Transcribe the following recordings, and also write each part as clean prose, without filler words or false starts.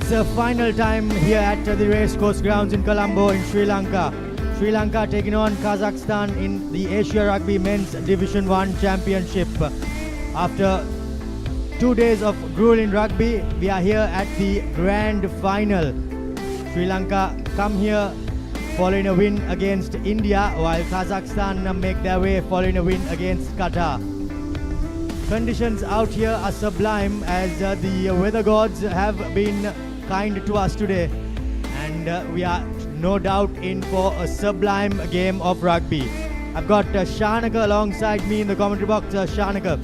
It's a final time here at the Racecourse grounds in Colombo in Sri Lanka. Sri Lanka taking on Kazakhstan in the Asia Rugby Men's Division 1 Championship. After 2 days of grueling rugby, we are here at the grand final. Sri Lanka come here following a win against India, while Kazakhstan make their way following a win against Qatar. Conditions out here are sublime as the weather gods have been kind to us today, and we are no doubt in for a sublime game of rugby. I've got Shanaka alongside me in the commentary box. Shanaka,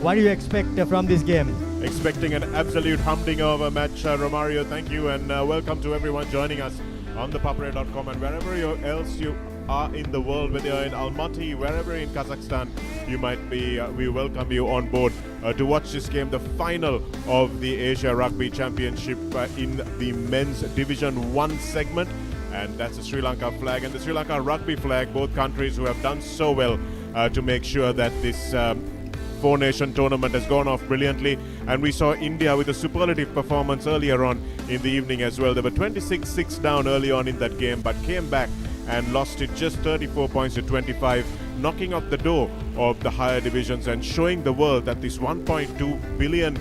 what do you expect from this game? Expecting an absolute humding of a match, Romario. Thank you, and welcome to everyone joining us on the papare.com and wherever else you are in the world, whether you're in Almaty, wherever in Kazakhstan you might be, we welcome you on board to watch this game, the final of the Asia Rugby Championship in the men's Division 1 segment, and that's the Sri Lanka flag and the Sri Lanka rugby flag, both countries who have done so well to make sure that this four-nation tournament has gone off brilliantly. And we saw India with a superlative performance earlier on in the evening as well. They were 26-6 down early on in that game, but came back and lost it just 34 points to 25, knocking off the door of the higher divisions and showing the world that this 1.2 billion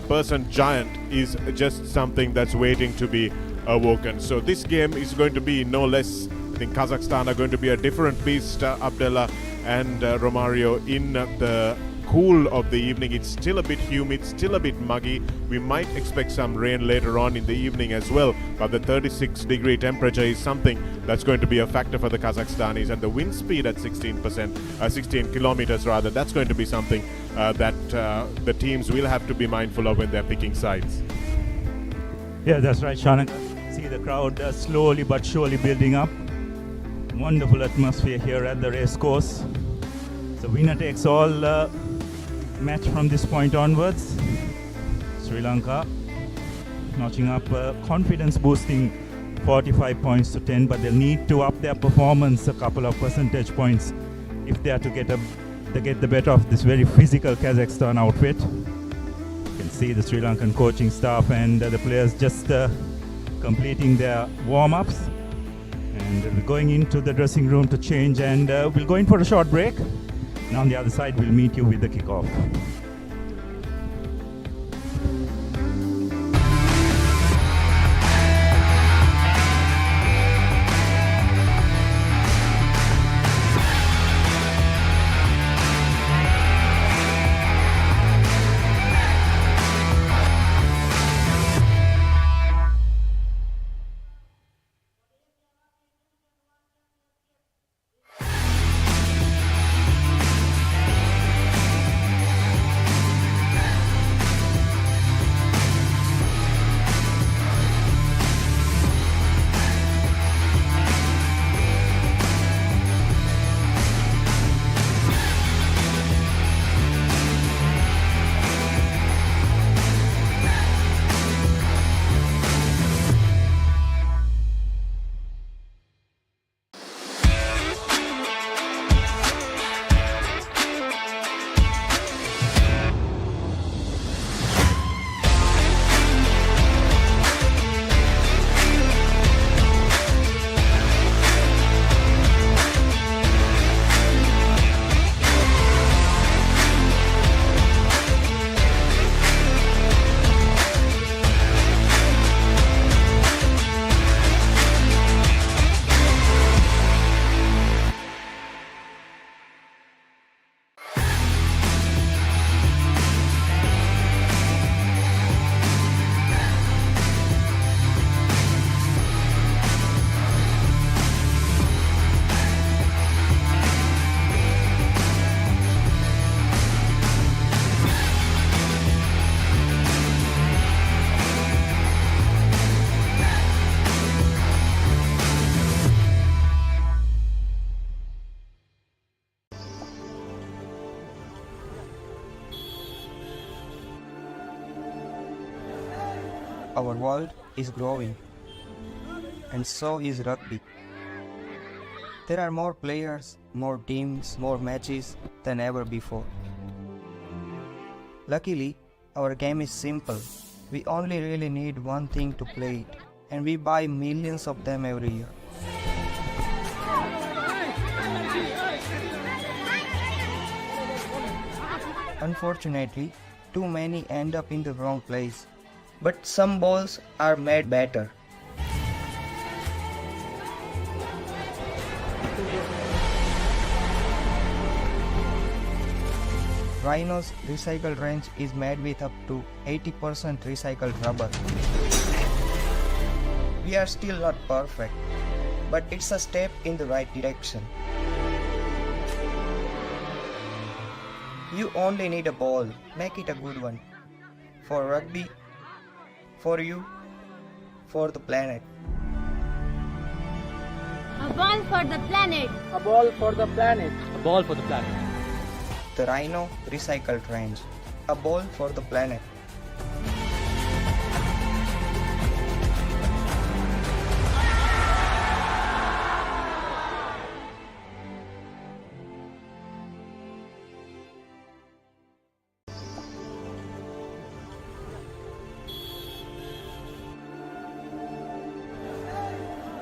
person giant is just something that's waiting to be awoken. So this game is going to be no less. I think Kazakhstan are going to be a different beast, Abdullah and Romario, in the cool of the evening. It's still a bit humid, still a bit muggy. We might expect some rain later on in the evening as well, but the 36-degree temperature is something that's going to be a factor for the Kazakhstanis, and the wind speed at 16 kilometers rather, that's going to be something that the teams will have to be mindful of when they're picking sides. Yeah, that's right, Shanaka. See the crowd slowly but surely building up. Wonderful atmosphere here at the racecourse. So winner takes all match from this point onwards. Sri Lanka notching up confidence boosting 45 points to 10, but they'll need to up their performance a couple of percentage points if they are to get the better of this very physical Kazakhstan outfit. You can see the Sri Lankan coaching staff and the players just completing their warm-ups, and we're going into the dressing room to change, and we'll go in for a short break. And on the other side, we'll meet you with the kickoff. Our world is growing, and so is rugby. There are more players, more teams, more matches than ever before. Luckily, our game is simple We only really need one thing to play it, and we buy millions of them every year. Unfortunately, too many end up in the wrong place. But some balls are made better. Rhino's recycled range is made with up to 80% recycled rubber. We are still not perfect, but it's a step in the right direction. You only need a ball, make it a good one. For rugby, for you, for the planet. A ball for the planet. A ball for the planet. A ball for the planet. The Rhino recycled range. A ball for the planet.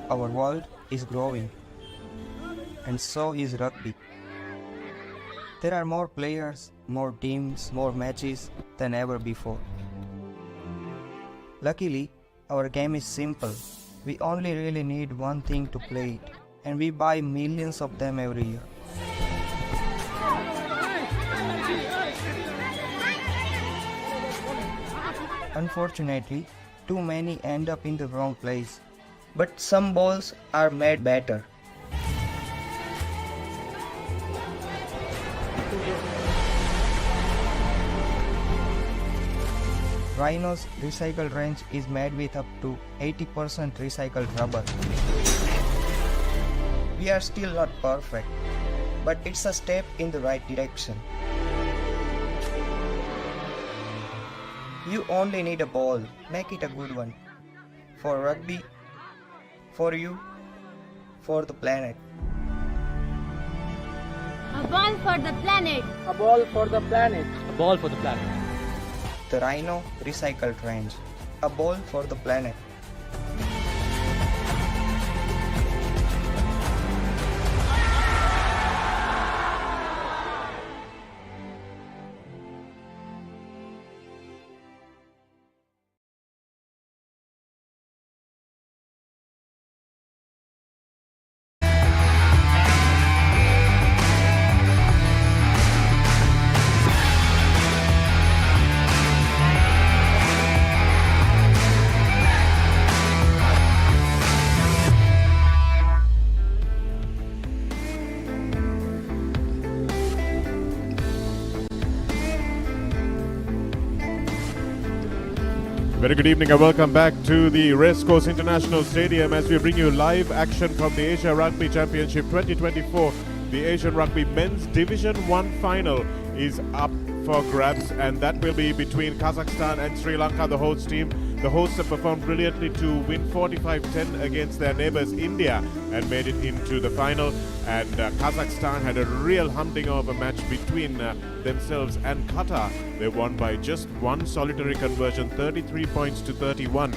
Our world is growing, and so is rugby. There are more players, more teams, more matches than ever before. Luckily, our game is simple. We only really need one thing to play it, and we buy millions of them every year. Unfortunately, too many end up in the wrong place. But some balls are made better. Rhino's recycled range is made with up to 80% recycled rubber. We are still not perfect, but it's a step in the right direction. You only need a ball, make it a good one. For rugby, for you, for the planet. A ball for the planet. A ball for the planet. A ball for the planet. The Rhino recycled range. A ball for the planet. Very good evening and welcome back to the Racecourse International Stadium as we bring you live action from the Asia Rugby Championship 2024. The Asian Rugby Men's Division 1 final is up for grabs, and that will be between Kazakhstan and Sri Lanka, the host team. The hosts have performed brilliantly to win 45-10 against their neighbours India and made it into the final. And Kazakhstan had a real humding-over match between themselves and Qatar. They won by just one solitary conversion, 33 points to 31.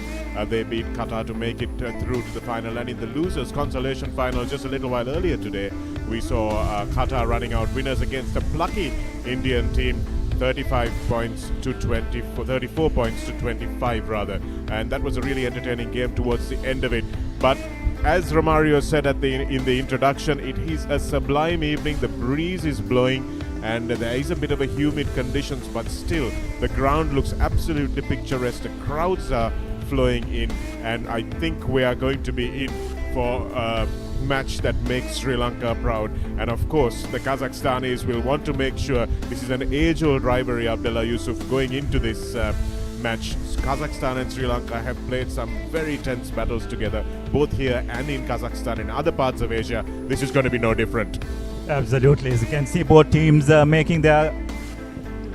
They beat Qatar to make it through to the final. And in the losers' consolation final just a little while earlier today, we saw Qatar running out winners against a plucky Indian team, 34 points to 25 rather, and that was a really entertaining game towards the end of it. But as Romario said in the introduction, it is a sublime evening. The breeze is blowing and there is a bit of a humid conditions, but still the ground looks absolutely picturesque. The crowds are flowing in, and I think we are going to be in for a match that makes Sri Lanka proud. And of course the Kazakhstanis will want to make sure this is an age-old rivalry, Abdullah Yusuf, going into this match. Kazakhstan and Sri Lanka have played some very tense battles together, both here and in Kazakhstan and other parts of Asia. This is going to be no different. Absolutely. As you can see, both teams making their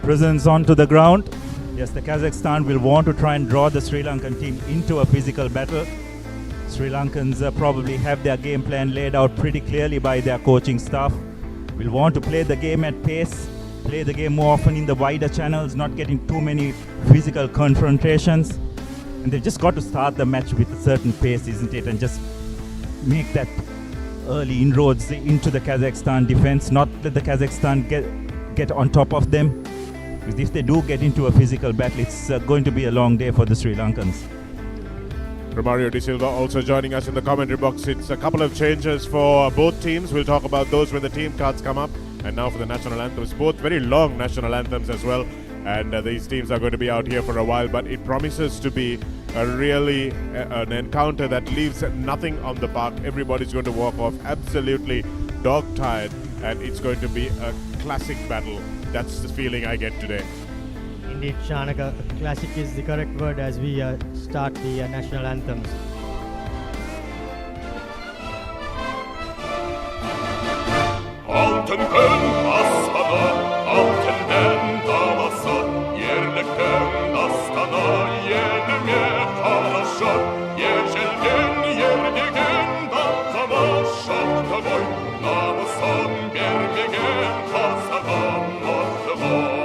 presence onto the ground. Yes, the Kazakhstan will want to try and draw the Sri Lankan team into a physical battle. Sri Lankans probably have their game plan laid out pretty clearly by their coaching staff. Will want to play the game at pace play the game more often in the wider channels, not getting too many physical confrontations. And they've just got to start the match with a certain pace, isn't it? And just make that early inroads into the Kazakhstan defense, not let the Kazakhstan get on top of them. Because if they do get into a physical battle, it's going to be a long day for the Sri Lankans. Romario De Silva also joining us in the commentary box. It's a couple of changes for both teams. We'll talk about those when the team cards come up. And now for the national anthems, both very long national anthems as well. And these teams are going to be out here for a while, but it promises to be a really an encounter that leaves nothing on the park. Everybody's going to walk off absolutely dog-tired, and it's going to be a classic battle. That's the feeling I get today. Indeed, Shanaka, classic is the correct word as we start the national anthems. Altın gün aslanı, altın den davası, yerlikten dastana, yenime kalaşır, yeşilgin yerdigin dakkama şahtı boy, namusan bermegen kasadan bahtı boy.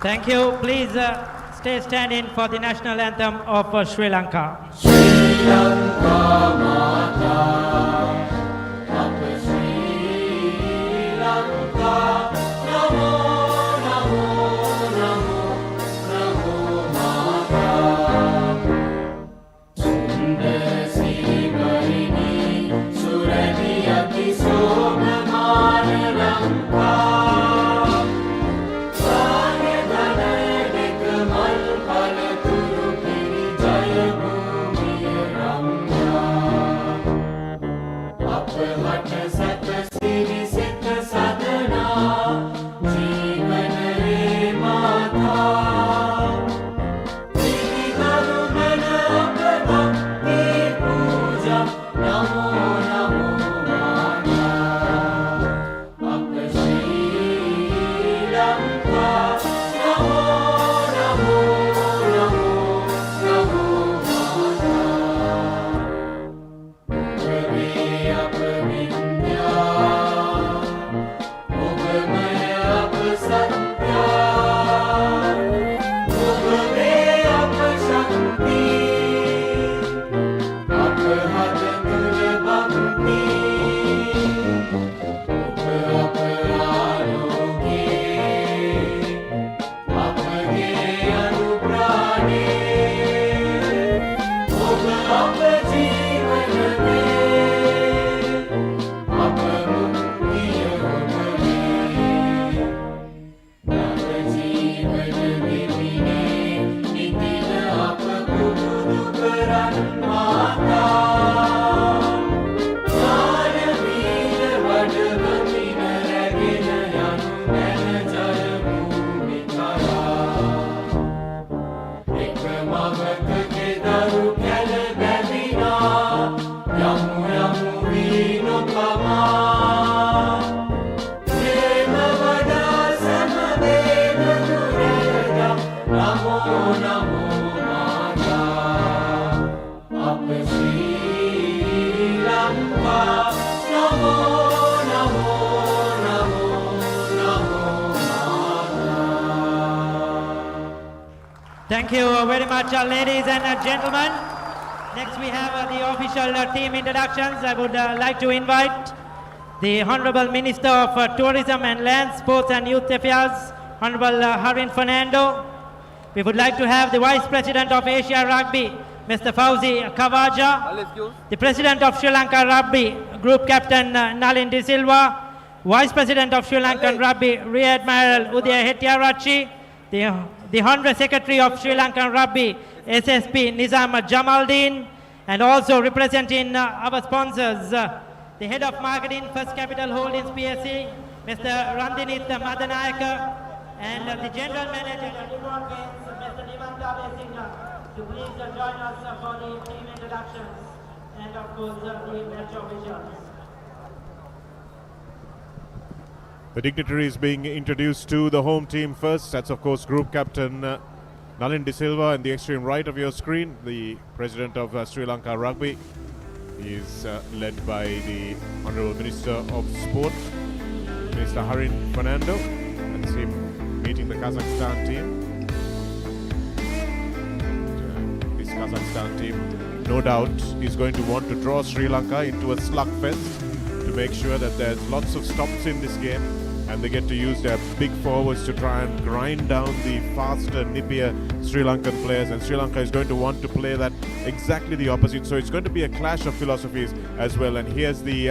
Thank you. Please stay standing for the national anthem of Sri Lanka. Thank you very much, ladies and gentlemen. Next, we have the official team introductions. I would like to invite the Honorable Minister of Tourism and Land, Sports and Youth Affairs, Honorable Harin Fernando. We would like to have the Vice President of Asia Rugby, Mr. Fauzi Khawaja, the President of Sri Lanka Rugby, Group Captain Nalin De Silva, Vice President of Sri Lankan Rugby, Rear Admiral Udaya Hettiarachchi, the Honorary Secretary of Sri Lankan Rugby, SSP Nizam Jamaldeen, and also representing our sponsors, the Head of Marketing, First Capital Holdings PSC, Mr. Randinit Madanayaka, and the General Manager of Nippon Paints, Mr. Nimanta Besingha, to please join us for the team introductions and of course the match officials. The dignitaries being introduced to the home team first. That's of course Group Captain Nalin De Silva in the extreme right of your screen, the President of Sri Lanka Rugby. He is led by the Honourable Minister of Sport, Minister Harin Fernando. That's him meeting the Kazakhstan team. This Kazakhstan team, no doubt, is going to want to draw Sri Lanka into a slugfest to make sure that there's lots of stops in this game and they get to use their big forwards to try and grind down the faster, nippier Sri Lankan players, and Sri Lanka is going to want to play that exactly the opposite. So it's going to be a clash of philosophies as well. And here's the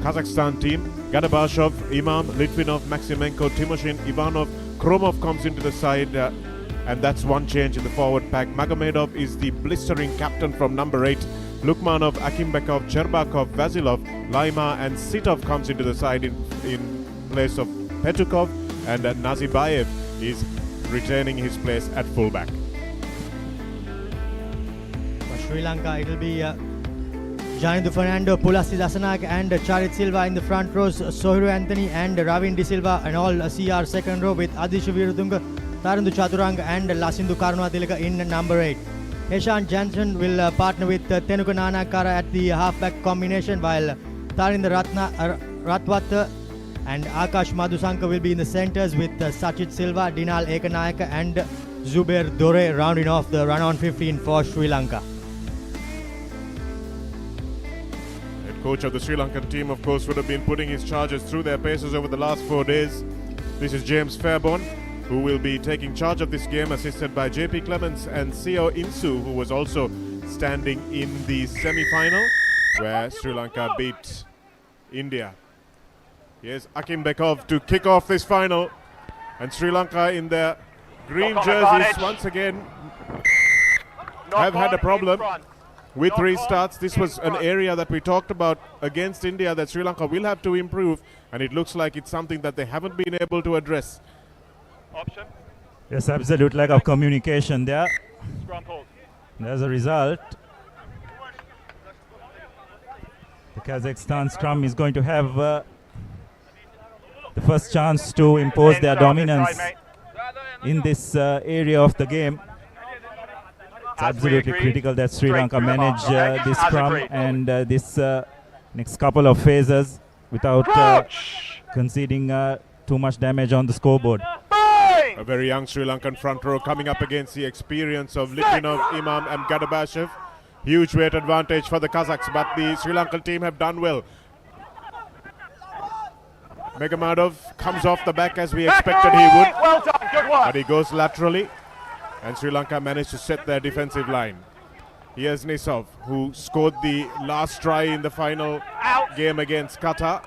Kazakhstan team. Gadabashov, Imam, Litvinov, Maximenko, Timoshin, Ivanov, Kromov comes into the side, and that's one change in the forward pack. Magomedov is the blistering captain from number 8. Lukmanov, Akimbekov, Cherbakov, Vasilov, Laima and Sitov comes into the side in place of Petukov, and Nazibayev is retaining his place at fullback. For Sri Lanka, it will be Janindu Fernando, Pulasi Dasanayak and Charit Silva in the front rows, Sohiru Anthony and Ravin De Silva and all CR second row with Adisha Viratunga, Tarandu Chaturanga and Lasindu Karunatilaka in number 8. Heshan Jansen will partner with Tenuka Nanakara at the halfback combination, while Tarinda Ratwat and Akash Madhusanka will be in the centres with Sachit Silva, Dinal Ekanayaka and Zubair Dore rounding off the run-on 15 for Sri Lanka. Head coach of the Sri Lankan team, of course, would have been putting his charges through their paces over the last 4 days. This is James Fairbairn, who will be taking charge of this game, assisted by JP Clements and Seo Insu, who was also standing in the semi-final where Sri Lanka beat India. Here's Akimbekov to kick off this final, and Sri Lanka in their green jerseys once again have had a problem with restarts. This was an area that we talked about against India that Sri Lanka will have to improve, and it looks like it's something that they haven't been able to address. Option. Yes, absolute lack of communication there. And as a result, the Kazakhstan scrum is going to have the first chance to impose their dominance in this area of the game. It's absolutely critical that Sri Lanka manage this scrum and this next couple of phases without conceding too much damage on the scoreboard. A very young Sri Lankan front row coming up against the experience of Litvinov, Imam and Gadabashev. Huge weight advantage for the Kazakhs, but the Sri Lankan team have done well. Megamadov comes off the back as we expected he would. Well done, good work. But he goes laterally, and Sri Lanka managed to set their defensive line. Here's Nisov, who scored the last try in the final game against Qatar.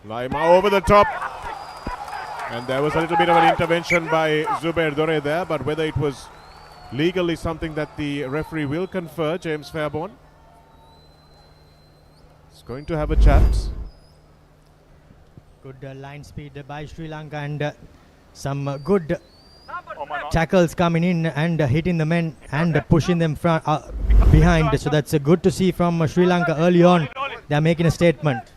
Laima over the top, and there was a little bit of an intervention by Zubair Dore there, but whether it was legal is something that the referee will confer. James Fairbairn is going to have a chat. Good line speed by Sri Lanka and some good tackles coming in and hitting the men and pushing them behind. So that's good to see from Sri Lanka early on. They're making a statement.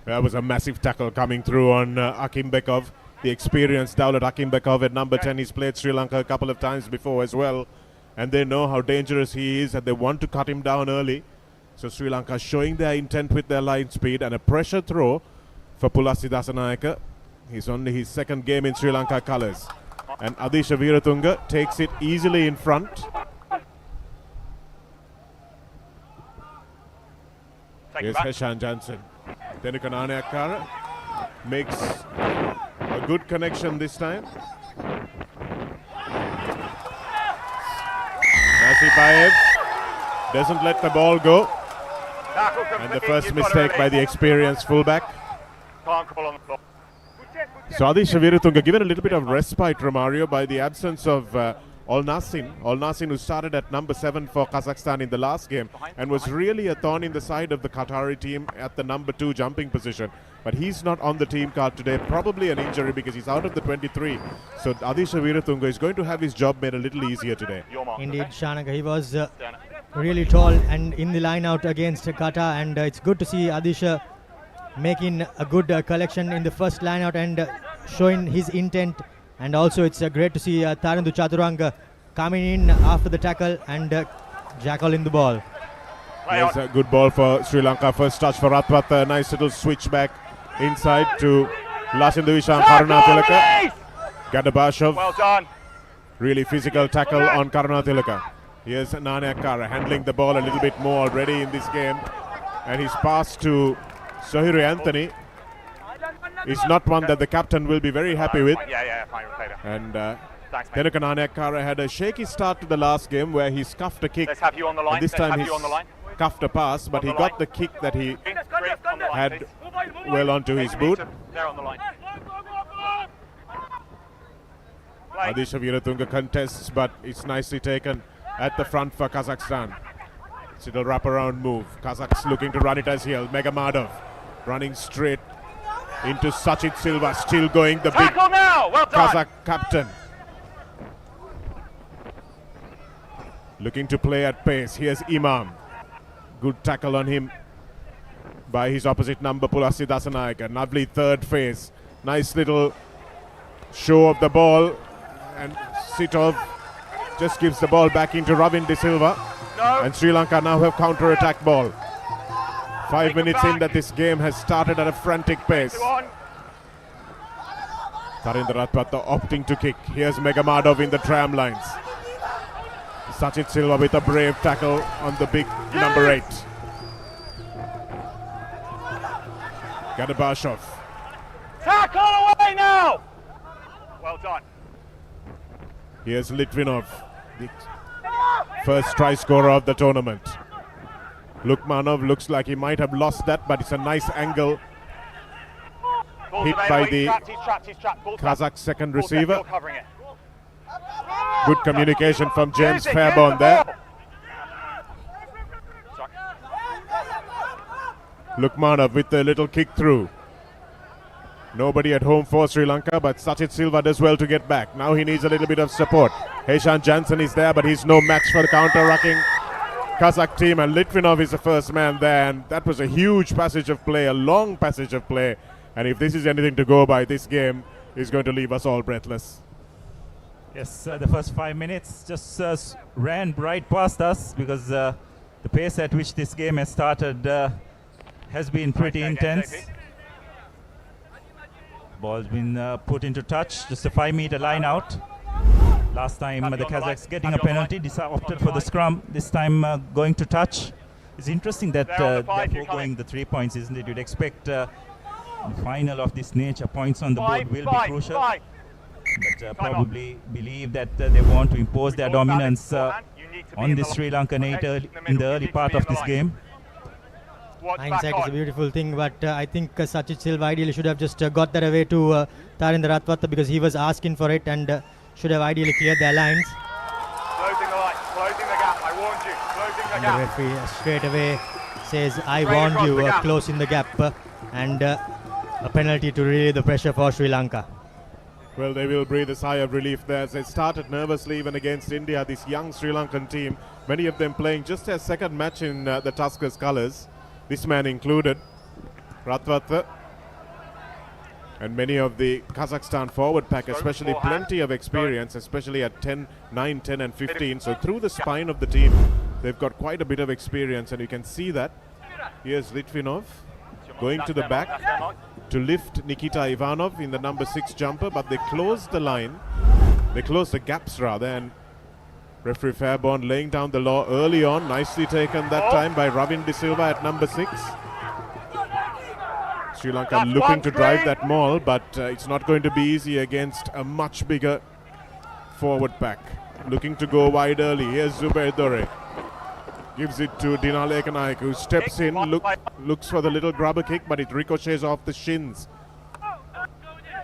There was a massive tackle coming through on Akimbekov, the experienced Dowlat Akimbekov at number 10. He's played Sri Lanka a couple of times before as well, and they know how dangerous he is and they want to cut him down early. So Sri Lanka showing their intent with their line speed, and a pressure throw for Pulasi Dasanayake. He's only his second game in Sri Lanka colours. And Adisha Veeratunga takes it easily in front. Here's Heshan Jansen. Tenuka Naneyakkara makes a good connection this time. Nasibayev doesn't let the ball go. And the first mistake by the experienced fullback. So Adisha Veeratunga given a little bit of respite, Romario, by the absence of Olnasin, who started at number 7 for Kazakhstan in the last game and was really a thorn in the side of the Qatari team at the number 2 jumping position. But he's not on the team card today, probably an injury because he's out of the 23. So Adisha Veeratunga is going to have his job made a little easier today. Indeed, Shanaka, he was really tall and in the line out against Qatar, and it's good to see Adisha making a good collection in the first line out and showing his intent. And also it's great to see Tarandu Chaturanga coming in after the tackle and jackal in the ball. There's a good ball for Sri Lanka. First touch for Ratwata. Nice little switch back inside to Lashindu Vishan Karunatilaka. Gadabashov. Well done. Really physical tackle on Karunatilaka. Here's Naneyakkara handling the ball a little bit more already in this game. And his pass to Sohiru Anthony is not one that the captain will be very happy with. Yeah, fine, and Tenuka Naneyakkara had a shaky start to the last game where he scuffed a kick. Let's have you on the line. And this time he scuffed a pass, but he got the kick that he had well onto his boot. There on the line. Adisha Veeratunga contests, but it's nicely taken at the front for Kazakhstan. It's a little wraparound move. Kazakhs looking to run it as heel. Megamadov running straight into Sachit Silva, still going the big now. Well done. Kazakh captain. Looking to play at pace. Here's Imam. Good tackle on him by his opposite number, Pulasi Dasanayaka. Lovely third phase. Nice little show of the ball. And Sitov just gives the ball back into Ravin De Silva. No. And Sri Lanka now have counter-attack ball. 5 minutes in that this game has started at a frantic pace. Tarinder Ratwata opting to kick. Here's Megamadov in the tram lines. Sachit Silva with a brave tackle on the big number 8. Gadabashov. Tackle away now. Well done. Here's Litvinov, the first try scorer of the tournament. Lukmanov looks like he might have lost that, but it's a nice angle hit by the Kazakh second receiver. Good communication from James Fairbairn there. Lukmanov with a little kick through. Nobody at home for Sri Lanka, but Sachit Silva does well to get back. Now he needs a little bit of support. Heshan Jansen is there, but he's no match for the counter-rucking Kazakh team, and Litvinov is the first man there, and that was a huge passage of play, a long passage of play, and if this is anything to go by, this game is going to leave us all breathless. Yes, the first 5 minutes just ran right past us because the pace at which this game has started has been pretty intense. Ball's been put into touch, just a 5-meter line out. Last time the Kazakhs getting a penalty, opted for the scrum, this time going to touch. It's interesting that they're going the 3 points, isn't it? You'd expect the final of this nature, points on the board will be crucial. But probably believe that they want to impose their dominance on the Sri Lankan 8 in the early part of this game. Hindsight is a beautiful thing, but I think Sachit Silva ideally should have just got that away to Tarinder Ratwata because he was asking for it and should have ideally cleared their lines. Closing the line, closing the gap, I warned you, closing the And gap. the referee straight away says, I warned you, closing the gap, and a penalty to relieve the pressure for Sri Lanka. Well, they will breathe a sigh of relief there as they started nervously even against India, this young Sri Lankan team. Many of them playing just their second match in the Tuskers colours. This man included, Ratwata, and many of the Kazakhstan forward pack, especially plenty of experience, especially at 9, 10 and 15. So through the spine of the team, they've got quite a bit of experience, and you can see that. Here's Litvinov going to the back. to lift Nikita Ivanov in the number 6 jumper, but they closed the line. They closed the gaps rather, and referee Fairbairn laying down the law early on. Nicely taken that time by Ravin De Silva at number 6. Sri Lanka looking to drive that maul, but it's not going to be easy against a much bigger forward pack. Looking to go wide early. Here's Zubair Dore. Gives it to Dinale Ekanaik, who steps in, looks for the little grubber kick, but it ricochets off the shins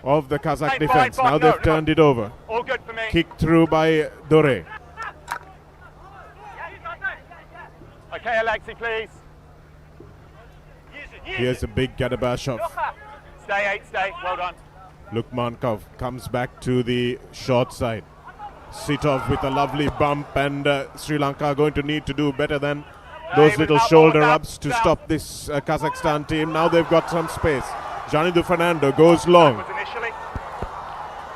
of the Kazakh defense. Now they've turned it over. All good for me. Kick through by Dore. Okay, Alexi, please. Here's a big Gadabashov. Stay 8, stay. Well done. Lukmankov comes back to the short side. Sitov with a lovely bump, and Sri Lanka are going to need to do better than those little shoulder ups to stop this Kazakhstan team. Now they've got some space. Janidu Fernando goes long.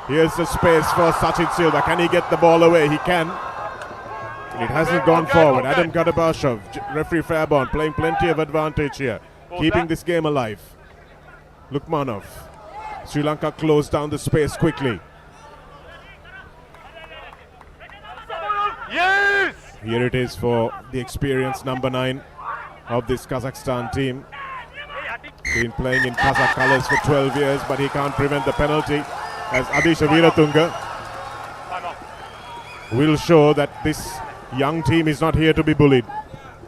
Here's the space for Sachin Silva. Can he get the ball away? He can. It hasn't gone forward. Adam Gadabashov, referee Fairbairn, playing plenty of advantage here. Keeping this game alive. Lukmanov. Sri Lanka closed down the space quickly. Use! Here it is for the experienced number 9 of this Kazakhstan team. Been playing in Kazakh colours for 12 years, but he can't prevent the penalty, as Adisha Veeratunga will show that this young team is not here to be bullied.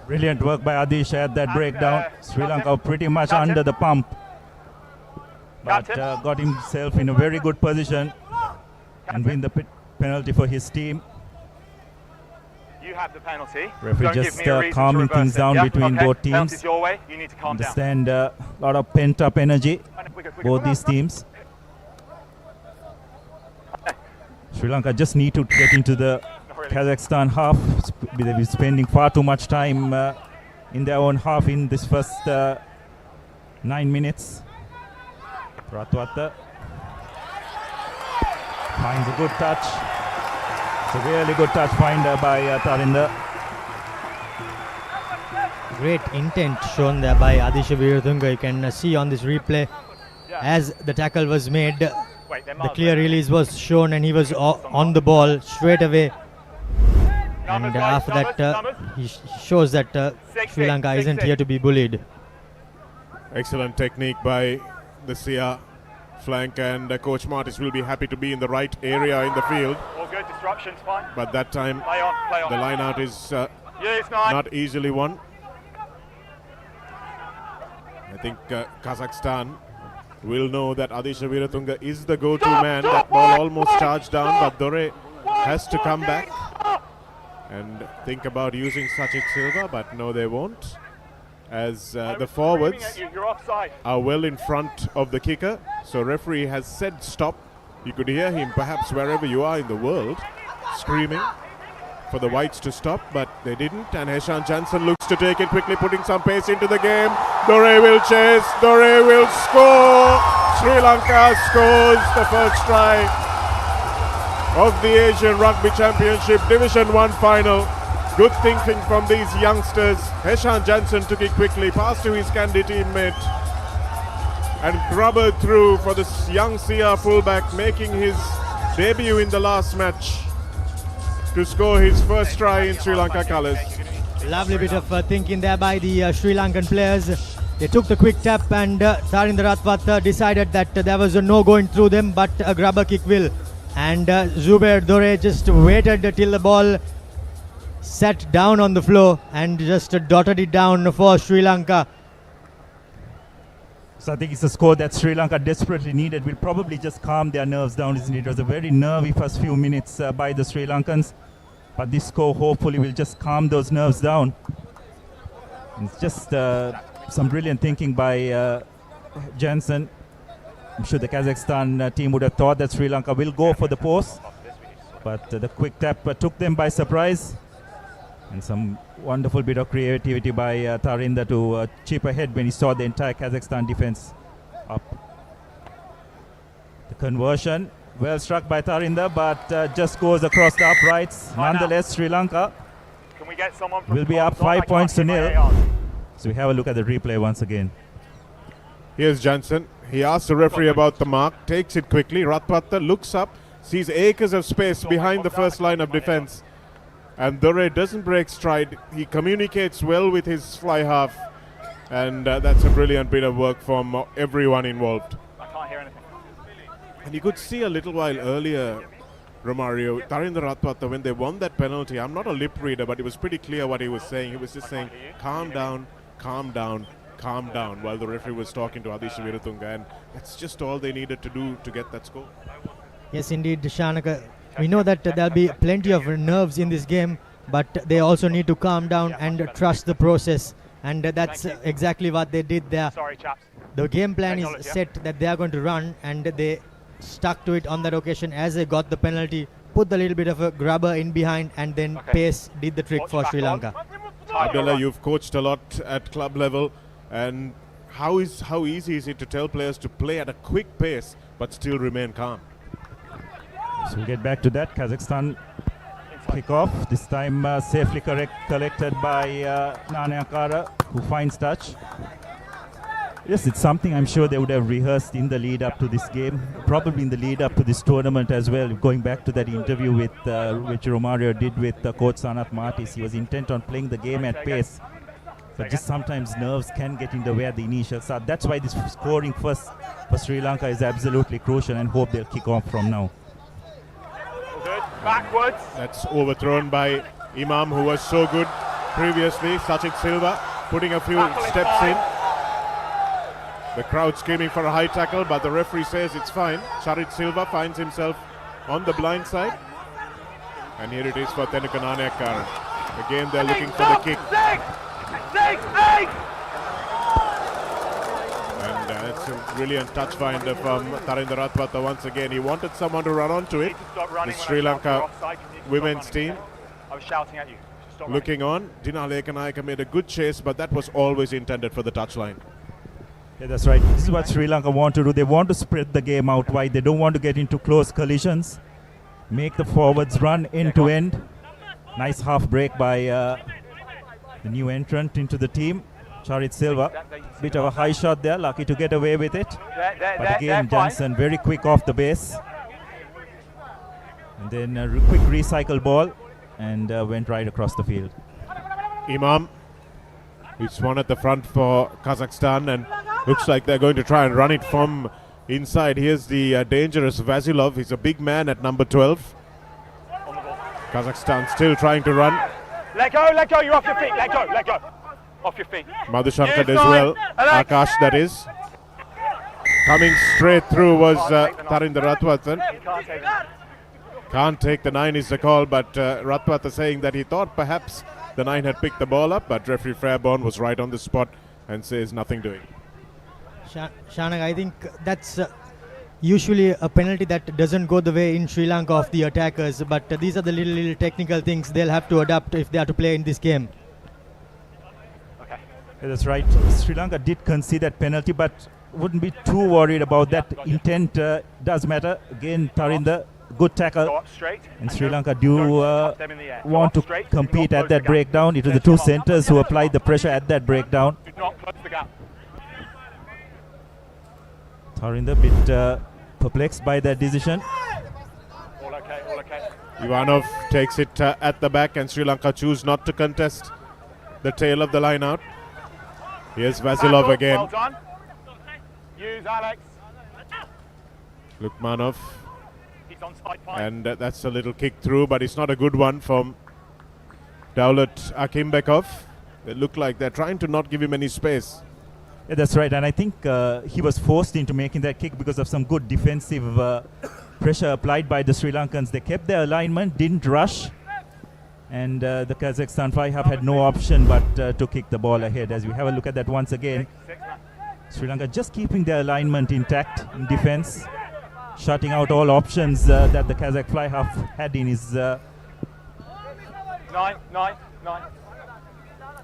Brilliant work by Adish at that breakdown. Sri Lanka pretty much under the pump, but got himself in a very good position and win the penalty for his team. You have the penalty. Referee Don't just give me a reason to calming reverse things it. down Yeah? between Okay. both teams. Penalty's your way. You need to calm down. Understand a lot of pent-up energy, We're good. both these teams. Sri Lanka just need to get into the Kazakhstan half. They've been spending far too much time in their own half in this first 9 minutes. Ratwata finds a good touch. It's a really good touch finder by Tarinder. Great intent shown there by Adisha Veeratunga. You can see on this replay as the tackle was made, the clear release was shown and he was on the ball straight away. And after that, he shows that Sri Lanka isn't here to be bullied. Excellent technique by the Sia flank, and Coach Martis will be happy to be in the right area in the field. All good. Disruption's fine. But that time, Play on. Play on. the line out is Use 9. not easily won. I think Kazakhstan will know that Adisha Veeratunga is the go-to man. That ball almost charged down, but Dore has to come back and think about using Sachin Silva, but no, they won't, as the forwards You're offside. are well in front of the kicker. So referee has said stop. You could hear him perhaps wherever you are in the world screaming for the whites to stop, but they didn't, and Heshan Jansen looks to take it quickly, putting some pace into the game. Dore will chase, Dore will score. Sri Lanka scores the first try of the Asian Rugby Championship Division 1 final. Good thinking from these youngsters. Heshan Jansen took it quickly, passed to his Kandy teammate, and grubbered through for this young Sia fullback, making his debut in the last match to score his first try in Sri Lanka colours. Lovely bit of thinking there by the Sri Lankan players. They took the quick tap, and Tarinder Ratwat decided that there was a no going through them, but a grubber kick will. And Zubair Dore just waited till the ball sat down on the floor and just dotted it down for Sri Lanka. So I think it's a score that Sri Lanka desperately needed. Will probably just calm their nerves down, isn't it? It was a very nervy first few minutes by the Sri Lankans. But this score hopefully will just calm those nerves down. It's just some brilliant thinking by Jansen. I'm sure the Kazakhstan team would have thought that Sri Lanka will go for the post. But the quick tap took them by surprise. And some wonderful bit of creativity by Tarinder to chip ahead when he saw the entire Kazakhstan defense up. The conversion, well struck by Tarinder, but just goes across the uprights. Nonetheless, Sri Lanka Can we get someone from will be up 5 points to nil. So we have a look at the replay once again. Here's Jansen. He asks the referee about the mark, takes it quickly. Ratwata looks up, sees acres of space behind the first line of defense. And Dore doesn't break stride. He communicates well with his fly half. And that's a brilliant bit of work from everyone involved. I can't hear anything. And you could see a little while earlier, Romario, Tarinder Ratwata, when they won that penalty, I'm not a lip reader, but it was pretty clear what he was saying. He was just saying, calm down, calm down, calm down, while the referee was talking to Adisha Viratunga. And that's just all they needed to do to get that score. Yes, indeed, Shanaka. We know that there'll be plenty of nerves in this game, but they also need to calm down and trust the process. And that's exactly what they did there. Sorry, chaps. The game plan is Acknowledge, yeah. set that they are going to run, and they stuck to it on that occasion as they got the penalty, put a little bit of a grubber in behind, and then pace did the trick Watch for back Sri on. Lanka. Abdullah, you've coached a lot at club level, and how easy is it to tell players to play at a quick pace but still remain calm? So we'll get back to that. Kazakhstan kickoff, this time safely collected by Nanayankara, who finds touch. Yes, it's something I'm sure they would have rehearsed in the lead up to this game, probably in the lead up to this tournament as well. Going back to that interview with which Romario did with coach Sanath Martis, he was intent on playing the game at pace. But just sometimes nerves can get in the way at the initial start. That's why this scoring first for Sri Lanka is absolutely crucial, and hope they'll kick off from now. Good. Backwards. That's overthrown by Imam, who was so good previously. Sachin Silva putting a few Tackle is steps fine. in. The crowd screaming for a high tackle, but the referee says it's fine. Charit Silva finds himself on the blind side. And here it is for Tenuka Nanayakkara. Again, they're looking for the kick. Six, eight. And that's a brilliant touch finder from Tarinder Ratwata once again. He wanted someone to run onto it. The Sri Lanka women's team I was shouting at you. Stop running. looking on. Dina Lekanayaka made a good chase, but that was always intended for the touchline. Yeah, that's right. This is what Sri Lanka want to do. They want to spread the game out wide. They don't want to get into close collisions. Make the forwards run end to end. Nice half break by the new entrant into the team, Charit Silva. Bit of a high shot there, lucky to get away with it. But again, Jansen very quick off the base. And then a quick recycle ball, and went right across the field. Imam, it's one at the front for Kazakhstan, and looks like they're going to try and run it from inside. Here's the dangerous Vasilov. He's a big man at number 12. Kazakhstan still trying to run. Let go, you're off your feet. Let go. Off your feet. Madhushankar as well. Akash, that is. Coming straight through was Tarinder Ratwata. Can't take the 9 is the call, but Ratwata saying that he thought perhaps the 9 had picked the ball up, but referee Fairbairn was right on the spot and says nothing doing. Shanak, I think that's usually a penalty that doesn't go the way in Sri Lanka of the attackers, but these are the little technical things they'll have to adapt if they are to play in this game. Okay. Yeah, that's right. Sri Lanka did concede that penalty, but wouldn't be too worried about that. Intent does matter. Again, Tarinder, good tackle. Go up straight. And Sri Lanka do Up them in the air. Go want up to straight. compete Do not at that close the gap. breakdown. It was the two centers who applied the pressure at that breakdown. Do not close the gap. Tarinder a bit perplexed by that decision. All okay. Ivanov takes it at the back, and Sri Lanka choose not to contest the tail of the line out. Here's Vasilov Tackle, again. Well done. Use Alex. Lukmanov, He's on side 5. and that's a little kick through, but it's not a good one from Daulat Akimbekov. They look like they're trying to not give him any space. Yeah, that's right. And I think he was forced into making that kick because of some good defensive pressure applied by the Sri Lankans. They kept their alignment, didn't rush. And the Kazakhstan fly half had no option but to kick the ball ahead. As we have a look at that once again, Sri Lanka just keeping their alignment intact in defense, shutting out all options that the Kazakh fly half had in his... 9.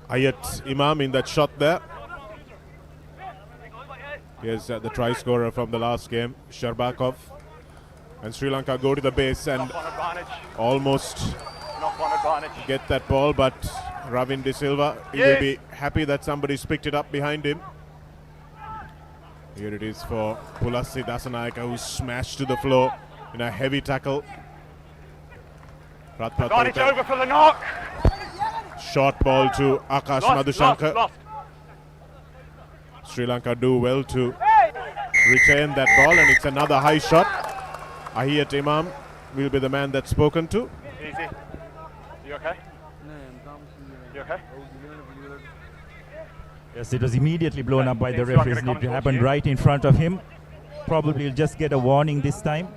Ayat Imam in that shot there. Here's the try scorer from the last game, Sharbakov. And Sri Lanka go to the base and Knock-on advantage. almost Knock-on advantage. get that ball, but Ravin De Silva, he will be happy that somebody's picked it up behind him. Here it is for Pulassi Dasanayaka, who's smashed to the floor in a heavy tackle. Advantage over for the knock. Short ball to Akash Madhushankar. Lost. Sri Lanka do well to retain that ball, and it's another high shot. Ahiyat Imam will be the man that's spoken to. Easy. You okay? You okay? Yes, it was immediately blown up by the referees. It happened right in front of him. Probably he'll just get a warning this time.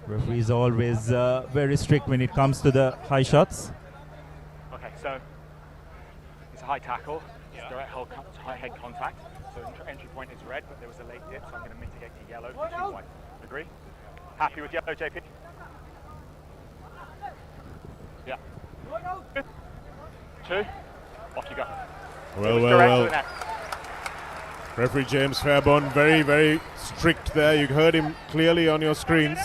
Referee is always very strict when it comes to the high shots. Okay, so it's a high tackle. It's direct high head contact. So entry point is red, but there was a late dip, so I'm going to mitigate to yellow, which is white. Agree? Happy with yellow, JP? Yeah. Good. 2. Off you go. Well. Referee James Fairbairn, very, very strict there. You heard him clearly on your screens.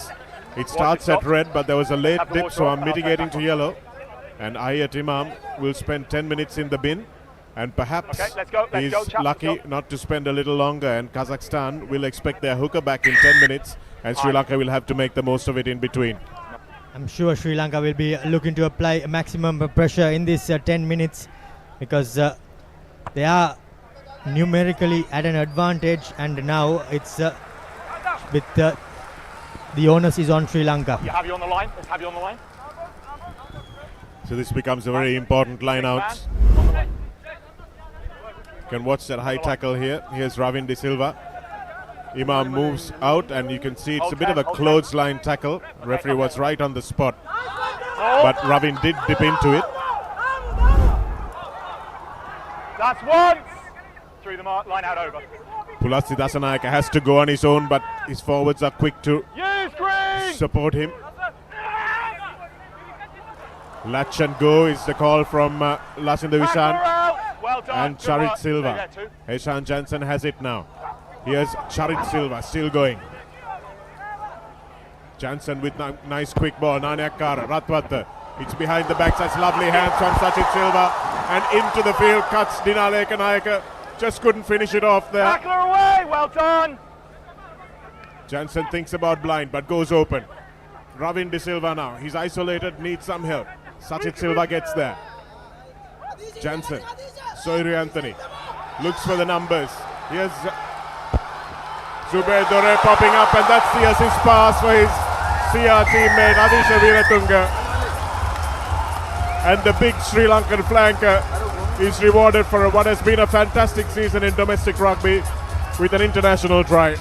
It starts at red, but there was a late dip, so I'm mitigating to yellow. And Ahiyat Imam will spend 10 minutes in the bin. And perhaps he's lucky not to spend a little longer. And Kazakhstan will expect their hooker back in 10 minutes. And Sri Lanka will have to make the most of it in between. I'm sure Sri Lanka will be looking to apply maximum pressure in this 10 minutes because they are numerically at an advantage, and now it's with the onus is on Sri Lanka. You have you on the line. Let's have you on the line. So this becomes a very important line out. You can watch that high tackle here. Here's Ravin De Silva. Imam moves out, and you can see it's a bit of a clothesline tackle. Referee was right on the spot, but Ravin did dip into it. That's once. Through the line out over. Pulassi Dasanayaka has to go on his own, but his forwards are quick to support him. Latch and go is the call from Lasinda Vishan Well done. and Charit Silva. Heshan Jansen has it now. Here's Charit Silva still going. Jansen with nice quick ball. Nanayakkara, Ratwat. It's behind the backside. Lovely hands from Sachit Silva. And into the field cuts Dinaleka Nayaka. Just couldn't finish it off there. Tackler away. Well done. Jansen thinks about blind but goes open. Ravin De Silva now. He's isolated, needs some help. Sachit Silva gets there. Jansen. Soiru Anthony. Looks for the numbers. Here's Zubair Dore popping up, and that's the assist pass for his CR teammate Adisha Veeratunga. And the big Sri Lankan flanker is rewarded for what has been a fantastic season in domestic rugby with an international try.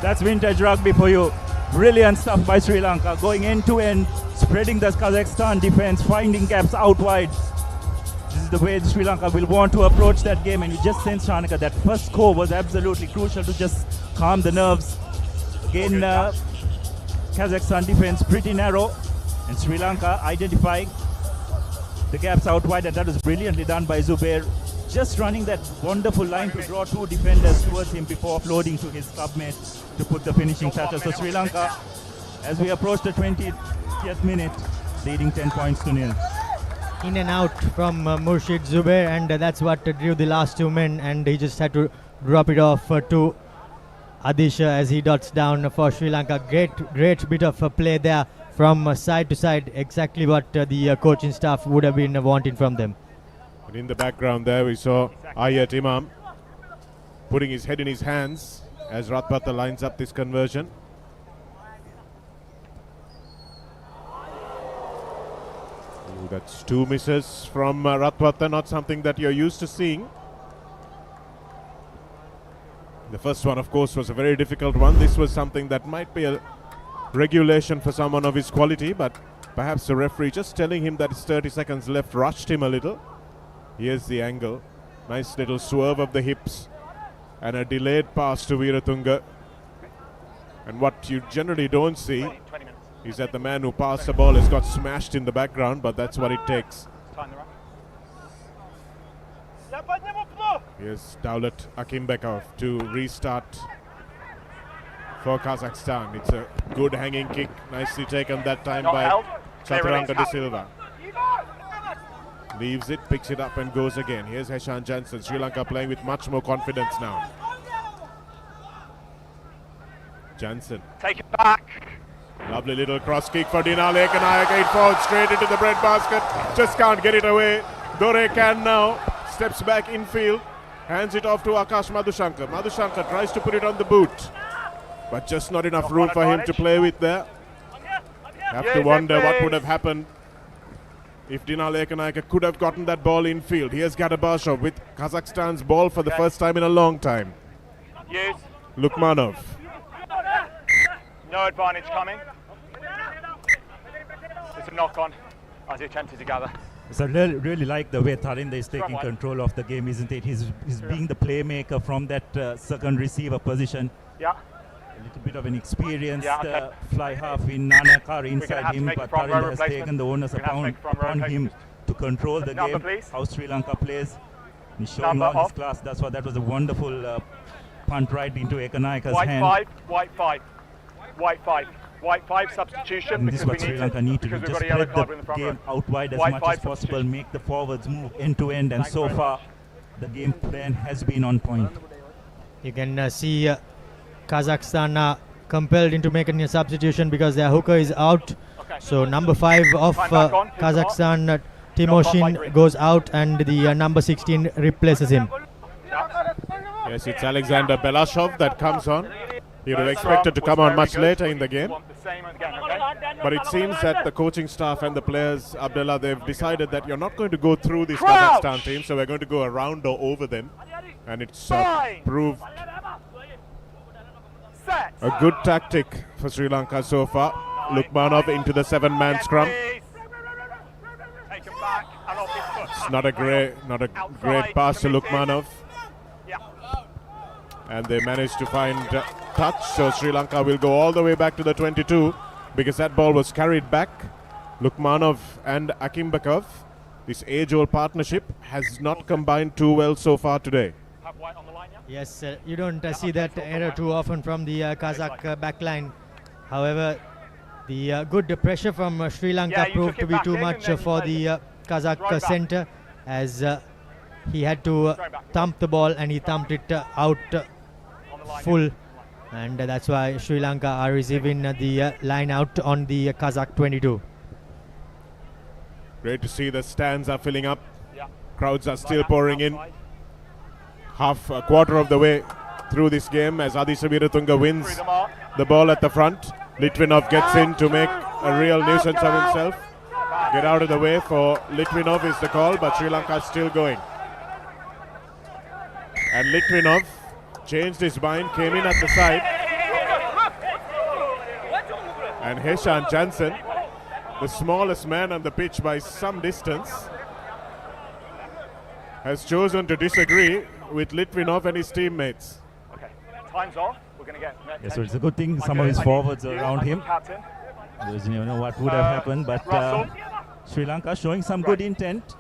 That's vintage rugby for you. Brilliant stuff by Sri Lanka, going end to end, spreading the Kazakhstan defense, finding gaps out wide. This is the way Sri Lanka will want to approach that game, and you just sense, Shanika, that first score was absolutely crucial to just calm the nerves. Again, Kazakhstan defense pretty narrow, and Sri Lanka identifying the gaps out wide, and that was brilliantly done by Zubair. Just running that wonderful line to draw two defenders towards him before offloading to his clubmate to put the finishing touches. So Sri Lanka, as we approach the 20th minute, leading 10 points to nil. In and out from Murshid Zubair, and that's what drew the last two men, and he just had to drop it off to Adisha as he dots down for Sri Lanka. Great bit of play there from side to side, exactly what the coaching staff would have been wanting from them. And in the background there we saw Ahiyat Imam putting his head in his hands as Ratpatha lines up this conversion. Ooh, that's two misses from Ratpatha, not something that you're used to seeing. The first one, of course, was a very difficult one. This was something that might be a regulation for someone of his quality, but perhaps the referee just telling him that it's 30 seconds left rushed him a little. Here's the angle. Nice little swerve of the hips and a delayed pass to Veeratunga. And what you generally don't see is that the man who passed the ball has got smashed in the background, but that's what it takes. Here's Daulat Akimbekov to restart for Kazakhstan. It's a good hanging kick, nicely taken that time by Chaturanga De Silva. Leaves it, picks it up and goes again. Here's Heshan Jansen. Sri Lanka playing with much more confidence now. Jansen. Take it back. Lovely little cross kick for Dina Lekanayake. It falls straight into the breadbasket. Just can't get it away. Dore can now. Steps back infield. Hands it off to Akash Madhushankar. Madhushankar tries to put it on the boot. But just not enough room for him to play with there. Have to wonder what would have happened if Dina Lekanayake could have gotten that ball infield. Here's Gadabashov with Kazakhstan's ball for the first time in a long time. Use. Lukmanov. No advantage coming. It's a knock on as he attempted to gather. So I really like the way Tharinda is taking control of the game, isn't it? He's being the playmaker from that second receiver position. Yeah. A little bit of an experienced fly half in Nanakar inside him, but Tharinda has taken the onus upon him to control the game, how Sri Lanka plays. He's showing all his class. That was a wonderful punt right into Ekanayaka's hand. White 5. White 5 substitution. And this is what Sri Lanka need to do. Just spread the game out wide as much as possible, make the forwards move end to end, and so far the game plan has been on point. You can see Kazakhstan compelled into making a substitution because their hooker is out. So number 5 of Kazakhstan, Timoshin, goes out, and the number 16 replaces him. Yes, it's Alexander Belashov that comes on. He would have expected to come on much later in the game. But it seems that the coaching staff and the players, Abdullah, they've decided that you're not going to go through this Kazakhstan team, so we're going to go around or over them. And it's proved a good tactic for Sri Lanka so far. Lukmanov into the 7-man scrum. It's not a great pass to Lukmanov. And they managed to find touch, so Sri Lanka will go all the way back to the 22 because that ball was carried back. Lukmanov and Akimbakov, this age-old partnership, has not combined too well so far today. Yes, you don't see that error too often from the Kazakh backline. However, the good pressure from Sri Lanka proved to be too much for the Kazakh center, as he had to thump the ball, and he thumped it out full, and that's why Sri Lanka are receiving the line out on the Kazakh 22. Great to see the stands are filling up. Crowds are still pouring in. A quarter of the way through this game as Adisha Veeratunga wins the ball at the front. Litvinov gets in to make a real nuisance of himself. Get out of the way for Litvinov is the call, but Sri Lanka is still going. And Litvinov changed his mind, came in at the side. And Heshan Jansen, the smallest man on the pitch by some distance, has chosen to disagree with Litvinov and his teammates. Okay, time's off. We're going to get... Yes, so it's a good thing some of his forwards are around him. Because you never know what would have happened, but Sri Lanka showing some good intent.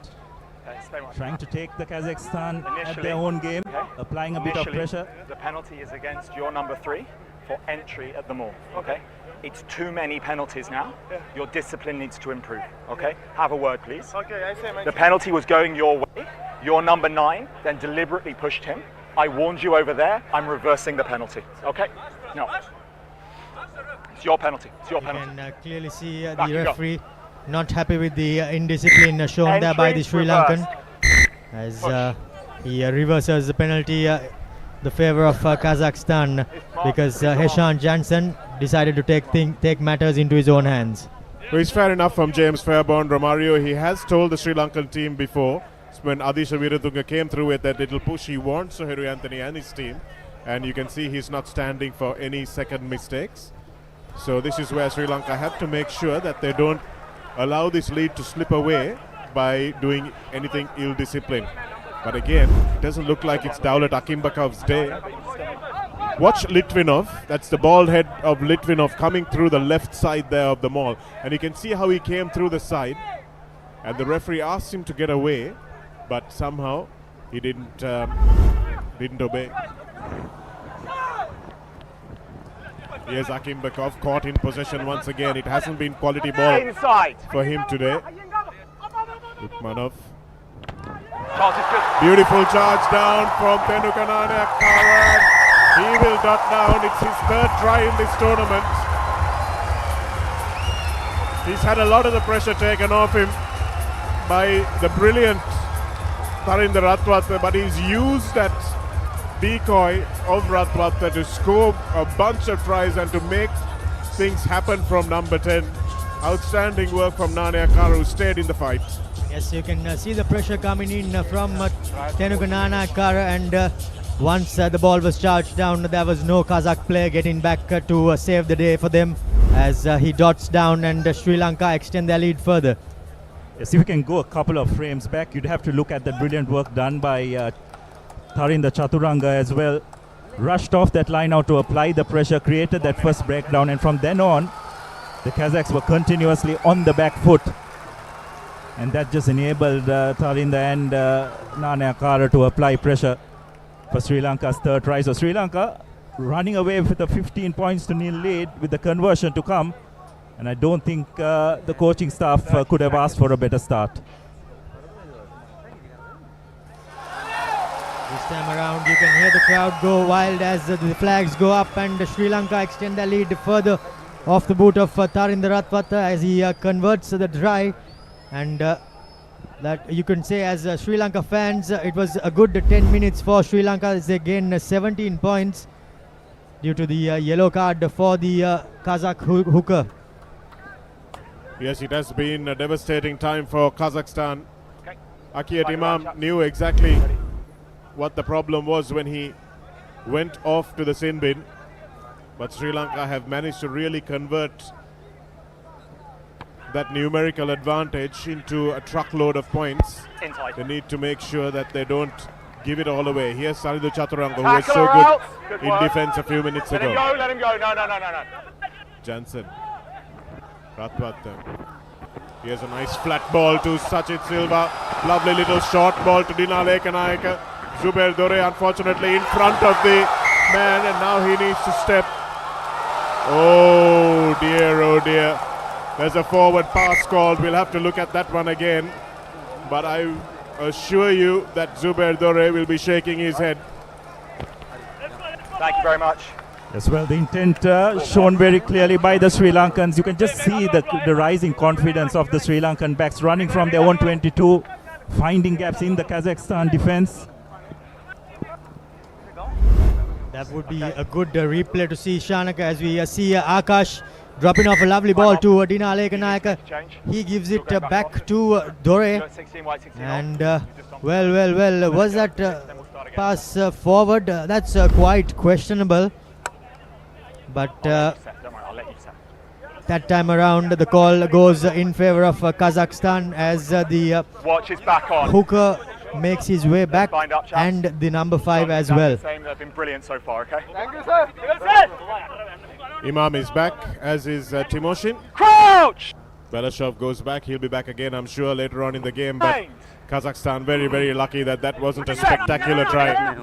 Trying to take the Kazakhstan at their own game, applying a bit of pressure. The penalty is against your number 3 for entry at the maul, okay? It's too many penalties now. Your discipline needs to improve, okay? Have a word, please. The penalty was going your way. Your number 9 then deliberately pushed him. I warned you over there. I'm reversing the penalty, okay? No. It's your penalty. It's your penalty. You can clearly see the referee not happy with the indiscipline shown there by the Sri Lankan, as he reverses the penalty the favor of Kazakhstan, because Heshan Jansen decided to take matters into his own hands. Well, it's fair enough from James Fairbairn. Romario, he has told the Sri Lankan team before, when Adisha Veeratunga came through with that little push, he warned Soheru Anthony and his team, and you can see he's not standing for any second mistakes. So this is where Sri Lanka have to make sure that they don't allow this lead to slip away by doing anything ill-disciplined. But again, it doesn't look like it's Daulat Akimbakov's day. Watch Litvinov, that's the bald head of Litvinov coming through the left side there of the maul. And you can see how he came through the side. And the referee asked him to get away, but somehow he didn't obey. Here's Akimbakov caught in possession once again. It hasn't been quality ball for him today. Lukmanov Charles is good. Beautiful charge down from Tenukanane Karan. He will dot down. It's his third try in this tournament. He's had a lot of the pressure taken off him by the brilliant Tarinder Ratwatha, but he's used that decoy of Ratwatha to score a bunch of tries and to make things happen from number 10. Outstanding work from Nane Akaru, who stayed in the fight. Yes, you can see the pressure coming in from Tenukanana Kara, and once the ball was charged down, there was no Kazakh player getting back to save the day for them as he dots down, and Sri Lanka extend their lead further. Yes, if you can go a couple of frames back, you'd have to look at the brilliant work done by Tharinda Chaturanga as well. Rushed off that line out to apply the pressure, created that first breakdown, and from then on, the Kazakhs were continuously on the back foot. And that just enabled Tharinda and Nane Akara to apply pressure for Sri Lanka's third try. So Sri Lanka running away with a 15 points to nil lead with the conversion to come. And I don't think the coaching staff could have asked for a better start. This time around, you can hear the crowd go wild as the flags go up, and Sri Lanka extend their lead further off the boot of Tarinder Ratwatha as he converts the try. And that you can say, as Sri Lanka fans, it was a good 10 minutes for Sri Lanka as they gain 17 points due to the yellow card for the Kazakh hooker. Yes, it has been a devastating time for Kazakhstan. Akiyat Imam knew exactly what the problem was when he went off to the sin bin, but Sri Lanka have managed to really convert that numerical advantage into a truckload of points. Inside. They need to make sure that they don't give it all away. Here's Saridu Chaturanga, who was so good in defense a few minutes ago. Let him go. No. Jansen. Ratwatha. Here's a nice flat ball to Sachit Silva. Lovely little short ball to Dinale Kanayaka. Zubair Dore unfortunately in front of the man, and now he needs to step. Oh dear. There's a forward pass called. We'll have to look at that one again. But I assure you that Zubair Dore will be shaking his head. Thank you very much. As well, the intent shown very clearly by the Sri Lankans. You can just see the rising confidence of the Sri Lankan backs running from their own 22, finding gaps in the Kazakhstan defense. That would be a good replay to see, Shanaka, as we see Akash dropping off a lovely ball to Dina Alekanayaka. He gives it back to Dore. And well, was that pass forward? That's quite questionable. But that time around, the call goes in favor of Kazakhstan as the Watch is back on. hooker makes his way back, and the number 5 as well. They've been brilliant so far, okay? Thank you, sir. Imam is back, as is Timoshin. Crouch! Balashov goes back. He'll be back again, I'm sure, later on in the game. But Kazakhstan very, very lucky that wasn't a spectacular try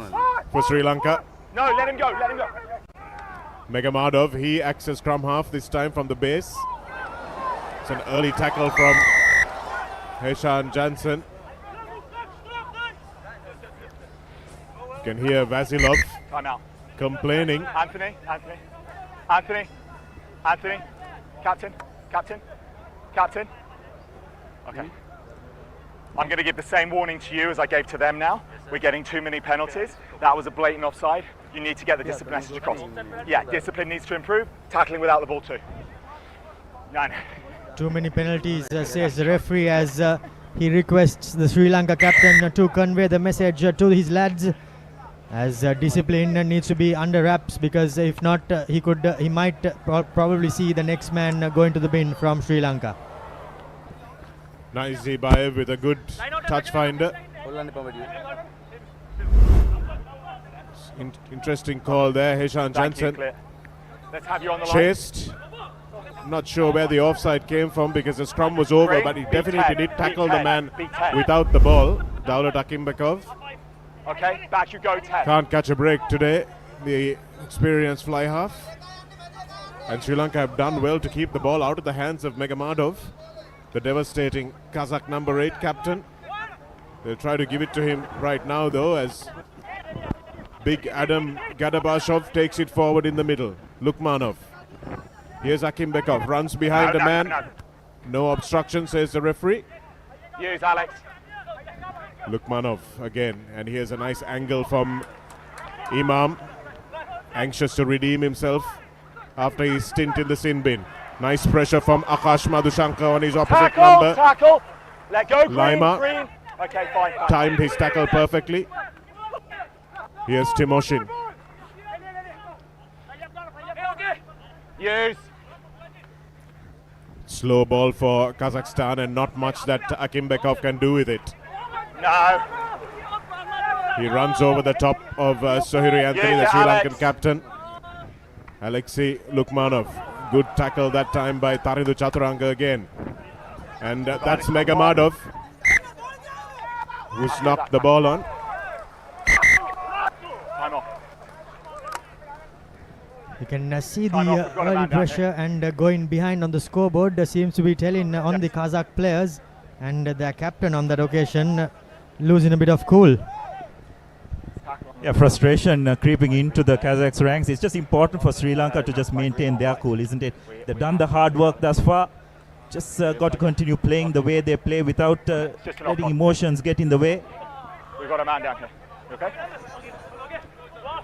for Sri Lanka. No, let him go. Megamadov, he acts as scrum half this time from the base. It's an early tackle from Heshan Jansen. You can hear Vasilov complaining. Anthony. Captain. Okay. I'm going to give the same warning to you as I gave to them now. We're getting too many penalties. That was a blatant offside. You need to get the discipline message across. Yeah, discipline needs to improve. Tackling without the ball too. 9. Too many penalties, says the referee, as he requests the Sri Lanka captain to convey the message to his lads, as discipline needs to be under wraps, because if not, he might probably see the next man going to the bin from Sri Lanka. Nice Zibaev with a good touch finder. Interesting call there, Heshan Jansen. Let's have you on the line. Chased. I'm not sure where the offside came from because the scrum was over, but he definitely did tackle the man without the ball. Daulat Akimbekov. Okay, back you go, 10. Can't catch a break today, the experienced fly half. And Sri Lanka have done well to keep the ball out of the hands of Megamadov, the devastating Kazakh number 8 captain. They'll try to give it to him right now though, as big Adam Gadabashov takes it forward in the middle. Lukmanov. Here's Akimbekov, runs behind the man. No obstruction, says the referee. Use Alex. Lukmanov again, and here's a nice angle from Imam. Anxious to redeem himself after his stint in the sin bin. Nice pressure from Akash Madhushankar on his opposite number. Tackle. Let go, green, Lima green. Okay, fine. timed his tackle perfectly. Here's Timoshin. Use. Slow ball for Kazakhstan, and not much that Akimbekov can do with it. No. He runs over the top of Sohiri Anthony, the Sri Lankan captain. Alexei Lukmanov. Good tackle that time by Tarindu Chaturanga again. And that's Megamadov, who's knocked the ball on. Time off. You can see Time off, the we've got a early man down pressure and going behind on the scoreboard seems to be telling on the Kazakh players, and their captain on that occasion losing a bit of cool. Yeah, frustration creeping into the Kazakhs ranks. It's just important for Sri Lanka to just maintain their cool, isn't it? They've done the hard work thus far. Just got to continue playing the way they play without letting emotions get in the way. We've got a man down here. You okay?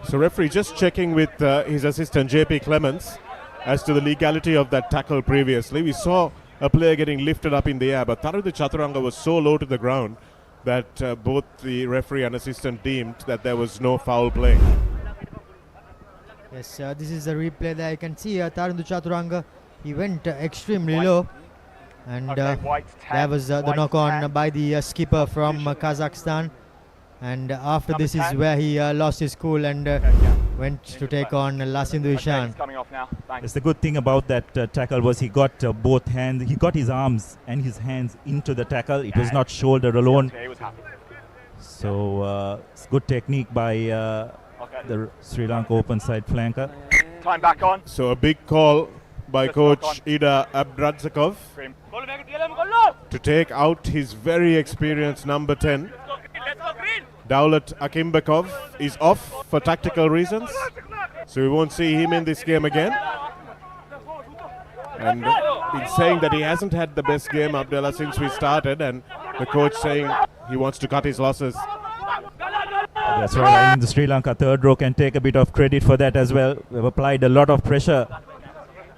So referee just checking with his assistant JP Clements as to the legality of that tackle previously. We saw a player getting lifted up in the air, but Tarindu Chaturanga was so low to the ground that both the referee and assistant deemed that there was no foul play. Yes, this is a replay there. You can see Tarindu Chaturanga, he went extremely low, and there was the knock on by the skipper from Kazakhstan, and after this is where he lost his cool and went to take on Lasindu Ishan. Coming off now. Thanks. It's the good thing about that tackle was he got both hands, he got his arms and his hands into the tackle. It was not shoulder alone. He was happy. So it's good technique by the Sri Lanka open side flanker. Time back on. So a big call by Just knock coach Ida Abdradzakov Scream. to take out his very experienced number 10. Daulat Akimbekov is off for tactical reasons, so we won't see him in this game again. And been saying that he hasn't had the best game, Abdullah, since we started, and the coach saying he wants to cut his losses. That's right. I think the Sri Lanka third row can take a bit of credit for that as well. We've applied a lot of pressure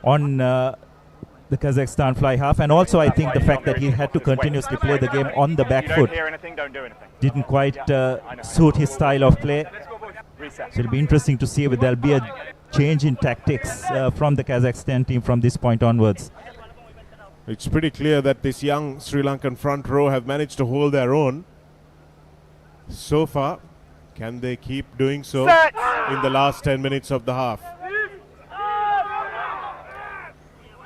on the Kazakhstan fly half, and also I think the fact that he had to continuously play the game on the back You foot don't hear anything, don't do anything. didn't quite suit his style of play. Reset. So it'll be interesting to see if there'll be a change in tactics from the Kazakhstan team from this point onwards. It's pretty clear that this young Sri Lankan front row have managed to hold their own so far. Can they keep doing so Set. in the last 10 minutes of the half?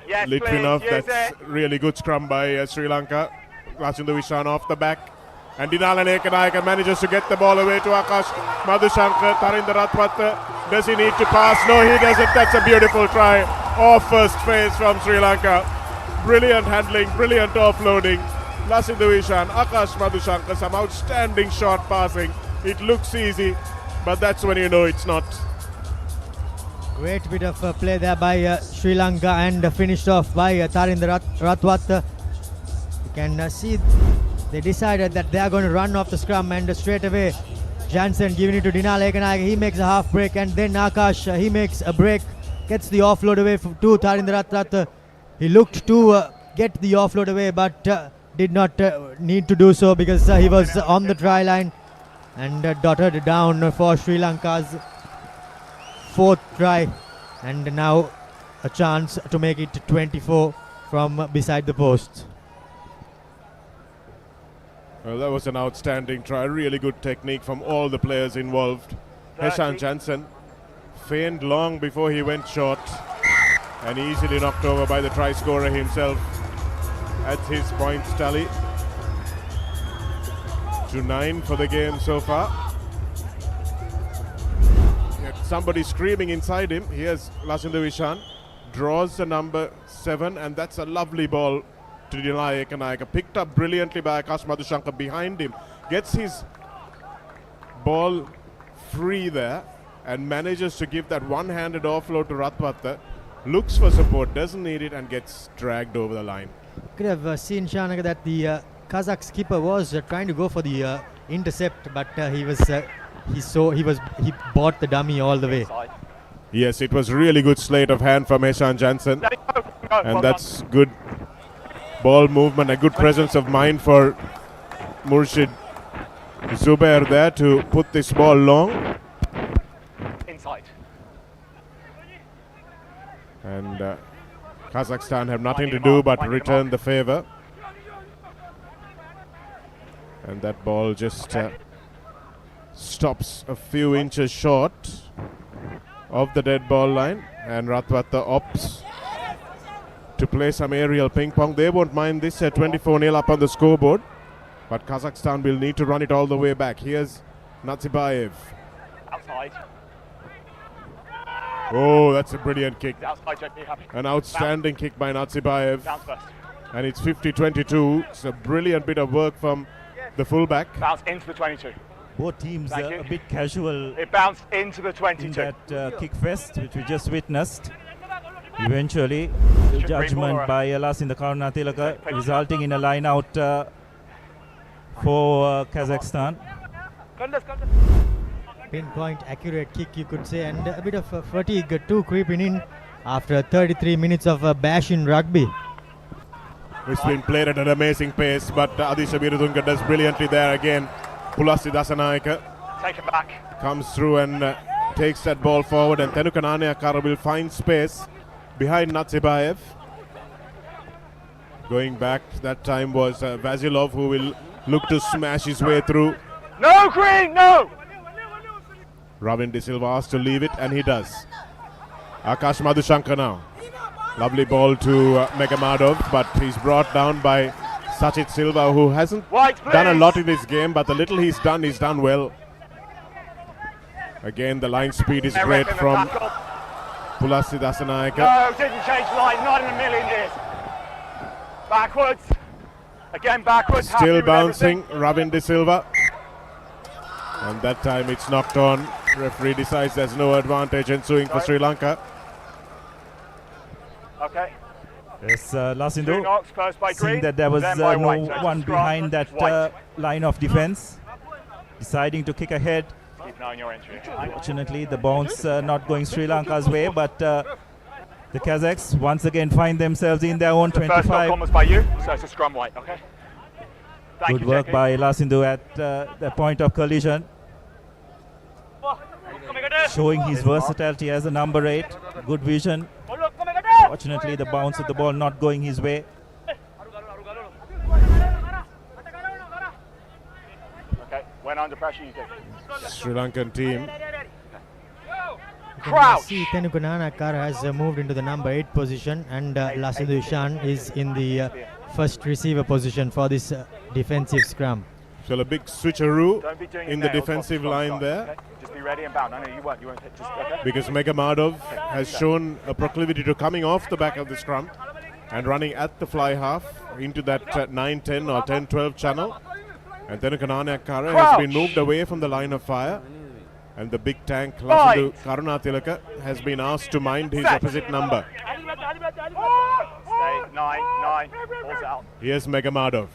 Yes, Litvinov, please, use that's it. really good scrum by Sri Lanka. Lasindu Ishan off the back. And Dinala Ekanayake manages to get the ball away to Akash Madhushankar. Tarinder Ratwat, does he need to pass? No, he doesn't. That's a beautiful try. Off first phase from Sri Lanka. Brilliant handling, brilliant offloading. Lasindu Ishan, Akash Madhushankar, some outstanding short passing. It looks easy, but that's when you know it's not. Great bit of play there by Sri Lanka, and finished off by Tarinder Ratwat. You can see they decided that they are going to run off the scrum, and straight away Jansen giving it to Dinala Ekanayake. He makes a half break, and then Akash, he makes a break, gets the offload away to Tarinder Ratwat. He looked to get the offload away, but did not need to do so because he was on the try line, and dotted down for Sri Lanka's fourth try, and now a chance to make it 24 from beside the post. Well, that was an outstanding try. Really good technique from all the players involved. Heshan Jansen feigned long before he went short, and easily knocked over by the try scorer himself. At his points tally to 9 for the game so far. Somebody screaming inside him. Here's Lasindu Ishan, draws the number 7, and that's a lovely ball to Dinala Ekanayake. Picked up brilliantly by Akash Madhushankar behind him. gets his ball free there and manages to give that one-handed offload to Ratwatha. Looks for support, doesn't need it, and gets dragged over the line. Could have seen, Shanaka, that the Kazakh skipper was trying to go for the intercept, but he bought the dummy all the way. Yes, it was really good sleight of hand from Heshan Jansen, and that's good ball movement, a good presence of mind for Murshid Zubair there to put this ball long. Inside. And Kazakhstan have nothing to do but return the favor. And that ball just stops a few inches short of the dead ball line, and Ratwatha opts to play some aerial ping pong. They won't mind this at 24-0 up on the scoreboard, but Kazakhstan will need to run it all the way back. Here's Natsibayev. Outside. Oh, that's a brilliant kick. Outside, JP, happy. An outstanding kick by Natsibayev. Bounce first. And it's 50-22. It's a brilliant bit of work from the fullback. Bounce into the 22. Both teams Thank you. a bit casual It bounced into the in 22. that kick fest, which we just witnessed. Eventually, the judgment by Lasinda Karunatilaka resulting in a line out for Kazakhstan. Pinpoint accurate kick, you could say, and a bit of fatigue too creeping in after 33 minutes of bash in rugby. It's been played at an amazing pace, but Adisha Virudunga does brilliantly there again. Pulasti Dasanayaka Take it back. comes through and takes that ball forward, and Tenukananiakara will find space behind Natsibayev. Going back, that time was Vasilov, who will look to smash his way through. No, Green, no! Ravin De Silva asked to leave it, and he does. Akash Madhushankar now. Lovely ball to Megamadov, but he's brought down by Sachit Silva, who hasn't White, done a please. lot in this game, but the little he's done well. Again, the line speed is They're great ripping the from tackle. Pulasi Dasanayaka. No, didn't change line, not in a million years. Backwards. Again, backwards. happy Still with bouncing, everything. Ravin De Silva. And that time it's knocked on. Referee decides there's no advantage ensuing for Sri Lanka. Okay. Yes, Two Lasindu, knocks, first by seeing Green, that there was then by no White. So it's one a scrum, behind that White. line of defense, deciding to kick ahead. Keep an eye on your entry. Fortunately, the bounce not going Sri Lanka's way, but the Kazakhs once again find themselves in their own The first knock 25. on was by you, so it's a scrum White, okay? Thank Good you, work JP. by Lasindu at the point of collision, showing his versatility as a number 8. Good vision. Fortunately, the bounce of the ball not going his way. Okay, when under pressure, you do. Sri Lankan team. Crouch. See, Tenukananiakara has moved into the number 8 position, and Lasindu Ishan is in the first receiver position for this defensive scrum. So a big switcheroo Don't be doing it in the now, it's defensive scrum line start, there. okay? Just be ready and bound. I know you won't hit, just, okay? Because Megamadov has shown a proclivity to coming off the back of the scrum and running at the fly half into that 9-10 or 10-12 channel. And then Tenukananiakara has been moved away from the line of fire. And the big tank, Lasindu Karunatilaka, has been asked to mind his opposite number. Stay, 9, balls out. Here's Megamadov.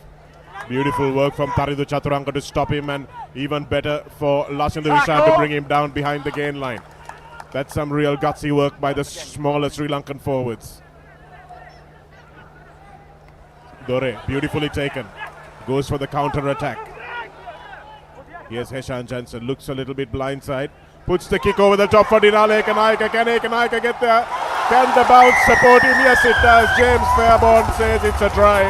Beautiful work from Taridu Chaturanga to stop him, and even better for Lasindu Ishan to bring him down behind the gain line. That's some real gutsy work by the smaller Sri Lankan forwards. Dore, beautifully taken. Goes for the counter attack. Here's Heshan Jansen, looks a little bit blindside. Puts the kick over the top for Dinale Ekanaika. Can Ekanaika get there? Can the bounce support him? Yes, it does. James Fairbairn says it's a try.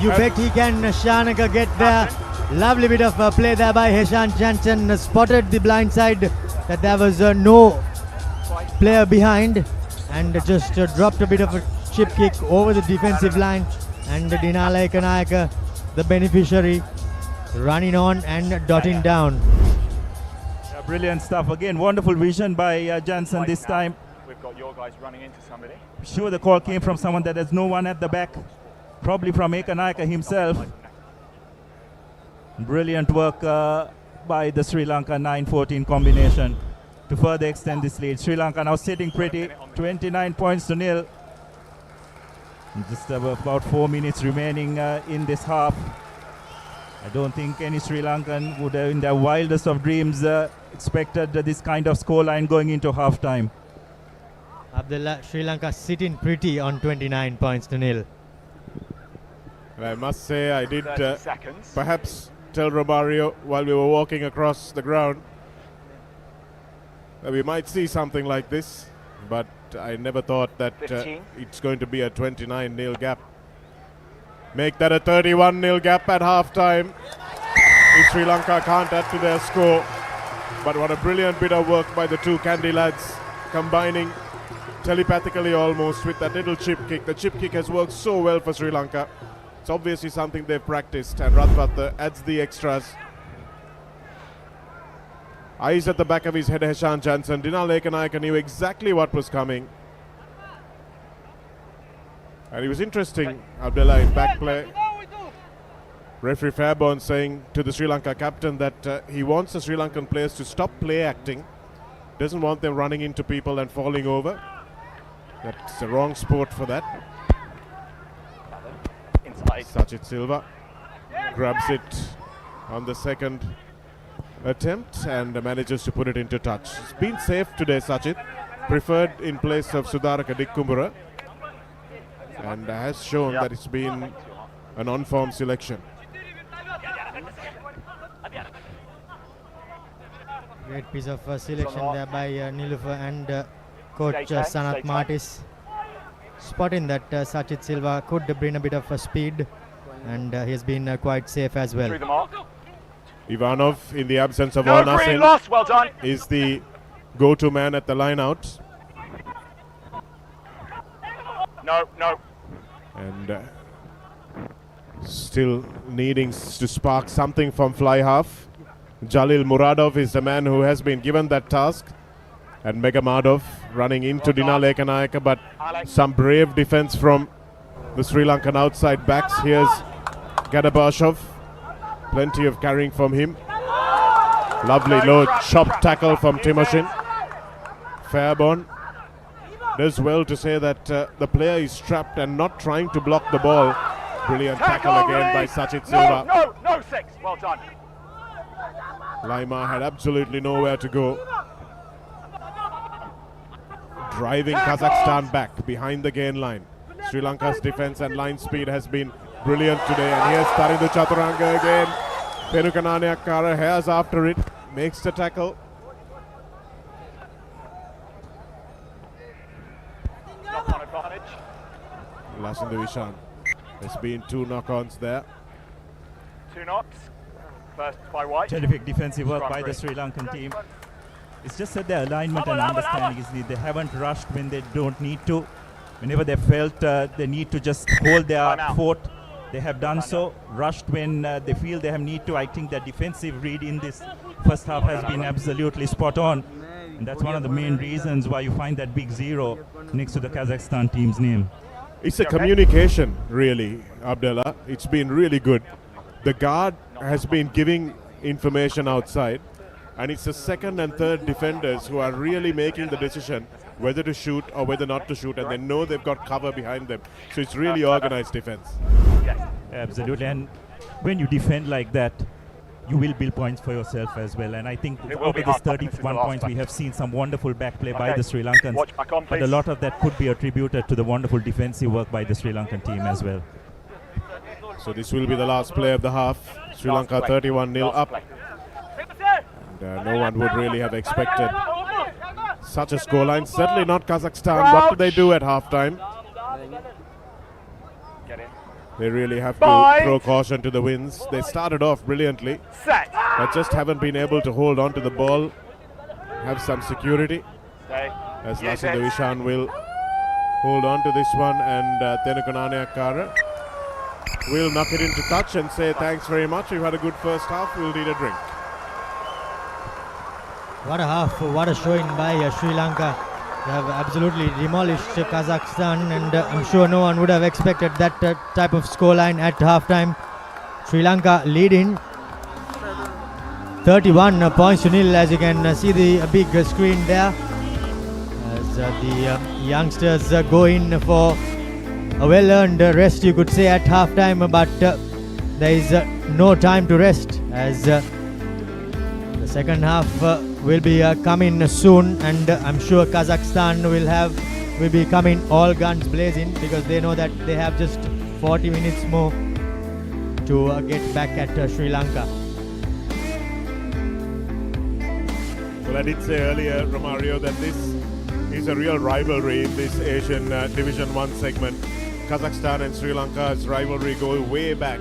You bet he can, Shanaka, get there. Lovely bit of play there by Heshan Jansen. Spotted the blind side that there was no player behind, and just dropped a bit of a chip kick over the defensive line. And Dinale Ekanaika, the beneficiary, running on and dotting down. Yeah, brilliant stuff again. Wonderful vision by Jansen this time. We've got your guys running into somebody. Sure, the call came from someone that has no one at the back. probably from Ekanayaka himself. Brilliant work by the Sri Lanka 9-14 combination to further extend this lead. Sri Lanka now sitting pretty, 29 points to nil. Just about 4 minutes remaining in this half. I don't think any Sri Lankan would have in their wildest of dreams expected this kind of scoreline going into half-time. Abdullah, Sri Lanka sitting pretty on 29 points to nil. I must say I did perhaps tell Romario while we were walking across the ground that we might see something like this, but I never thought that it's going to be a 29-0 gap. Make that a 31-0 gap at half-time if Sri Lanka can't add to their score. But what a brilliant bit of work by the two Kandy lads, combining telepathically almost with that little chip kick. The chip kick has worked so well for Sri Lanka. It's obviously something they've practiced, and Radvatha adds the extras. Eyes at the back of his head, Heshan Jansen. Dinal Ekanayaka knew exactly what was coming. And it was interesting, Abdullah, in back play. Referee Fairbairn saying to the Sri Lanka captain that he wants the Sri Lankan players to stop play acting. Doesn't want them running into people and falling over. That's the wrong sport for that. Sachit Silva grabs it on the second attempt and manages to put it into touch. It's been safe today, Sachit. Preferred in place of Sudaraka Dikkumbura. And has shown that it's been an on-form selection. Great piece of selection there by Nilufer and coach Sanath Martis. Spotting that Sachit Silva could bring a bit of speed, and he has been quite safe as well. Ivanov, in the absence of Arnasin, is the go-to man at the line-out. No. And still needing to spark something from fly half. Jalil Muradov is the man who has been given that task. And Megamadov running into Dinal Ekanayaka, but some brave defense from the Sri Lankan outside backs. Here's Gadabashov. Plenty of carrying from him. Lovely low chop tackle from Timoshin. Fairbairn does well to say that the player is trapped and not trying to block the ball. Brilliant tackle again by Sachit Silva. No, 6. Well done. Laima had absolutely nowhere to go. Driving Kazakhstan back behind the gain line. Sri Lanka's defense and line speed has been brilliant today. And here's Tarindu Chaturanga again. Penukananiakkara hairs after it, makes the tackle. Knock-on advantage. Lashindu Ishan. There's been 2 knock-ons there. 2 knocks. First by White. Terrific defensive work by the Sri Lankan team. It's just that their alignment and understanding is they haven't rushed when they don't need to. Whenever they felt they need to just hold their fort, they have done so. Rushed when they feel they have need to. I think their defensive read in this first half has been absolutely spot on. And that's one of the main reasons why you find that big 0 next to the Kazakhstan team's name. It's a communication, really, Abdullah. It's been really good. The guard has been giving information outside, and it's the second and third defenders who are really making the decision whether to shoot or whether not to shoot, and they know they've got cover behind them. So it's really organized defense. Absolutely, and when you defend like that, you will build points for yourself as well. And I think out of this 31 points, we have seen some wonderful back play by the Sri Lankans. But a lot of that could be attributed to the wonderful defensive work by the Sri Lankan team as well. So this will be the last play of the half. Sri Lanka 31-0 up. And no one would really have expected such a scoreline. Certainly not Kazakhstan. What do they do at halftime? They really have to throw caution to the winds. They started off brilliantly, but just haven't been able to hold on to the ball, have some security. As Lashindu Ishan will hold on to this one, and Penukananiakkara will knock it into touch and say thanks very much. We've had a good first half. We'll need a drink. What a half, what a showing by Sri Lanka. They have absolutely demolished Kazakhstan, and I'm sure no one would have expected that type of scoreline at halftime. Sri Lanka leading 31 points to nil, as you can see the big screen there, as the youngsters go in for a well-earned rest, you could say, at halftime, but there is no time to rest, as the second half will be coming soon, and I'm sure Kazakhstan will be coming all guns blazing, because they know that they have just 40 minutes more to get back at Sri Lanka. Well, I did say earlier, Romario, that this is a real rivalry in this Asian Division 1 segment. Kazakhstan and Sri Lanka's rivalry go way back,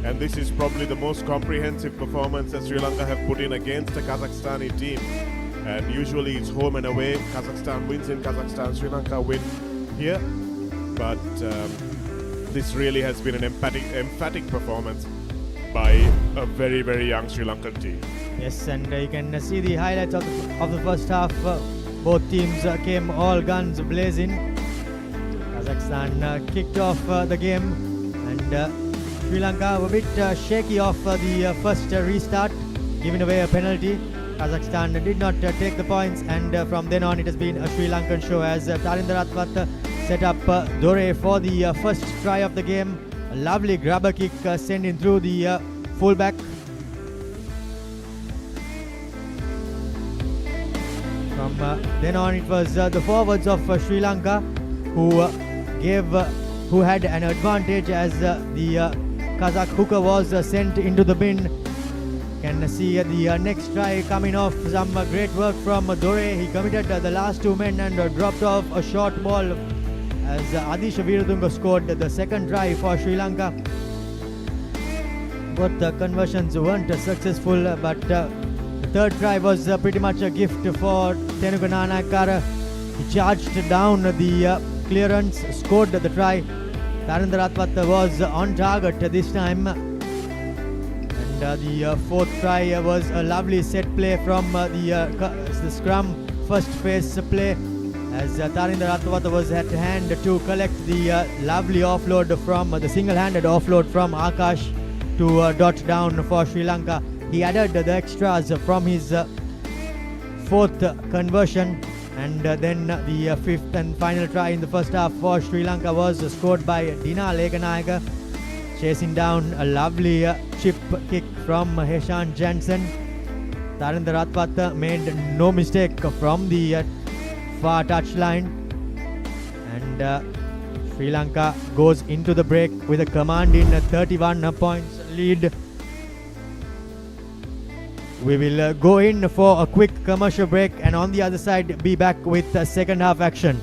and this is probably the most comprehensive performance that Sri Lanka have put in against a Kazakhstani team. And usually it's home and away. Kazakhstan wins in Kazakhstan, Sri Lanka win here. But this really has been an emphatic performance by a very, very young Sri Lankan team. Yes, and you can see the highlights of the first half. Both teams came all guns blazing. Kazakhstan kicked off the game, and Sri Lanka were a bit shaky off the first restart, giving away a penalty. Kazakhstan did not take the points, and from then on it has been a Sri Lankan show, as Tarinder Ratwat set up Dore for the first try of the game. A lovely grabber kick sending through the fullback. From then on it was the forwards of Sri Lanka who had an advantage, as the Kazakh hooker was sent into the bin. Can see the next try coming off. Some great work from Dore. He committed the last two men and dropped off a short ball, as Adish Veeratunga scored the second try for Sri Lanka. Both the conversions weren't successful, but the third try was pretty much a gift for Tenuka Nanakara. He charged down the clearance, scored the try. Tarinder Ratwat was on target this time. And the fourth try was a lovely set play from the scrum first phase play, as Tarinder Ratwat was at hand to collect the lovely offload from the single-handed offload from Akash to dot down for Sri Lanka. He added the extras from his fourth conversion, and then the fifth and final try in the first half for Sri Lanka was scored by Dina Leganayaka, chasing down a lovely chip kick from Heshan Jansen. Tarinder Ratwat made no mistake from the far touchline, and Sri Lanka goes into the break with a commanding 31 points lead. We will go in for a quick commercial break, and on the other side be back with second half action.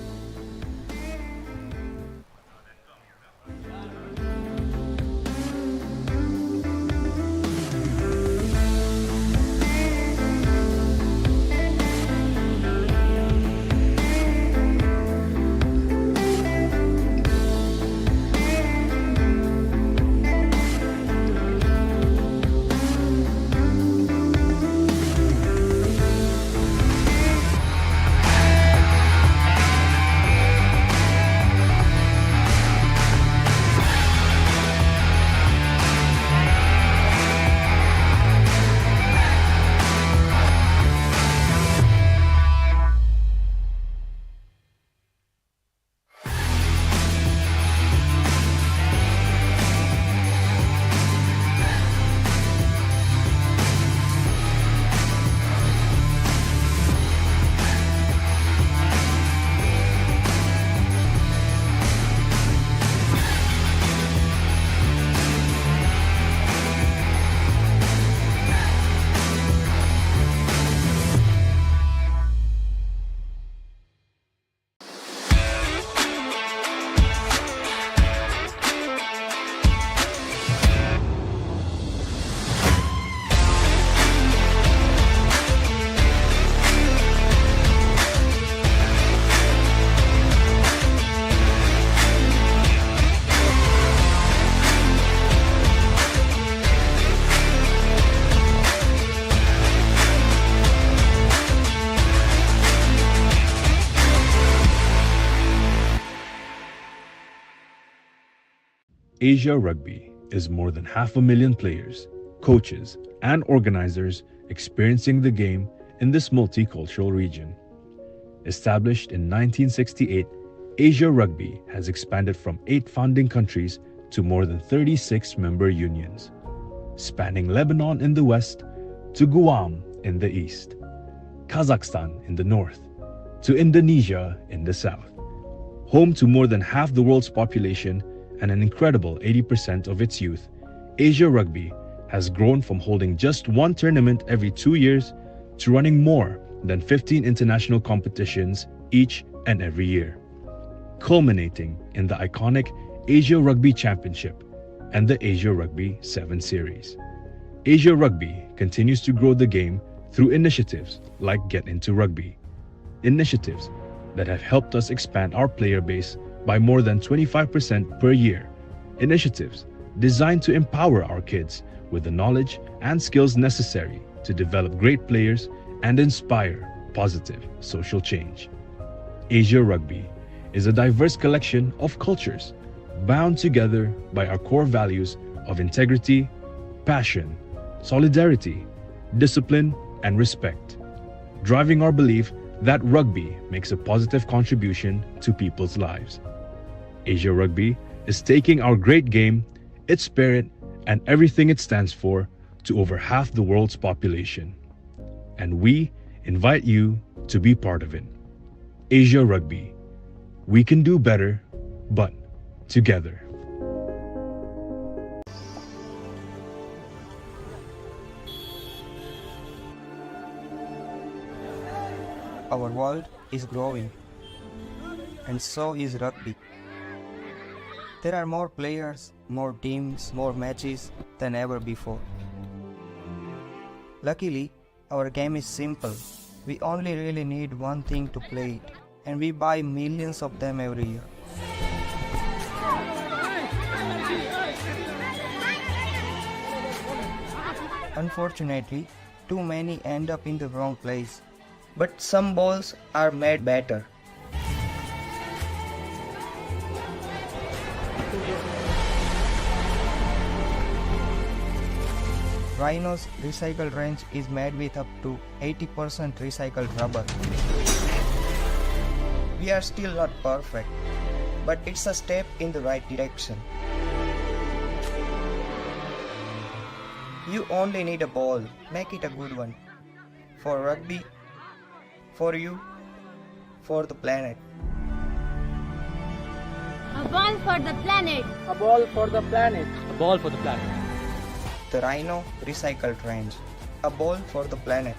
Asia Rugby is more than 500,000 players, coaches, and organizers experiencing the game in this multicultural region. Established in 1968, Asia Rugby has expanded from 8 founding countries to more than 36 member unions, spanning Lebanon in the west to Guam in the east, Kazakhstan in the north, to Indonesia in the south. Home to more than half the world's population and an incredible 80% of its youth, Asia Rugby has grown from holding just one tournament every 2 years to running more than 15 international competitions each and every year, culminating in the iconic Asia Rugby Championship and the Asia Rugby 7 Series. Asia Rugby continues to grow the game through initiatives like Get Into Rugby, initiatives that have helped us expand our player base by more than 25% per year, initiatives designed to empower our kids with the knowledge and skills necessary to develop great players and inspire positive social change. Asia Rugby is a diverse collection of cultures bound together by our core values of integrity, passion, solidarity, discipline, and respect, driving our belief that rugby makes a positive contribution to people's lives. Asia Rugby is taking our great game, its spirit, and everything it stands for to over half the world's population. And we invite you to be part of it. Asia Rugby. We can do better, but together. Our world is growing, and so is rugby. There are more players, more teams, more matches than ever before. Luckily, our game is simple. We only really need one thing to play it, and we buy millions of them every year. Unfortunately, too many end up in the wrong place, but some balls are made better. Rhino's recycled range is made with up to 80% recycled rubber. We are still not perfect, but it's a step in the right direction. You only need a ball, make it a good one. For rugby, for you, for the planet. A ball for the planet. A ball for the planet. A ball for the planet. The Rhino recycled range. A ball for the planet.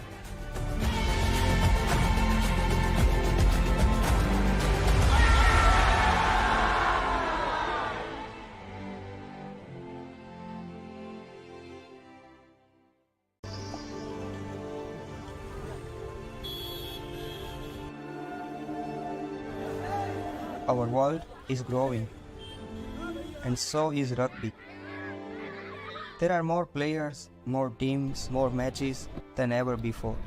Our world is growing, and so is rugby. There are more players, more teams, more matches than ever before.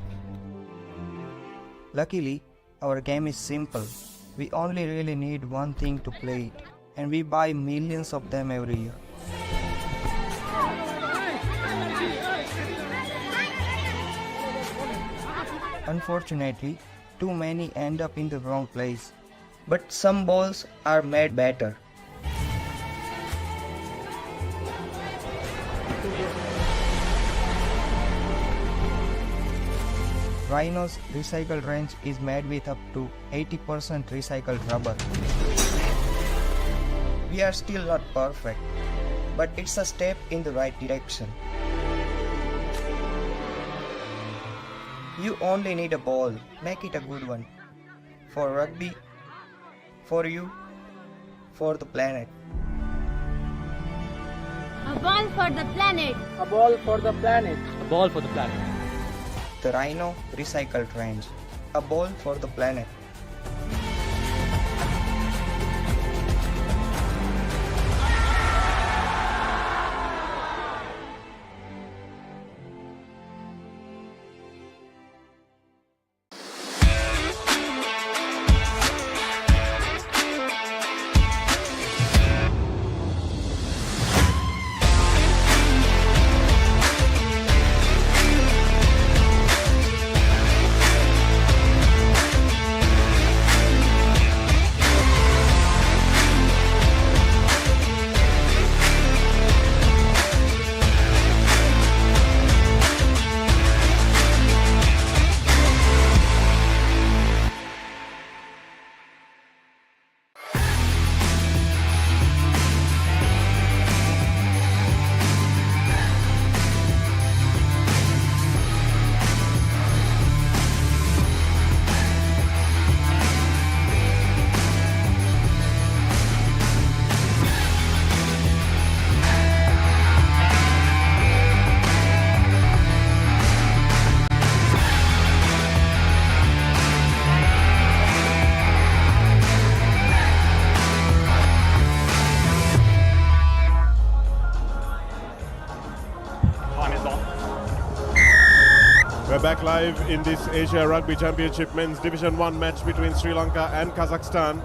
Luckily, our game is simple. We only really need one thing to play it, and we buy millions of them every year. Unfortunately, too many end up in the wrong place, but some balls are made better. Rhino's recycled range is made with up to 80% recycled rubber. We are still not perfect, but it's a step in the right direction. You only need a ball, make it a good one. For rugby, for you, for the planet. A ball for the planet. A ball for the planet. A ball for the planet. The Rhino recycled range. A ball for the planet. back live in this Asia Rugby Championship Men's Division 1 match between Sri Lanka and Kazakhstan.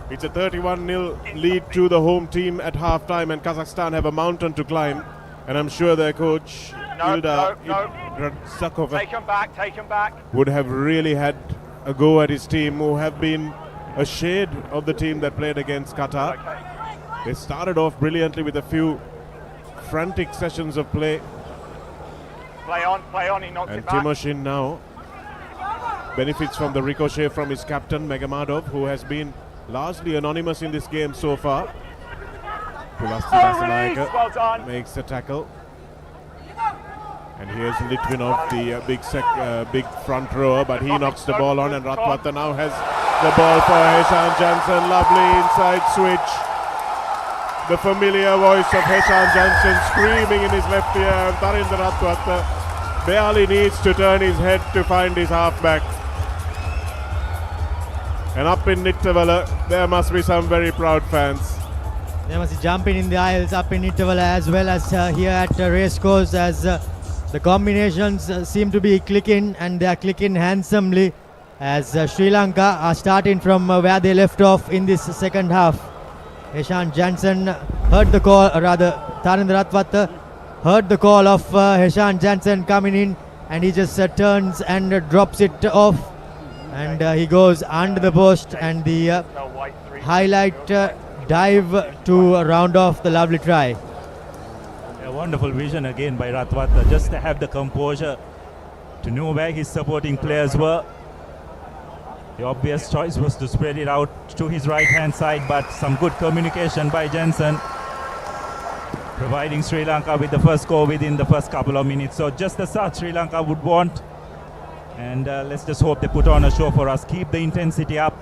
It's a 31-0 lead to the home team at half-time, and Kazakhstan have a mountain to climb. And I'm sure their coach, Ilda Ibratsakova, Take him back. would have really had a go at his team, who have been a shade of the team that played against Qatar. They started off brilliantly with a few frantic sessions of play. Play on, he knocks And it back. Timoshin now benefits from the ricochet from his captain, Megamadov, who has been largely anonymous in this game so far. Release, well done. Makes the tackle. And here's Litvinov, the big front rower, but he knocks the ball on, and Ratwata now has the ball for Heshan Jansen. Lovely inside switch. The familiar voice of Heshan Jansen screaming in his left ear, and Tarinder Ratwata barely needs to turn his head to find his halfback. And up in Nittavala, there must be some very proud fans. They must be jumping in the aisles up in Nittavala, as well as here at Racecourse, as the combinations seem to be clicking, and they are clicking handsomely, as Sri Lanka are starting from where they left off in this second half. Heshan Jansen heard the call, Tarinder Ratwata heard the call of Heshan Jansen coming in, and he just turns and drops it off, and he goes under the post, and the highlight dive to round off the lovely try. A wonderful vision again by Ratwata, just to have the composure to know where his supporting players were. The obvious choice was to spread it out to his right hand side, but some good communication by Jensen, providing Sri Lanka with the first score within the first couple of minutes. So just the start Sri Lanka would want, and let's just hope they put on a show for us, keep the intensity up.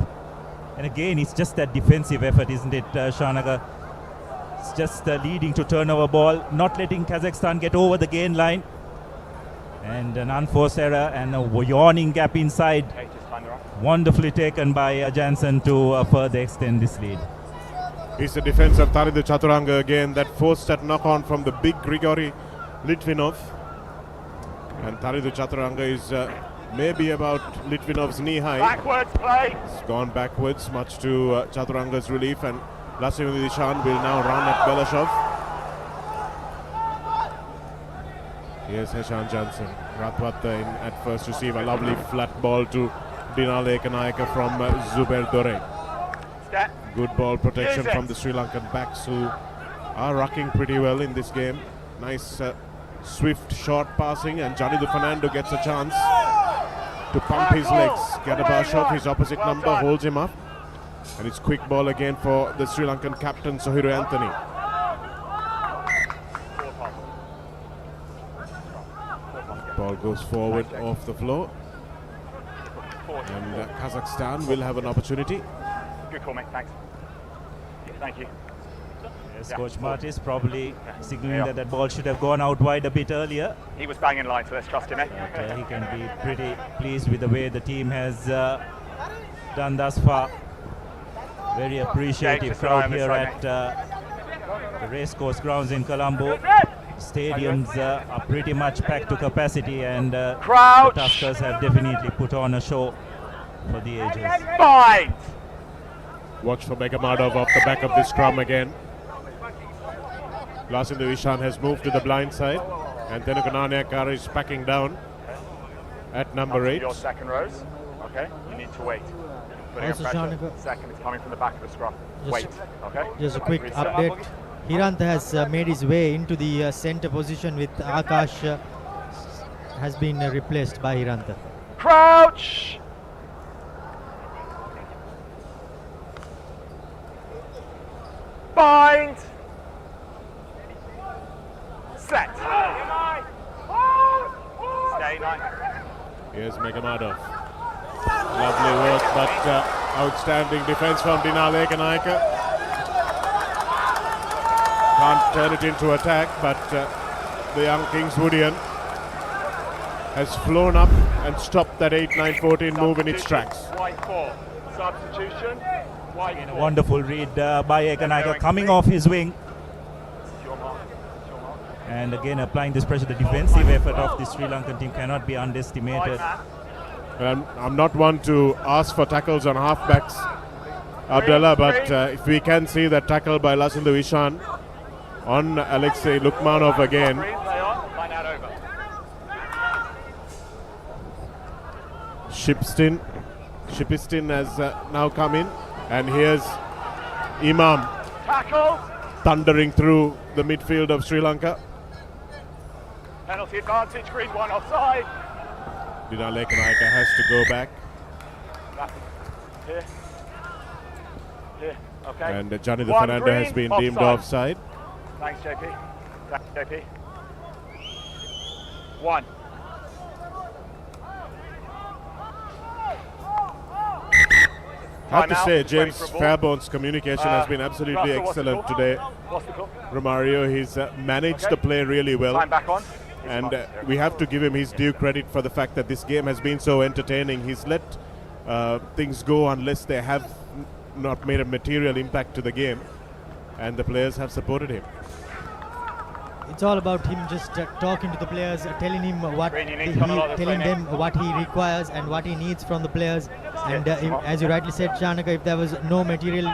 And again, it's just that defensive effort, isn't it, Shanaga? It's just leading to turnover ball, not letting Kazakhstan get over the gain line. And an unforced error and a yawning gap inside. Wonderfully taken by Jansen to further extend this lead. It's the defense of Tarinder Chaturanga again that forced that knock-on from the big Grigory Litvinov. And Tarinder Chaturanga is maybe about Litvinov's knee high. Backwards play. It's gone backwards, much to Chaturanga's relief, and Lasimir Dishan will now run at Belashov. Here's Heshan Jansen. Ratwata in at first receive, a lovely flat ball to Dina Lekanayaka from Zubair Dore. Good ball protection from the Sri Lankan backs, who are rucking pretty well in this game. Nice swift short passing, and Janidu Fernando gets a chance to pump his legs. Gadabashov, his opposite number, holds him up. And it's quick ball again for the Sri Lankan captain, Sohiru Anthony. Ball goes forward off the floor. And Kazakhstan will have an opportunity. Good call, mate. Thanks. Thank you. Yes, Coach Martis probably signaling that ball should have gone out wide a bit earlier. He was banging line, so let's trust him. But, he can be pretty pleased with the way the team has done thus far. Very appreciative crowd here at the Racecourse grounds in Colombo. Stadiums are pretty much packed to capacity, and the Tuskers have definitely put on a show for the ages. Fine. Watch for Megamadov off the back of this scrum again. Lasinder Ishan has moved to the blind side, and Tenukananekar is packing down at number 8. Your second rows. Okay, you need to wait. Putting Also, pressure. Shanika, Second is coming from the back of the scrum. Wait. Okay. Just a quick Reset up. update. Hiranta has made his way into the center position, with Akash has been replaced by Hiranta. Crouch. Bind. Set. Stay nice. Here's Megamadov. Lovely work, but outstanding defense from Dina Lekanayaka. Can't turn it into attack, but the young Kingswoodian has flown up and stopped that 8-9-14 move in its tracks. White 4. Substitution. White 4. Wonderful read by Ekanayaka coming off his wing. This is your mark. This is your mark. And again, applying this pressure, the defensive effort of the Sri Lankan team cannot be underestimated. I'm not one to ask for tackles on halfbacks, Abdullah, but if we can see that tackle by Lasindu Ishan on Alexei Lukmanov again. Shipistin has now come in, and here's Imam thundering through the midfield of Sri Lanka. Penalty advantage, green one offside. Dinaleka Naika has to go back. Here. Okay. And Johnny the Fernando has been deemed offside. Thanks, JP. Thanks, JP. One. I have to say, James Fairbairn's communication has been absolutely excellent today. Romario, he's managed the play really well. Time back on. And we have to give him his due credit for the fact that this game has been so entertaining. He's let things go unless they have not made a material impact to the game, and the players have supported him. It's all about him just talking to the players, telling them what he requires and what he needs from the players. And as you rightly said, Shanaka, if there was no material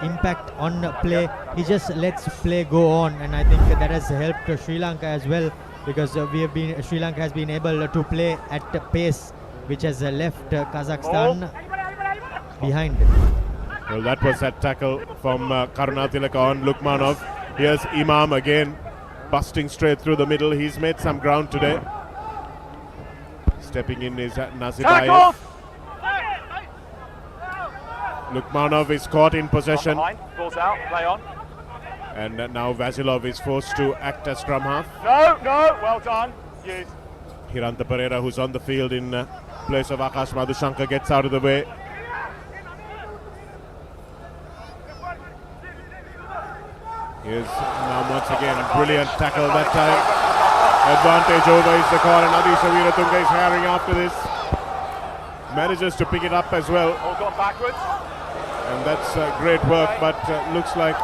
impact on play, he just lets play go on, and I think that has helped Sri Lanka as well, because Sri Lanka has been able to play at a pace which has left Kazakhstan behind. Well, that was that tackle from Karunatilaka on Lukmanov. Here's Imam again, busting straight through the middle. He's made some ground today. Stepping in is Nazibayev. Lukmanov is caught in possession. Balls out, play on. And now Vasilov is forced to act as scrum half. No, well done. Use. Hiranta Pereira, who's on the field in place of Akash Madhushankar, gets out of the way. Here's now once again a brilliant tackle that time. Advantage over is the call, and Adisha Veeratunga is herring after this. Manages to pick it up as well. All gone backwards. And that's great work, but looks like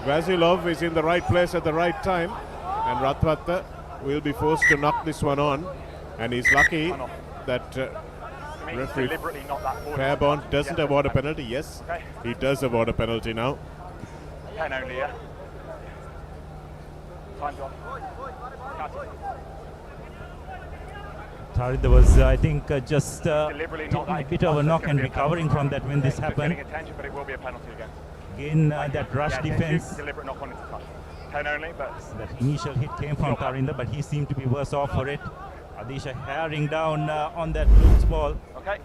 Vasilov is in the right place at the right time, and Ratwata will be forced to knock this one on, and he's lucky that referee Fairbairn doesn't award a penalty. Yes, he does award a penalty now. 10 only, yeah. Time's off. Tarinda was, I think, just taking a bit of a knock and recovering from that when this happened. Getting attention, but it will be a penalty again. Again, that rush defense. Deliberate knock on into touch. 10 only, but that initial hit came from Tarinda, but he seemed to be worse off for it. Adisha herring down on that loose ball. Okay.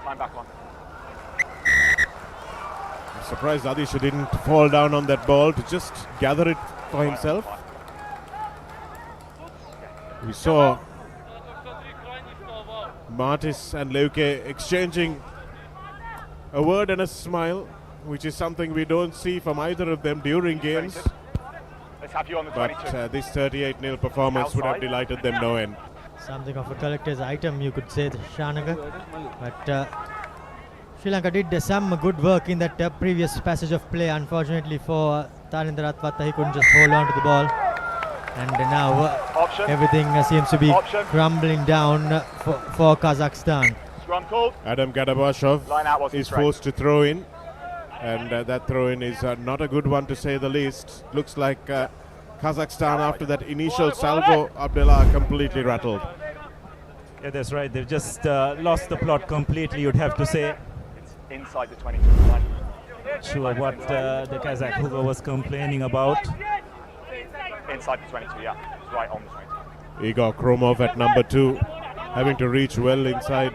Time back on. I'm surprised Adisha didn't fall down on that ball to just gather it for himself. We saw Martis and Leuke exchanging a word and a smile, which is something we don't see from either of them during games. Let's have you on the but this 38-0 performance would have delighted them no end. Something of a collector's item, you could say, Shanaga. But Sri Lanka did some good work in that previous passage of play. Unfortunately for Tarinda Ratwata, he couldn't just hold on to the ball. And now everything seems to be crumbling down for Kazakhstan. Adam Gadabashov is forced to throw in, and that throw-in is not a good one to say the least. Looks like Kazakhstan, after that initial salvo, Abdullah, completely rattled. Yeah, that's right. They've just lost the plot completely, you'd have to say. It's inside the 22 line. Not sure what the Kazakh hooker was complaining about. Inside the 22, yeah. It's right on the 22. Igor Kromov at number 2, having to reach well inside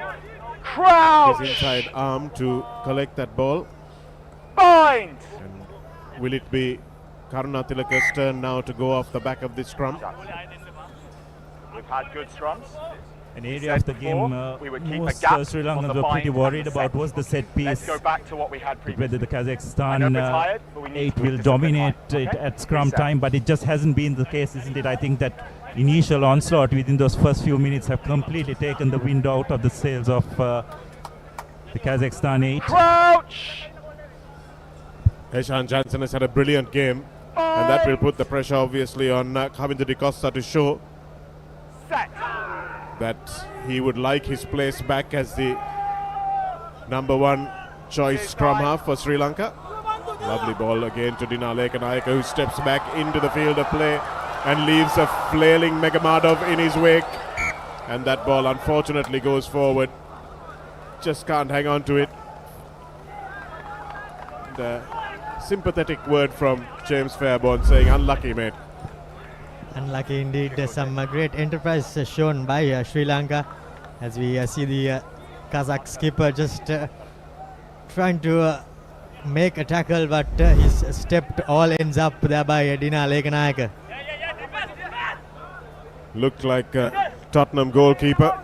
his inside arm to collect that ball. Bind! And will it be Karunatilaka's turn now to go off the back of this scrum? We've had good scrums. An area of the game most Sri Lankans were pretty worried about was the set piece. Let's go back to what we had previously. Whether the Kazakhstan 8 will dominate it at scrum time, but it just hasn't been the case, isn't it? I think that initial onslaught within those first few minutes have completely taken the wind out of the sails of the Kazakhstan 8. Crouch! Heshan Jansen has had a brilliant game. And that will put the pressure obviously on Kavindu de Costa to show that he would like his place back as the number one choice scrum half for Sri Lanka. Lovely ball again to Dina Lekanayaka, who steps back into the field of play and leaves a flailing Megamadov in his wake. And that ball unfortunately goes forward. Just can't hang on to it. The sympathetic word from James Fairbairn saying, unlucky mate. Unlucky indeed. Some great enterprise shown by Sri Lanka, as we see the Kazakh skipper just trying to make a tackle, but his stepped all ends up there by Dina Lekanayaka. Looked like a Tottenham goalkeeper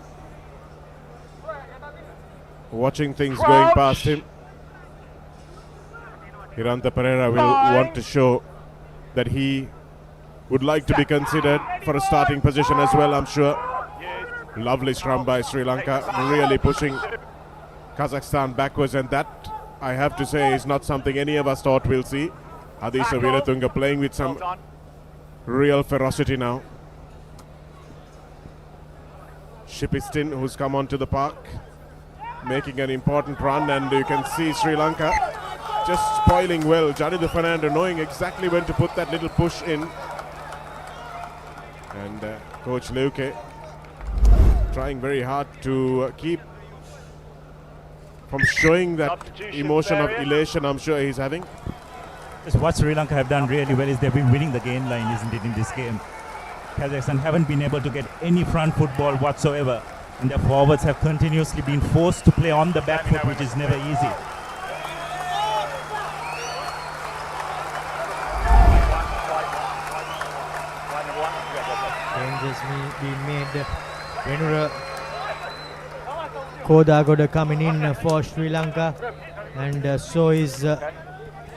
watching things going past him. Hiranta Pereira will want to show that he would like to be considered for a starting position as well, I'm sure. Lovely scrum by Sri Lanka, really pushing Kazakhstan backwards, and that, I have to say, is not something any of us thought we'll see. Adisa Viratunga playing with some real ferocity now. Shipistin, who's come onto the park, making an important run, and you can see Sri Lanka just spoiling well. Jadidu Fernando knowing exactly when to put that little push in. And Coach Leuke trying very hard to keep from showing that emotion of elation I'm sure he's having. Just what Sri Lanka have done really well is they've been winning the gain line, isn't it, in this game. Kazakhstan haven't been able to get any front football whatsoever, and their forwards have continuously been forced to play on the back foot, which is never easy. Changes being made. Venura Kodagoda coming in for Sri Lanka, and so is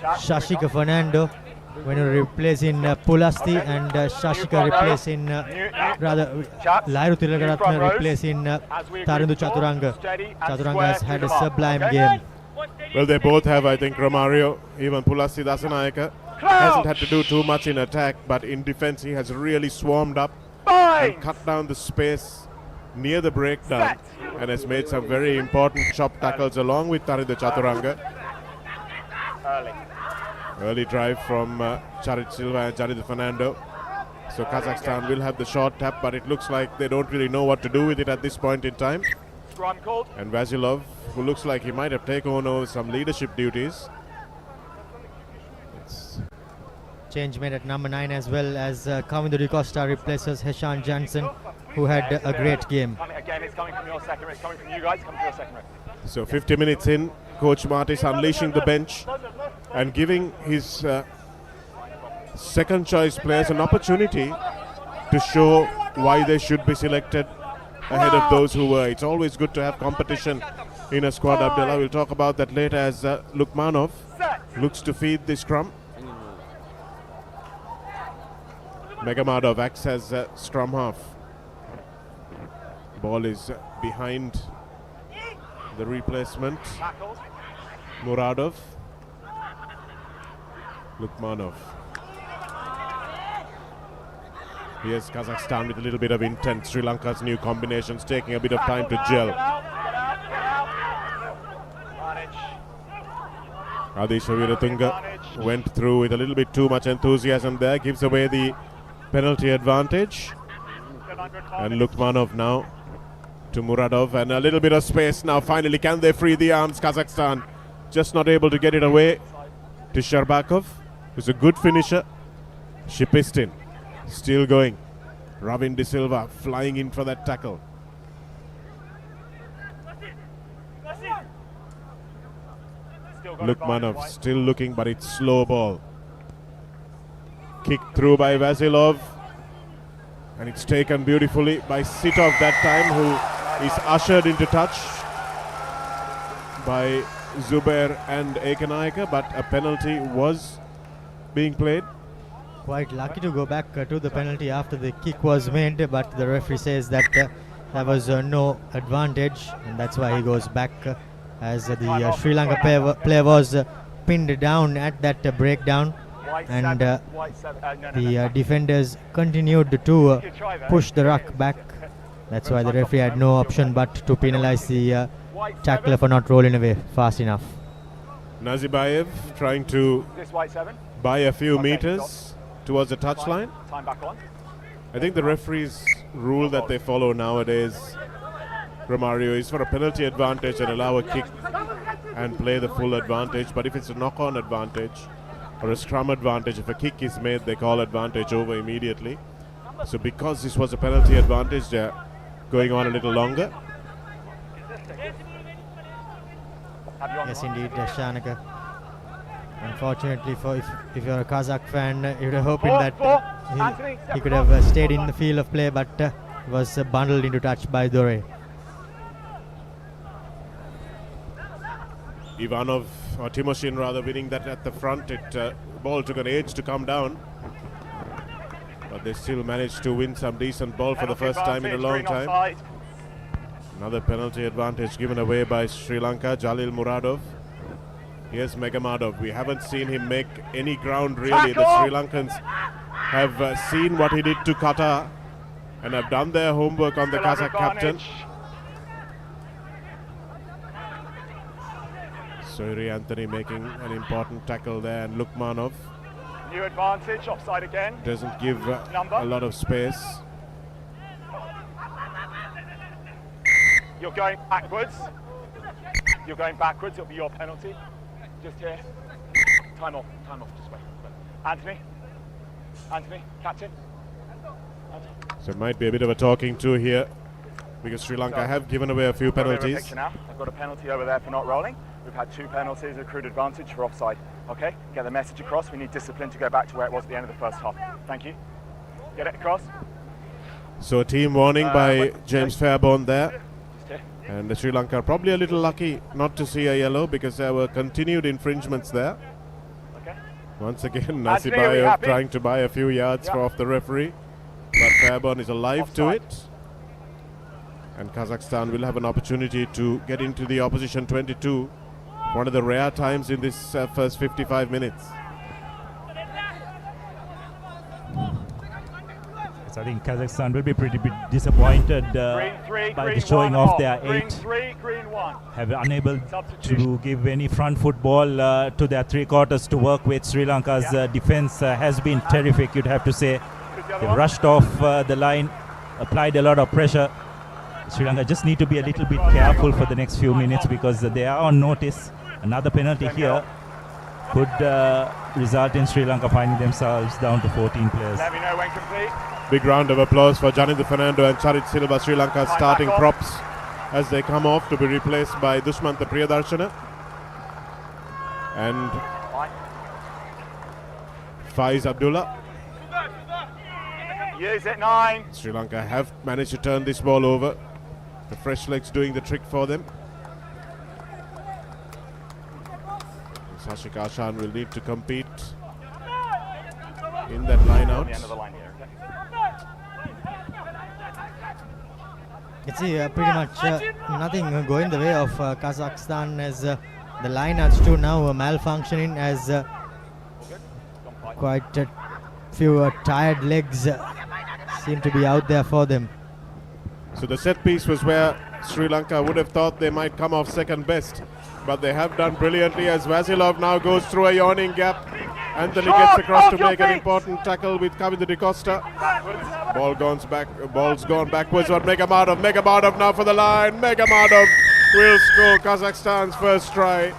Shashika Fernando. Venura replacing Pulasti, and Shashika replacing Lairu Tilakaratna replacing Tarindu Chaturanga. Chaturanga has had a sublime game. Well, they both have, I think, Romario, even Pulasti Dasanayaka hasn't had to do too much in attack, but in defense he has really swarmed up and cut down the space near the breakdown, and has made some very important chop tackles along with Tarindu Chaturanga. Early drive from Charit Silva and Jadidu Fernando. So Kazakhstan will have the short tap, but it looks like they don't really know what to do with it at this point in time. And Vasilov, who looks like he might have taken over some leadership duties. Change made at number 9 as well, as Kavindu de Costa replaces Heshan Jansen, who had a great game. Again, it's coming from your second row. It's coming from you guys. It's coming from your second row. So 50 minutes in, Coach Martis unleashing the bench and giving his second choice players an opportunity to show why they should be selected ahead of those who were. It's always good to have competition in a squad, Abdullah. We'll talk about that later, as Lukmanov looks to feed the scrum. Megamadov acts as scrum half. Ball is behind the replacement. Muradov. Lukmanov. Here's Kazakhstan with a little bit of intent. Sri Lanka's new combinations taking a bit of time to gel. Adisha Viratunga went through with a little bit too much enthusiasm there, gives away the penalty advantage. And Lukmanov now to Muradov, and a little bit of space now. Finally, can they free the arms? Kazakhstan just not able to get it away to Sharbakov, who's a good finisher. Shipistin still going. Ravin De Silva flying in for that tackle. Lukmanov still looking, but it's slow ball. Kicked through by Vasilov, and it's taken beautifully by Sitov that time, who is ushered into touch by Zubair and Ekanayaka, but a penalty was being played. Quite lucky to go back to the penalty after the kick was made, but the referee says that there was no advantage, and that's why he goes back, as the Sri Lanka player was pinned down at that breakdown. and White seven. the defenders continued to push the ruck back. That's why the referee had no option but to penalize the tackler for not rolling away fast enough. Nazibayev trying to This white seven. buy a few Okay, meters towards the touchline. Time back on. I think the referee's rule that they follow nowadays, Romario, is for a penalty advantage and allow a kick and play the full advantage. But if it's a knock-on advantage or a scrum advantage, if a kick is made, they call advantage over immediately. So because this was a penalty advantage, they're going on a little longer. Yes, indeed, Shanaka. Unfortunately, for if you're a Kazakh fan, you're hoping that he could have stayed in the field of play, but was bundled into touch by Dore. Ivanov, or Timoshin rather, winning that at the front. Ball took an age to come down, but they still managed to win some decent ball for the first time in a long time. Another penalty advantage given away by Sri Lanka, Jalil Muradov. Here's Megamadov. We haven't seen him make any ground really. The Sri Lankans have seen what he did to Qatar and have done their homework on the Kazakh captain. Soiri Anthony making an important tackle there, and Lukmanov New advantage, offside again. doesn't give a lot of space. You're going backwards. You're going backwards, it'll be your penalty. Just here. Time off, just wait. Anthony, captain. So it might be a bit of a talking to here, because Sri Lanka have given away a few penalties. Now. I've got a penalty over there for not rolling. We've had 2 penalties, accrued advantage for offside. Okay, get the message across. We need discipline to go back to where it was at the end of the first half. Thank you. Get it across. So a team warning by James Fairbairn there. Just here. And the Sri Lanka are probably a little lucky not to see a yellow, because there were continued infringements there. Okay. Once again, Anthony, are we Nasibayev happy? trying to buy a few yards for off the referee. But Fairbairn is alive to Offside. it. And Kazakhstan will have an opportunity to get into the opposition 22. One of the rare times in this first 55 minutes. So I think Kazakhstan will be pretty bit disappointed Green 3, by green the showing 1 off off. their Green 8. 3, green 1. Have unable Substitution. to give any front football to their 3 quarters to work with. Sri Lanka's defense has been terrific, you'd have to say. Who's the other They've one? rushed off the line, applied a lot of pressure. Sri Lanka just need to be a little bit careful for the next few minutes, because they are on notice. Another penalty here could result in Sri Lanka finding themselves down to 14 players. Let me know when complete. Big round of applause for Janindra Fernando and Charit Silva, Sri Lanka starting back on. props, as they come off to be replaced by Dushmantha Priyadarshana and Faiz Abdullah. Use it, 9. Sri Lanka have managed to turn this ball over. The fresh legs doing the trick for them. Sashik Ashan will need to compete in that line On out. the end of the line here, okay? It's pretty much nothing going the way of Kazakhstan, as the lineouts too now malfunctioning, as quite a few tired legs seem to be out there for them. So the set piece was where Sri Lanka would have thought they might come off second best, but they have done brilliantly, as Vasilov now goes through a yawning gap. Anthony gets across to make an important tackle with Kavindra De Costa. Ball's gone backwards for Megamadov. Megamadov now for the line. Megamadov will score Kazakhstan's first try.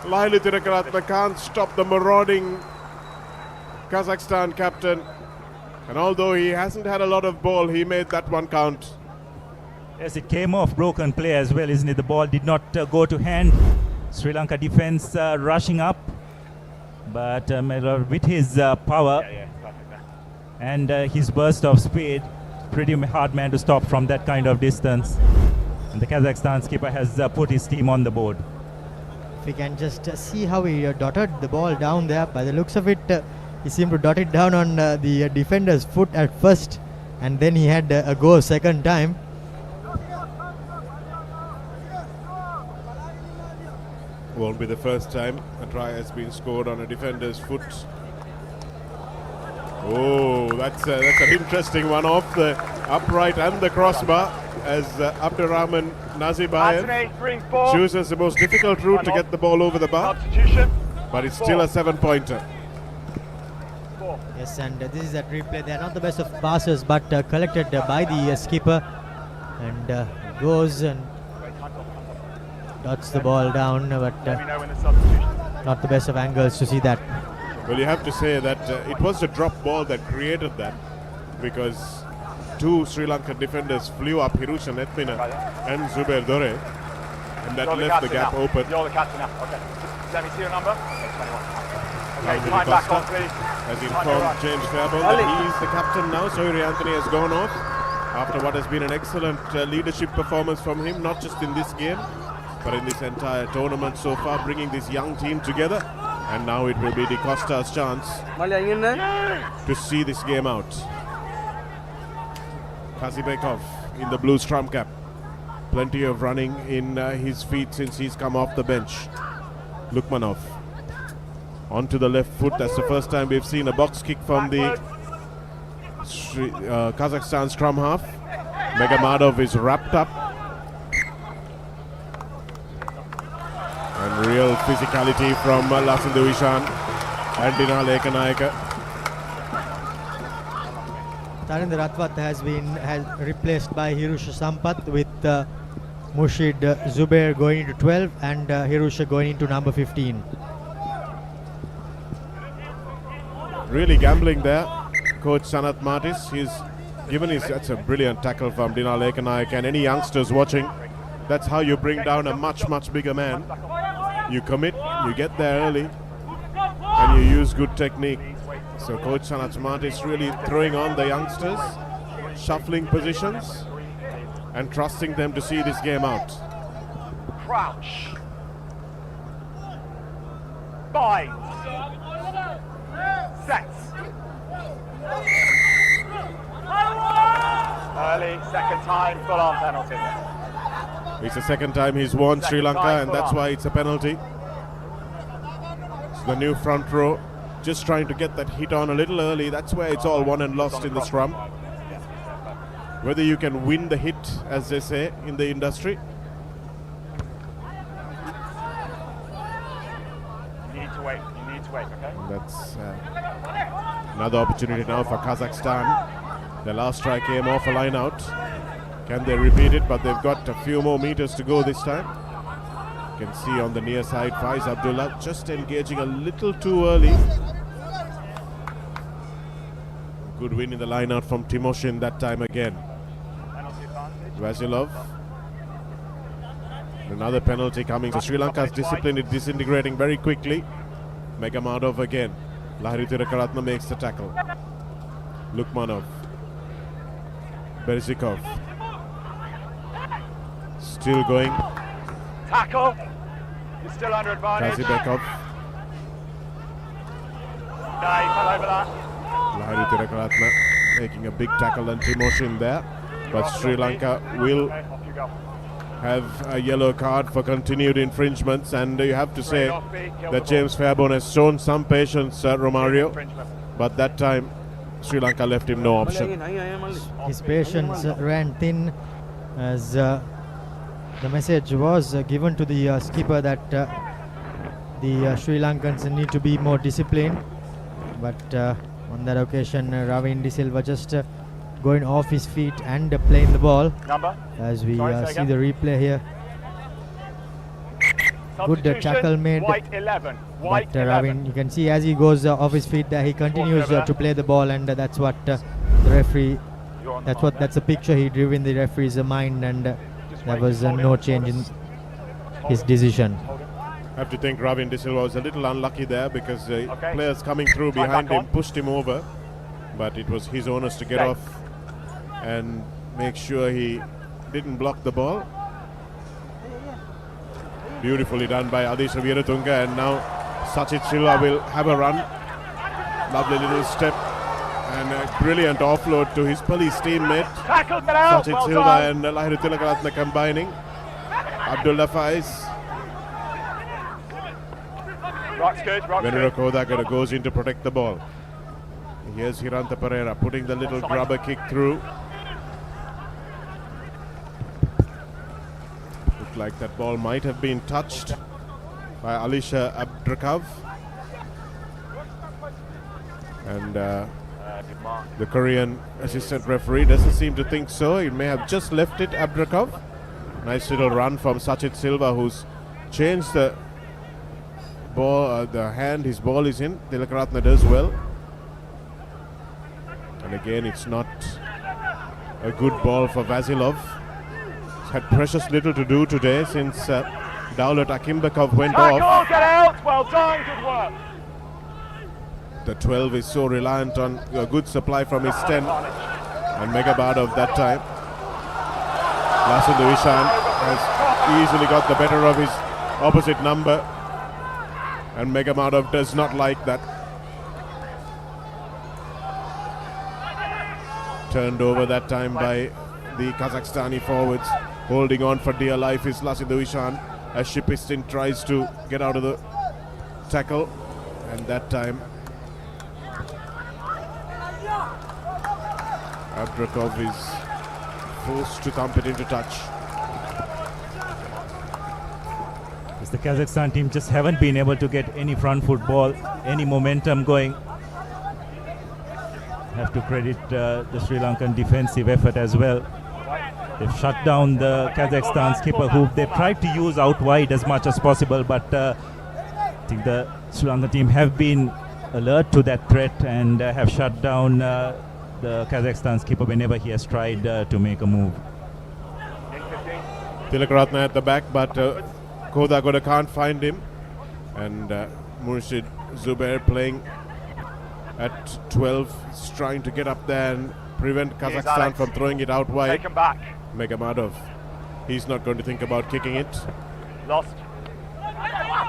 Laili Tirakaratne can't stop the marauding Kazakhstan captain. And although he hasn't had a lot of ball, he made that one count. Yes, it came off broken play as well, isn't it? The ball did not go to hand. Sri Lanka defense rushing up, but with his power and his burst of speed, pretty hard man to stop from that kind of distance. And the Kazakhstan skipper has put his team on the board. If we can just see how he dotted the ball down there, by the looks of it, he seemed to dot it down on the defender's foot at first, and then he had a go second time. Won't be the first time a try has been scored on a defender's foot. Oh, that's an interesting one off the upright and the crossbar as Abdurrahman Nazibayev chooses the most difficult route to get the ball over the bar. But it's still a 7-pointer. Yes, and this is that replay. They are not the best of passes, but collected by the skipper, and goes and dots the ball down, but not the best of angles to see that. Well, you have to say that it was the drop ball that created that, because two Sri Lankan defenders flew up, Hirusha Netmina and Zubair Dore, and that left the gap open. You're the captain now. Okay. Let me see your number. Okay, 21. Okay, Ravi time back on, Costa please. has informed James Fairbairn that he is the captain now. Sohiri Anthony has gone off after what has been an excellent leadership performance from him, not just in this game, but in this entire tournament so far, bringing this young team together. And now it will be De Costa's chance to see this game out. Kazibekov in the blue scrum cap. Plenty of running in his feet since he's come off the bench. Lukmanov onto the left foot. That's the first time we've seen a box kick from the Kazakhstan scrum half. Megamadov is wrapped up. And real physicality from Lasindu Ishan and Dina Lekanayaka. Tarinder Ratwat has replaced by Hirusha Sampath, with Mushid Zubair going into 12 and Hirusha going into number 15. Really gambling there, Coach Sanath Martis. He's given that's a brilliant tackle from Dina Lekanayaka, and any youngsters watching, that's how you bring down a much bigger man. You commit, you get there early, and you use good technique. So Coach Sanath Martis really throwing on the youngsters, shuffling positions, and trusting them to see this game out. Crouch. Bind. Sets. Early, second time, full on penalty. It's the second time he's won Sri Lanka, and that's why it's a penalty. So the new front row just trying to get that hit on a little early. That's where it's all won and lost in the scrum. Whether you can win the hit, as they say in the industry. You need to wait, okay? That's another opportunity now for Kazakhstan. The last try came off a line out. Can they repeat it? But they've got a few more meters to go this time. You can see on the near side, Faiz Abdullah just engaging a little too early. Good win in the line out from Timoshin that time again. Vasilov. Another penalty coming. So Sri Lanka's discipline is disintegrating very quickly. Megamadov again. Lahiri Tirakaratne makes the tackle. Lukmanov. Berzikov. Still going. Tackle. You're still under advantage. Kazibekov. No, he fell over that. Lahiri Tirakaratne making a big tackle and Timoshin there. But Sri Lanka will have a yellow card for continued infringements, and you have to say that James Fairbairn has shown some patience, Romario, but that time Sri Lanka left him no option. His patience ran thin, as the message was given to the skipper that the Sri Lankans need to be more disciplined, but on that occasion Ravin De Silva just going off his feet and playing the ball. As we see the replay here. Good tackle made. White 11. But Ravin, you can see as he goes off his feet there, he continues to play the ball, and that's what the referee, that's the picture he drew in the referee's mind, and there was no change in his decision. I have to think Ravin De Silva was a little unlucky there, because players coming through behind him pushed him over, but it was his onus to get off and make sure he didn't block the ball. Beautifully done by Adisha Veeratunga, and now Sachit Silva will have a run. Lovely little step and a brilliant offload to his police teammate. Sachit Silva and Lahiri Tilakaratne combining. Abdullah Faiz. Rock's good, Rock's Venera good. Kodakara goes in to protect the ball. Here's Hiranta Pereira putting the little grubber kick through. Looked like that ball might have been touched by Alisha Abdrakov. And the Korean assistant referee doesn't seem to think so. He may have just left it, Abdrakov. Nice little run from Sachit Silva, who's changed the ball, the hand his ball is in. Tilakaratne does well. And again, it's not a good ball for Vasilov. He's had precious little to do today since Daulat Akimbekov went off. Tackle, get out! Well done, good work. The 12 is so reliant on a good supply from his 10. And Megabadov that time. Lasindu Ishan has easily got the better of his opposite number. And Megamadov does not like that. Turned over that time by the Kazakhstani forwards. Holding on for dear life is Lasindu Ishan as Shipistin tries to get out of the tackle. And that time Abdrakov is forced to thump it into touch. The Kazakhstan team just haven't been able to get any front foot ball, any momentum going. Have to credit the Sri Lankan defensive effort as well. They've shut down the Kazakhstan skipper, who they've tried to use out wide as much as possible, but I think the Sri Lankan team have been alert to that threat and have shut down the Kazakhstan skipper whenever he has tried to make a move. Tilakaratne at the back, but Kodagoda can't find him. And Murshid Zubair playing at 12, is trying to get up there and prevent Kazakhstan from throwing it out wide. Take him back. Megamadov, he's not going to think about kicking it. Lost.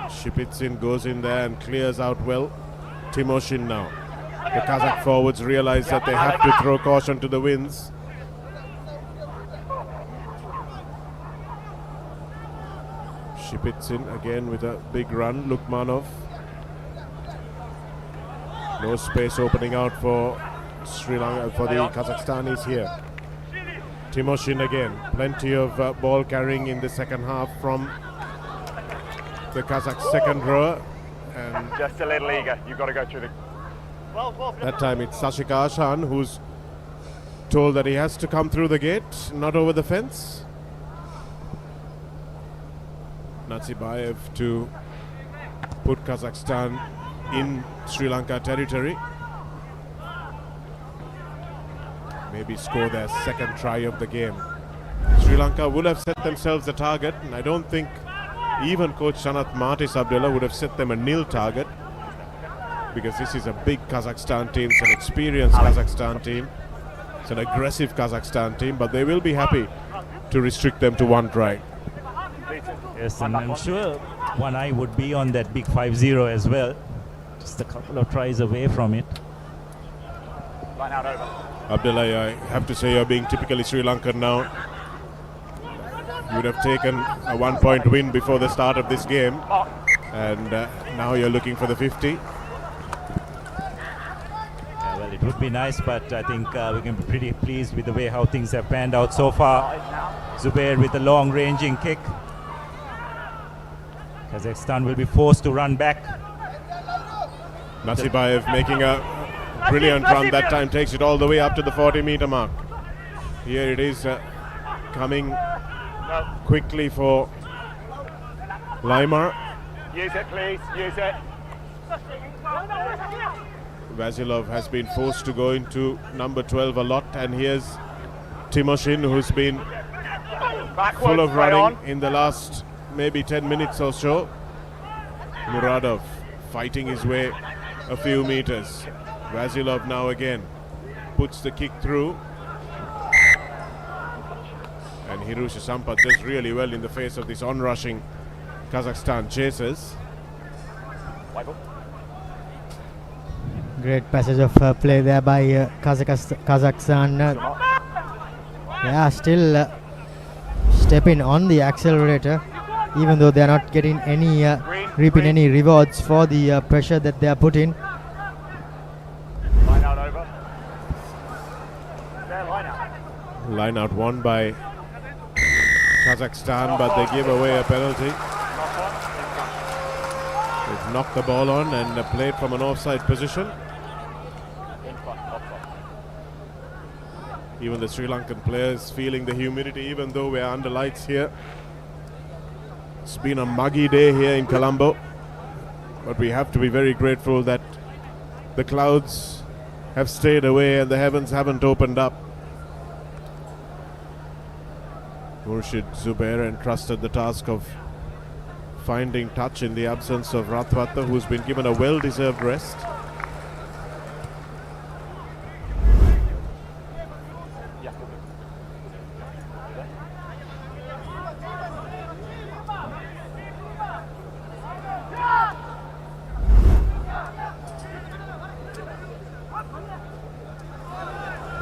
Shipitsin goes in there and clears out well. Timoshin now. The Kazakh forwards realize that they have to throw caution to the winds. Shipitsin again with a big run. Lukmanov. No space opening out for Sri Lanka, for the Kazakhstanis here. Timoshin again. Plenty of ball carrying in the second half from the Kazakh second rower. And Just a little eager. You've got to go through the... that time it's Sashika Ashan who's told that he has to come through the gate, not over the fence. Natsibayev to put Kazakhstan in Sri Lanka territory. Maybe score their second try of the game. Sri Lanka would have set themselves a target, and I don't think even coach Sanath Martis Abdullah would have set them a nil target, because this is a big Kazakhstan team. It's an experienced Kazakhstan team. It's an aggressive Kazakhstan team, but they will be happy to restrict them to one try. Yes, and I'm sure one eye would be on that big 5-0 as well. Just a couple of tries away from it. Line out over. Abdullah, I have to say you're being typically Sri Lankan now. You would have taken a 1-point win before the start of this game, and now you're looking for the 50. Yeah, well, it would be nice, but I think we can be pretty pleased with the way how things have panned out so far. Zubair with a long-ranging kick. Kazakhstan will be forced to run back. Natsibayev making a brilliant run that time, takes it all the way up to the 40-meter mark. Here it is coming quickly for Laimar. Use it, please. Use it. Vasilov has been forced to go into number 12 a lot, and here's Timoshin, who's been Backwards, full of play running on. in the last maybe 10 minutes or so. Muradov fighting his way a few meters. Vasilov now again puts the kick through, and Hirusha Sampath does really well in the face of this onrushing Kazakhstan chasers. Great passage of play there by Kazakhstan. They are still stepping on the accelerator, even though they are not getting any reaping any rewards for the pressure that they are put in. Line out over. Their line out. Line out won by Kazakhstan, but they give away a penalty. They've knocked the ball on and played from an offside position. Even the Sri Lankan players feeling the humidity, even though we're under lights here. It's been a muggy day here in Colombo, but we have to be very grateful that the clouds have stayed away and the heavens haven't opened up. Murshid Zubair entrusted the task of finding touch in the absence of Rathwata, who's been given a well-deserved rest.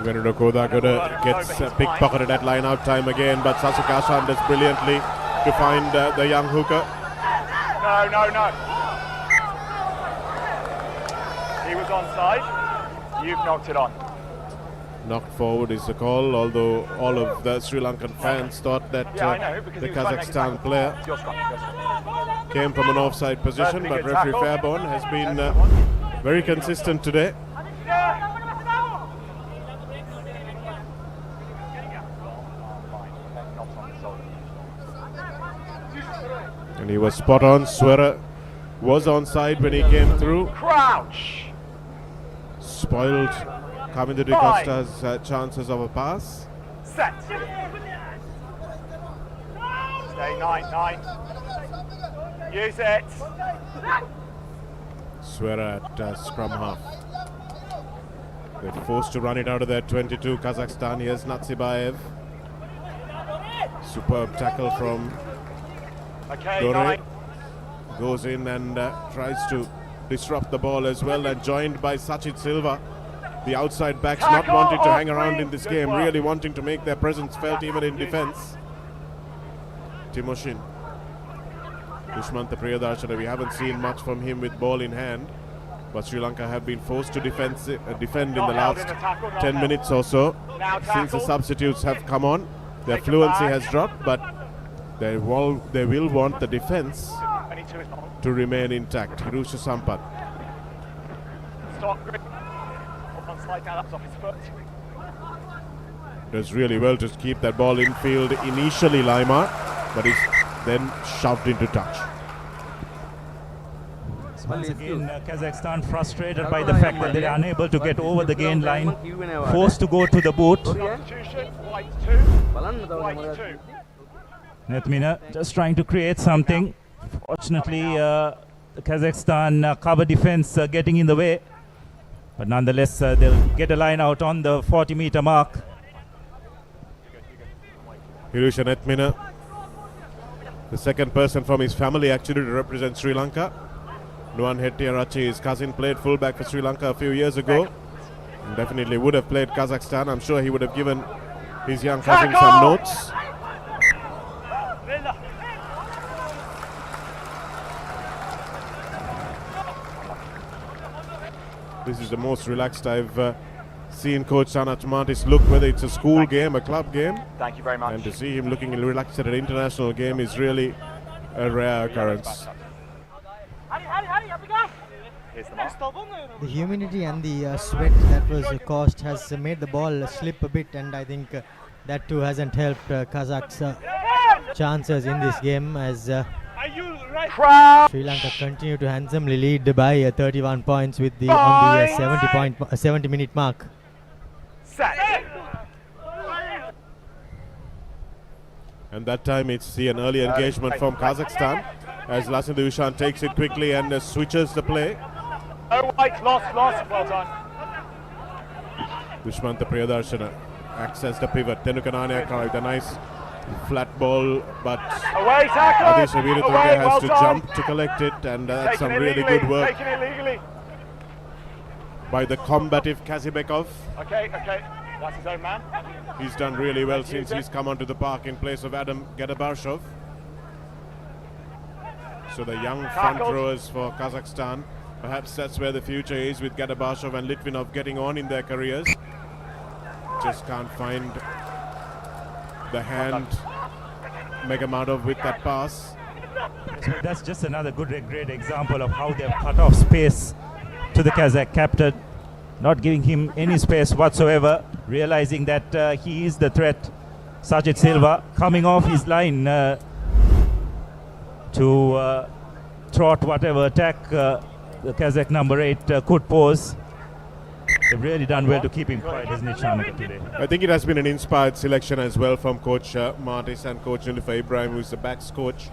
Venuda Kodakota gets pickpocketed at line out time again, but Sasukashan does brilliantly to find the young hooker. No. He was onside. You've knocked it on. Knocked forward is the call, although all of the Sri Lankan fans thought that the Kazakhstan player came from an offside position, but referee Fairborn has been very consistent today. And he was spot on. Swera was onside when he came through. Crouch! Spoiled Kamindu de Costa's chances of a pass. Set! Stay 9. Use it! Swera at scrum half. They're forced to run it out of their 22. Kazakhstan. Here's Natsibayev. Superb tackle from Dore. Goes in and tries to disrupt the ball as well, and joined by Sachit Silva. The outside backs not wanting to hang around in this game, really wanting to make their presence felt even in defense. Timoshin. Dushmanta Priyadarshana, we haven't seen much from him with ball in hand, but Sri Lanka have been forced to defend in the last 10 minutes or so. Since the substitutes have come on, their fluency has dropped, but they will want the defense to remain intact. Hirusha Sampat. Does really well to keep that ball in field initially, Lima, but is then shoved into touch. Once again, Kazakhstan frustrated by the fact that they are unable to get over the gain line, forced to go to the boot. Nethmina just trying to create something. Fortunately, the Kazakhstan cover defense getting in the way. But nonetheless, they'll get a line out on the 40-meter mark. Hirusha Nethmina, the second person from his family actually to represent Sri Lanka. Nuan Hettiarachi, his cousin, played fullback for Sri Lanka a few years ago. And definitely would have played Kazakhstan. I'm sure he would have given his young cousin some notes. This is the most relaxed I've seen Coach Sanat Mantis look, whether it's a school game, a club game. Thank you very much. And to see him looking relaxed at an international game is really a rare occurrence. The humidity and the sweat that was caused has made the ball slip a bit, and I think that too hasn't helped Kazakhs' chances in this game, as Sri Lanka continue to handsomely lead by 31 points with the on the 70-minute mark. And that time it's an early engagement from Kazakhstan, as Lasindu Ushan takes it quickly and switches the play. Oh, right, lost, well done. Dushmanta Priyadarshana acts as the pivot. Tenukanania with a nice flat ball, but Away, tackle! Adisha Veeratunga has to jump to collect it, and that's some really good work by the combative Kazibekov. Okay, that's his own man. He's done really well since he's come onto the park in place of Adam Gadabarshov. So the young front rowers for Kazakhstan, perhaps that's where the future is, with Gadabashov and Litvinov getting on in their careers. Just can't find the hand. Megamadov with that pass. So that's just another great example of how they've cut off space to the Kazakh captain, not giving him any space whatsoever, realizing that he is the threat. Sajid Silva coming off his line to thwart whatever attack the Kazakh number 8 could pose. They've really done well to keep him quiet, isn't it, Shanaka, today? I think it has been an inspired selection as well from Coach Martis and Coach Nilüfer Ibrahim, who's the backs coach,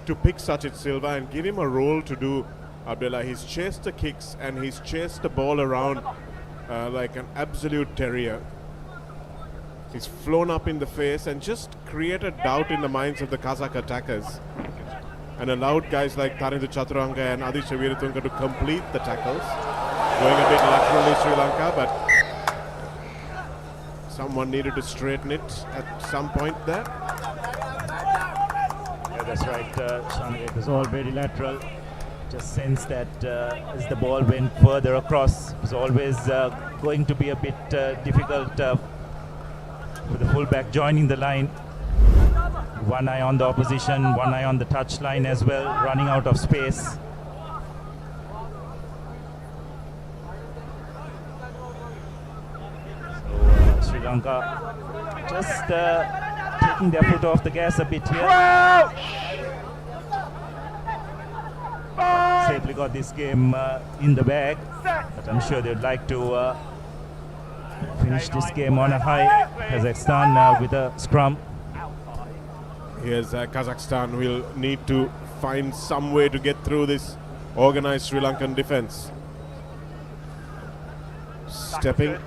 to pick Sajid Silva and give him a role to do. Abdullah, he's chased the kicks and he's chased the ball around like an absolute terrier. He's flown up in the face and just created doubt in the minds of the Kazakh attackers, and allowed guys like Tharindu Chaturanga and Aditya Veeratunga to complete the tackles. Going a bit laterally, Sri Lanka, but someone needed to straighten it at some point there. Yeah, that's right, Shani. It was all very lateral. Just sense that as the ball went further across, it was always going to be a bit difficult for the fullback joining the line. One eye on the opposition, one eye on the touch line as well, running out of space. Sri Lanka just taking their foot off the gas a bit here. Safely got this game in the bag, but I'm sure they'd like to finish this game on a high. Kazakhstan with a scrum. Here's Kazakhstan will need to find some way to get through this organized Sri Lankan defense. Stepping.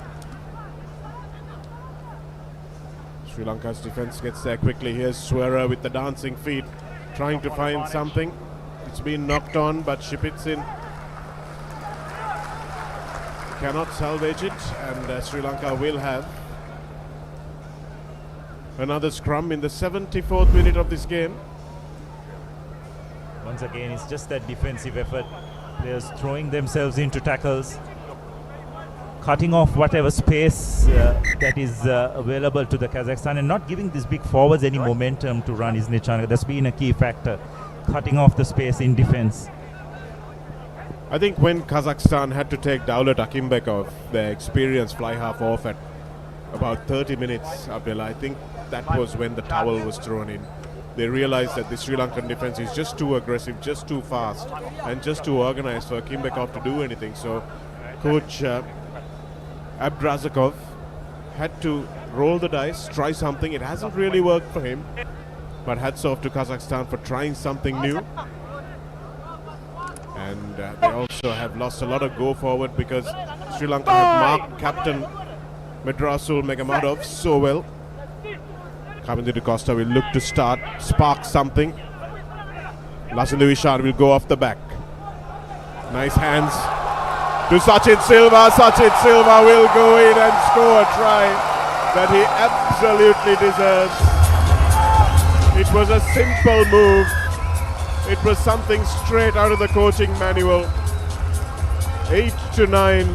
Sri Lanka's defense gets there quickly. Here's Swera with the dancing feet, trying to find something. It's been knocked on, but Shipitsin cannot salvage it, and Sri Lanka will have another scrum in the 74th minute of this game. Once again, it's just that defensive effort. Players throwing themselves into tackles, cutting off whatever space that is available to the Kazakhstan, and not giving these big forwards any momentum to run, isn't it, Chanaka? That's been a key factor, cutting off the space in defense. I think when Kazakhstan had to take Daulat Akimbekov, their experienced fly half, off at about 30 minutes, Abdullah, I think that was when the towel was thrown in. They realized that the Sri Lankan defense is just too aggressive, just too fast, and just too organized for Akimbekov to do anything. So Coach Abdrazakov had to roll the dice, try something. It hasn't really worked for him, but hats off to Kazakhstan for trying something new. And they also have lost a lot of go forward because Sri Lanka have marked captain Medrasul Megamadov so well. Kavindu Costa will look to spark something. Lasindu Ishar will go off the back. Nice hands to Sachin Silva. Sachin Silva will go in and score a try that he absolutely deserves. It was a simple move. It was something straight out of the coaching manual. 8-9,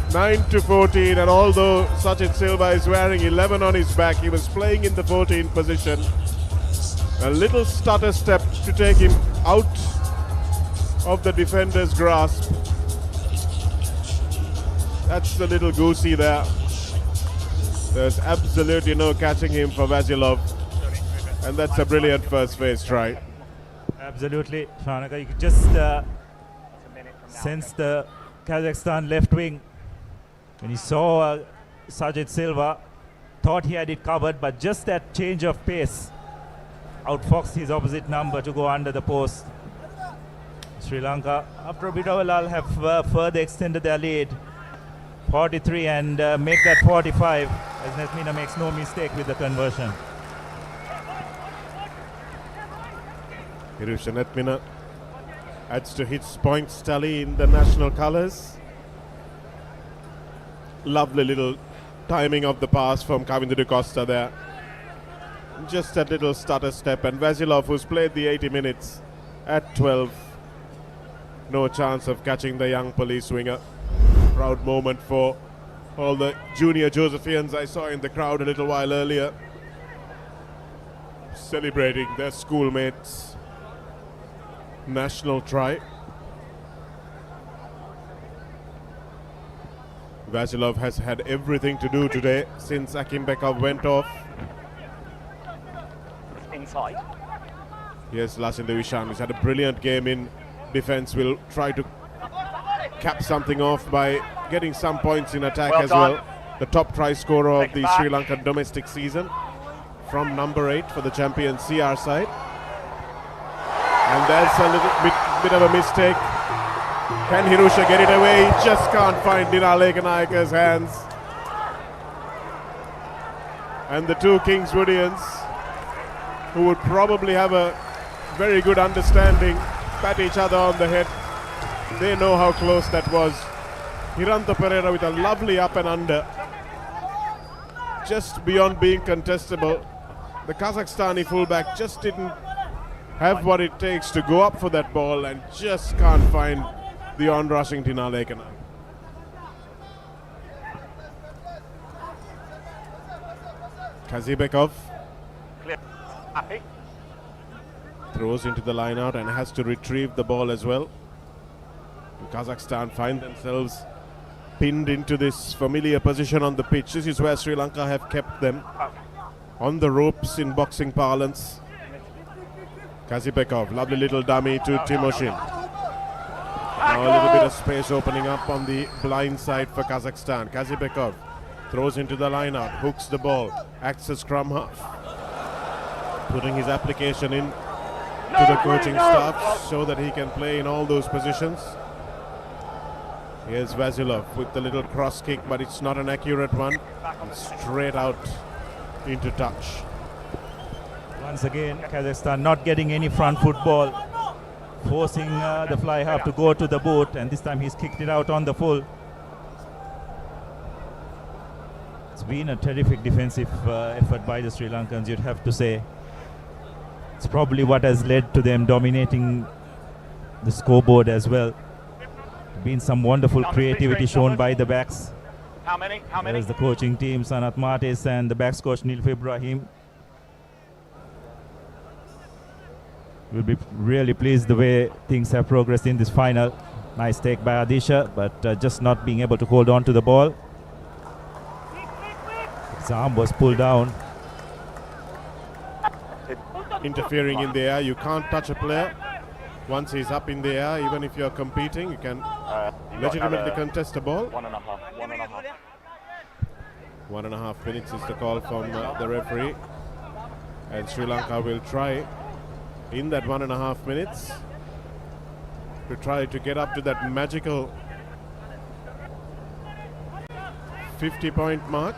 9-14, and although Sachin Silva is wearing 11 on his back, he was playing in the 14th position. A little stutter step to take him out of the defender's grasp. That's the little goosey there. There's absolutely no catching him for Vasilov, and that's a brilliant first phase try. Absolutely, Shanaka. You could just sense the Kazakhstan left wing. When he saw Sajid Silva, thought he had it covered, but just that change of pace outfoxed his opposite number to go under the post. Sri Lanka, after a bit of a lull, have further extended their lead. 43 and make that 45 as Netmina makes no mistake with the conversion. Hirusha Netmina adds to his points tally in the national colours. Lovely little timing of the pass from Kavindu Costa there. Just that little stutter step, and Vasilov, who's played the 80 minutes, at 12. No chance of catching the young police winger. Proud moment for all the junior Josephians I saw in the crowd a little while earlier, celebrating their schoolmates' national try. Vasilov has had everything to do today since Akimbekov went off. Inside. Yes, Lasin Devishan has had a brilliant game in defense. Will try to cap something off by getting some points in attack as well. The top try scorer of the Sri Lankan domestic season from number 8 for the champion CR side. And that's a little bit of a mistake. Can Hirusha get it away? He just can't find Dina Lekanayaka's hands. And the two Kingswoodians, who would probably have a very good understanding, pat each other on the head. They know how close that was. Hiranta Pereira with a lovely up and under, just beyond being contestable. The Kazakhstani fullback just didn't have what it takes to go up for that ball and just can't find the on-rushing Dina Lekanayaka. Kazibekov Happy. throws into the line out and has to retrieve the ball as well. Kazakhstan find themselves pinned into this familiar position on the pitch. This is where Sri Lanka have kept them on the ropes in boxing parlance. Kazibekov, lovely little dummy to Timoshin. Now a little bit of space opening up on the blind side for Kazakhstan. Kazibekov throws into the line out, hooks the ball, acts as scrum half, putting his application in to the coaching staff so that he can play in all those positions. Here's Vasilov with the little cross kick, but it's not an accurate one. It's straight out into touch. Once again, Kazakhstan not getting any front foot ball, forcing the fly half to go to the boot, and this time he's kicked it out on the full. It's been a terrific defensive effort by the Sri Lankans, you'd have to say. It's probably what has led to them dominating the scoreboard as well. Been some wonderful creativity shown by the backs. How many? There's the coaching team, Sanat Matis, and the backs coach Nilf Ibrahim. We'll be really pleased the way things have progressed in this final. Nice take by Adisha, but just not being able to hold on to the ball. His arm was pulled down. Interfering in the air, you can't touch a player. Once he's up in the air, even if you're competing, you can legitimately contest a ball. 1.5. 1.5 minutes is the call from the referee. And Sri Lanka will try in that 1.5 minutes to try to get up to that magical 50-point mark.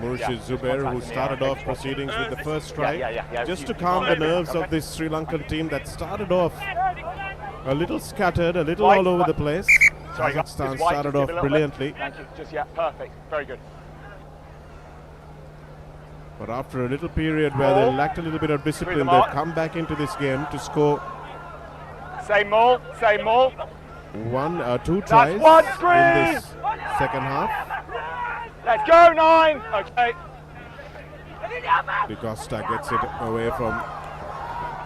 Murshid Zubair, who started off proceedings with the first try, just to calm the nerves of this Sri Lankan team that started off a little scattered, a little all over the place. Kazakhstan started off brilliantly. Thank you. Perfect. Very good. But after a little period where they lacked a little bit of discipline, they've come back into this game to score. Same maul. Two tries in this second half. Let's go, 9. Okay. De Costa gets it away from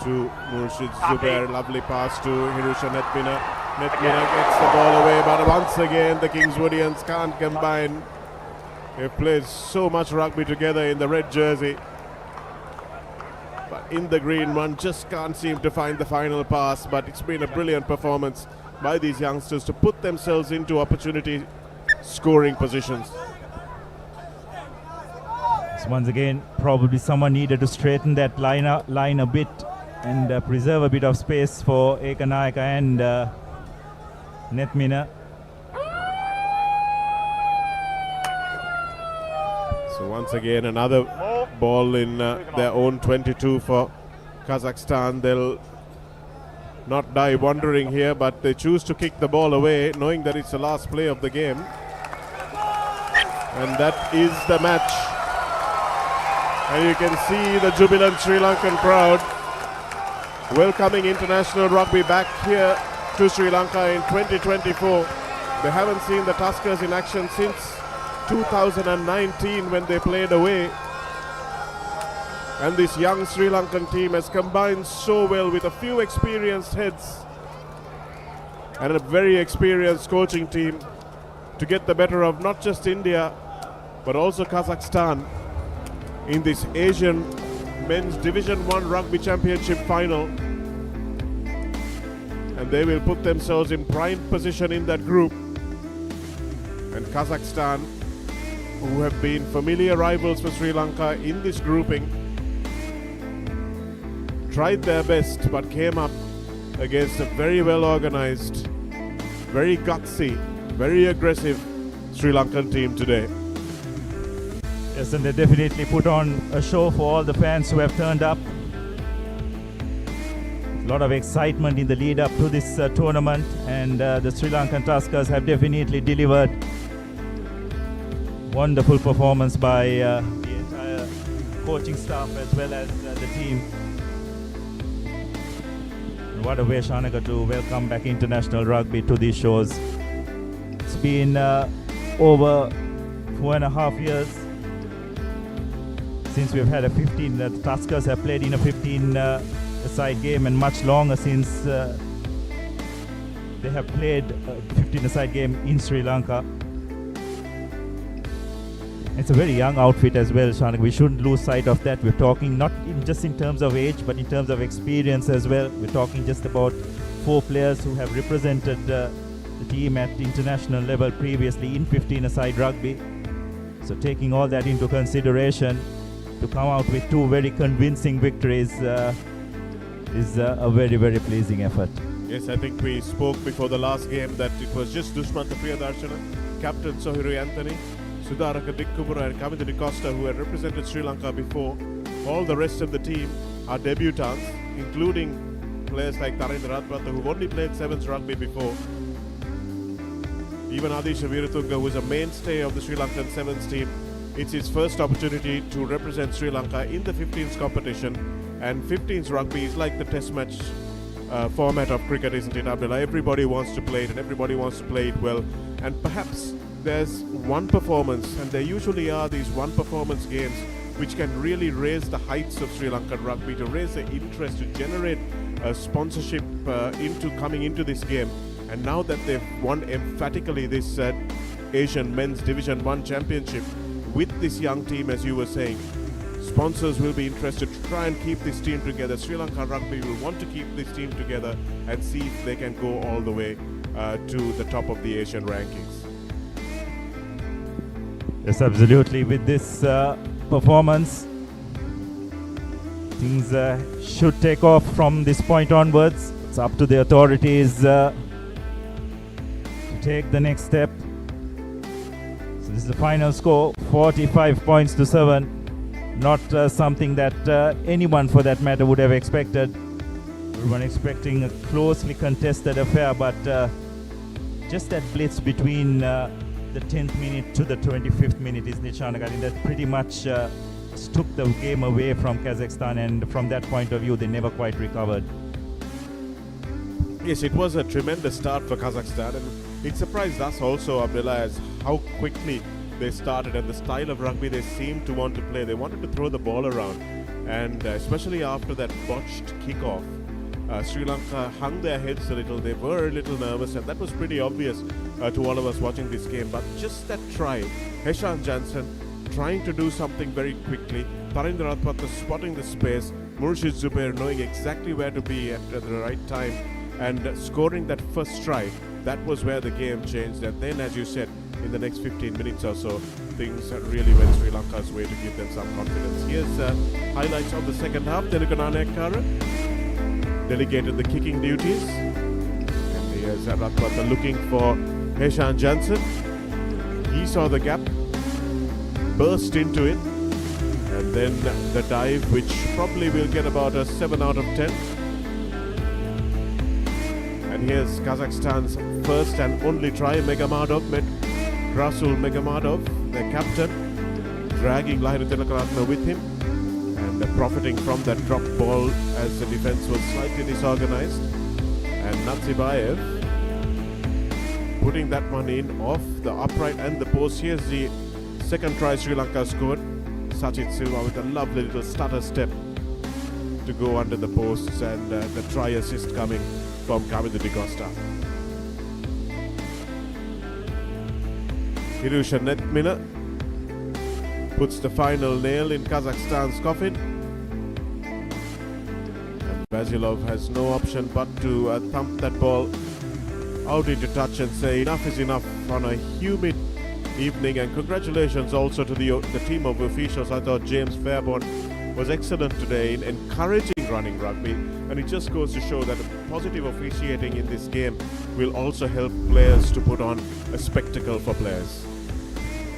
to Murshid Zubair. Lovely pass to Hirusha Netmina. Netmina gets the ball away, but once again the Kingswoodians can't combine. They've played so much rugby together in the red jersey, but in the green one just can't seem to find the final pass. But it's been a brilliant performance by these youngsters to put themselves into opportunity scoring positions. Once again, probably someone needed to straighten that line a bit and preserve a bit of space for Lekanayaka and Netmina. So once again, another ball in their own 22 for Kazakhstan. They'll not die wondering here, but they choose to kick the ball away, knowing that it's the last play of the game. And that is the match. And you can see the jubilant Sri Lankan crowd welcoming international rugby back here to Sri Lanka in 2024. They haven't seen the Tuskers in action since 2019 when they played away. And this young Sri Lankan team has combined so well with a few experienced heads and a very experienced coaching team to get the better of not just India but also Kazakhstan in this Asian Men's Division 1 Rugby Championship final. And they will put themselves in prime position in that group. And Kazakhstan, who have been familiar rivals for Sri Lanka in this grouping, tried their best but came up against a very well organized, very gutsy, very aggressive Sri Lankan team today. Yes, and they definitely put on a show for all the fans who have turned up. A lot of excitement in the lead up to this tournament, and the Sri Lankan Tuskers have definitely delivered. Wonderful performance by the entire coaching staff as well as the team. And what a way, Shanaka, to welcome back international rugby to these shores. It's been over 4.5 years since we've had a 15, the Tuskers have played in a 15-a-side game, and much longer since they have played a 15-a-side game in Sri Lanka. It's a very young outfit as well, Shanak. We shouldn't lose sight of that. We're talking not just in terms of age, but in terms of experience as well. We're talking just about 4 players who have represented the team at international level previously in 15-a-side rugby. So taking all that into consideration, to come out with 2 very convincing victories is a very, very pleasing effort. Yes, I think we spoke before the last game that it was just Dushmantha Priyadarshana, Captain Sohiru Anthony, Sudharaka Dikkupura and Kaminda Di Costa, who had represented Sri Lanka before. All the rest of the team are debutants, including players like Tarendra Ratpratha, who've only played Sevens rugby before. Even Adisha Viratunga, who is a mainstay of the Sri Lankan Sevens team, it's his first opportunity to represent Sri Lanka in the 15s competition. And 15s rugby is like the test match format of cricket, isn't it, Abdullah? Everybody wants to play it and everybody wants to play it well. And perhaps there's one performance, and there usually are these one performance games which can really raise the heights of Sri Lankan rugby, to raise the interest, to generate sponsorship into coming into this game. And now that they've won emphatically this Asian Men's Division 1 Championship with this young team, as you were saying, sponsors will be interested to try and keep this team together. Sri Lanka Rugby will want to keep this team together and see if they can go all the way to the top of the Asian rankings. Yes, absolutely. With this performance, things should take off from this point onwards. It's up to the authorities to take the next step. So this is the final score, 45 points to 7. Not something that anyone for that matter would have expected. Everyone expecting a closely contested affair, but just that blitz between the 10th minute to the 25th minute, isn't it, Shanak? I think that pretty much took the game away from Kazakhstan, and from that point of view, they never quite recovered. Yes, it was a tremendous start for Kazakhstan, and it surprised us also, Abdullah, as how quickly they started and the style of rugby they seemed to want to play. They wanted to throw the ball around, and especially after that botched kickoff, Sri Lanka hung their heads a little. They were a little nervous, and that was pretty obvious to all of us watching this game. But just that try, Heshan Jansen trying to do something very quickly, Tarendra Ratpatha spotting the space, Murshid Zubair knowing exactly where to be at the right time, and scoring that first try, that was where the game changed. And then, as you said, in the next 15 minutes or so, things really went Sri Lanka's way to give them some confidence. Here's highlights of the second half. Telugunana Ekkara delegated the kicking duties. And here's Ratpatha looking for Heshan Jansen. He saw the gap, burst into it, and then the dive, which probably will get about a 7 out of 10. And here's Kazakhstan's first and only try. Megamadov met Rasul Megamadov, their captain, dragging Lahiru Tilakaratne with him. And profiting from that drop ball as the defense was slightly disorganized. And Natsibayev putting that one in off the upright and the post. Here's the second try Sri Lanka scored. Sachit Silva with a lovely little stutter step to go under the posts, and the try assist coming from Kavindu De Costa. Hirusha Netmina puts the final nail in Kazakhstan's coffin. And Vasilov has no option but to thump that ball out into touch and say enough is enough on a humid evening. And congratulations also to the team of officials. I thought James Fairborn was excellent today in encouraging running rugby, and it just goes to show that positive officiating in this game will also help players to put on a spectacle for players.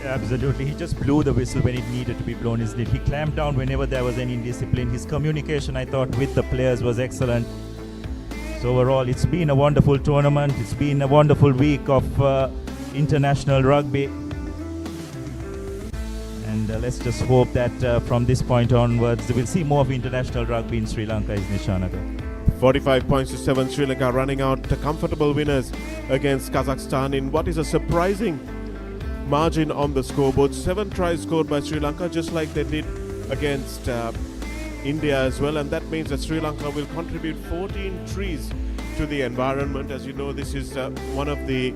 Absolutely, he just blew the whistle when it needed to be blown, isn't it? He clamped down whenever there was any indiscipline. His communication, I thought, with the players was excellent. So overall, it's been a wonderful tournament. It's been a wonderful week of international rugby. And let's just hope that from this point onwards, we'll see more of international rugby in Sri Lanka, isn't it, Shanaga? 45 points to 7, Sri Lanka running out comfortable winners against Kazakhstan in what is a surprising margin on the scoreboard. 7 tries scored by Sri Lanka, just like they did against India as well, and that means that Sri Lanka will contribute 14 trees to the environment. As you know, this is one of the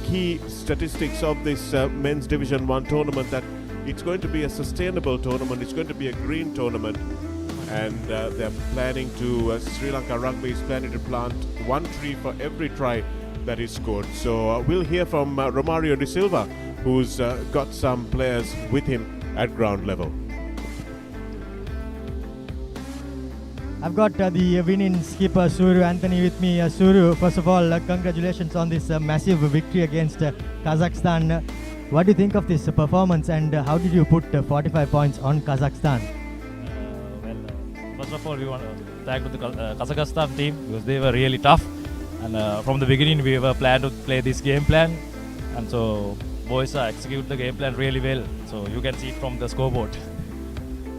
key statistics of this men's Division 1 tournament, that it's going to be a sustainable tournament, it's going to be a green tournament, and they're planning to, Sri Lanka Rugby is planning to plant 1 tree for every try that is scored. So we'll hear from Romario De Silva, who's got some players with him at ground level. I've got the winning skipper Suru Anthony with me. Suru, first of all, congratulations on this massive victory against Kazakhstan. What do you think of this performance, and how did you put 45 points on Kazakhstan? First of all, we want to thank the Kazakhstan team because they were really tough. And from the beginning, we were planned to play this game plan. And so, boys execute the game plan really well. So, you can see it from the scoreboard.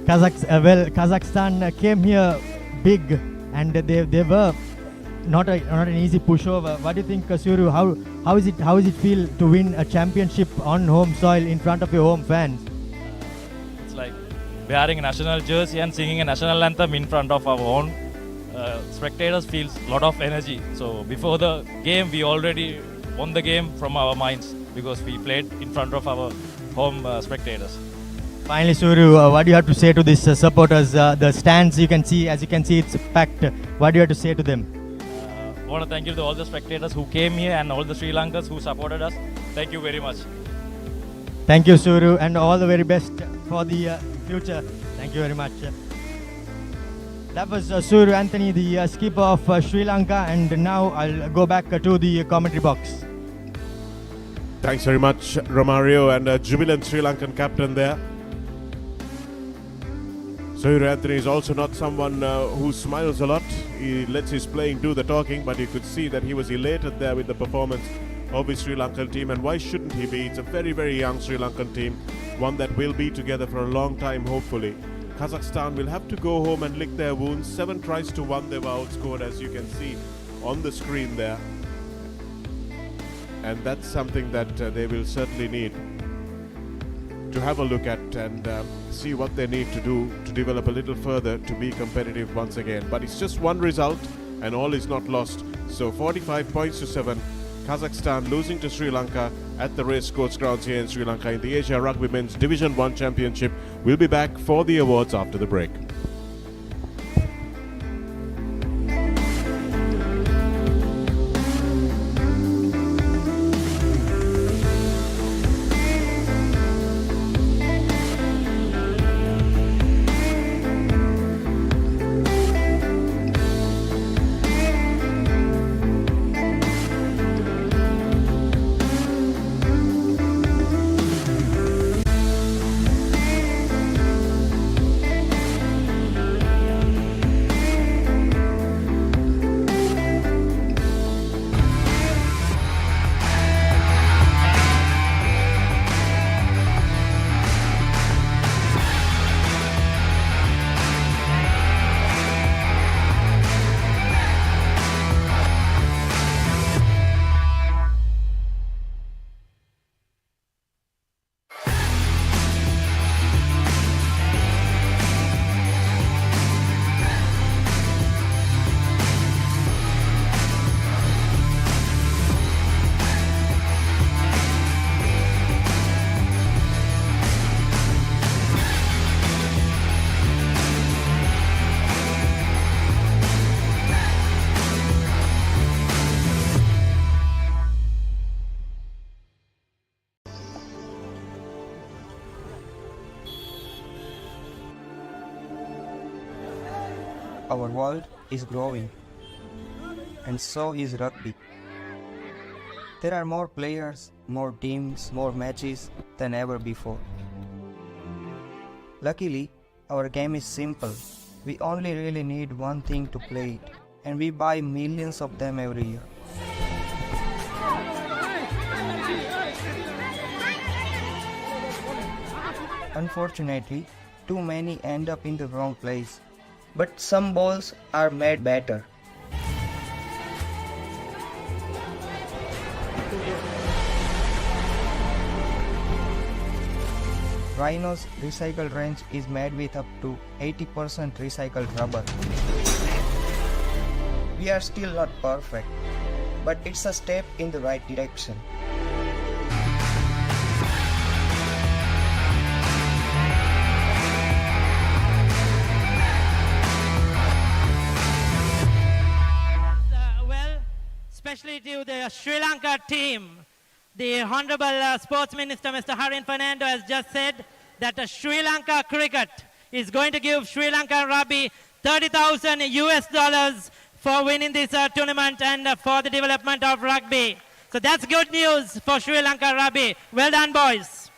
Kazakhstan came here big, and they were not an easy pushover. What do you think, Suru? How is it feel to win a championship on home soil in front of your home fans? It's like wearing a national jersey and singing a national anthem in front of our own spectators feels a lot of energy. So before the game, we already won the game from our minds because we played in front of our home spectators. Finally, Suru, what do you have to say to these supporters? The stands, you can see, it's packed. What do you have to say to them? I want to thank you to all the spectators who came here and all the Sri Lankans who supported us. Thank you very much. Thank you, Suru, and all the very best for the future. Thank you very much. That was Suru Anthony, the skipper of Sri Lanka, and now I'll go back to the commentary box. Thanks very much, Romario, and jubilant Sri Lankan captain there. Suru Anthony is also not someone who smiles a lot. He lets his playing do the talking, but you could see that he was elated there with the performance of his Sri Lankan team, and why shouldn't he be? It's a very, very young Sri Lankan team, one that will be together for a long time, hopefully. Kazakhstan will have to go home and lick their wounds. 7 tries to 1 they were outscored, as you can see on the screen there. And that's something that they will certainly need to have a look at and see what they need to do to develop a little further to be competitive once again. But it's just one result and all is not lost. So 45 points to 7, Kazakhstan losing to Sri Lanka at the Racecourse grounds here in Sri Lanka in the Asia Rugby Men's Division 1 Championship. We'll be back for the awards after the break. our world is growing, and so is rugby. There are more players, more teams, more matches than ever before. Luckily, our game is simple. We only really need one thing to play it, and we buy millions of them every year. Unfortunately, too many end up in the wrong place, but some balls are made better. Rhino's recycled range is made with up to 80% recycled rubber. We are still not perfect, but it's a step in the right direction. Especially to the Sri Lanka team. The Honorable Sports Minister, Mr. Harin Fernando, has just said that Sri Lanka cricket is going to give Sri Lanka Rugby $30,000 for winning this tournament and for the development of rugby. So that's good news for Sri Lanka Rugby. Well done, boys.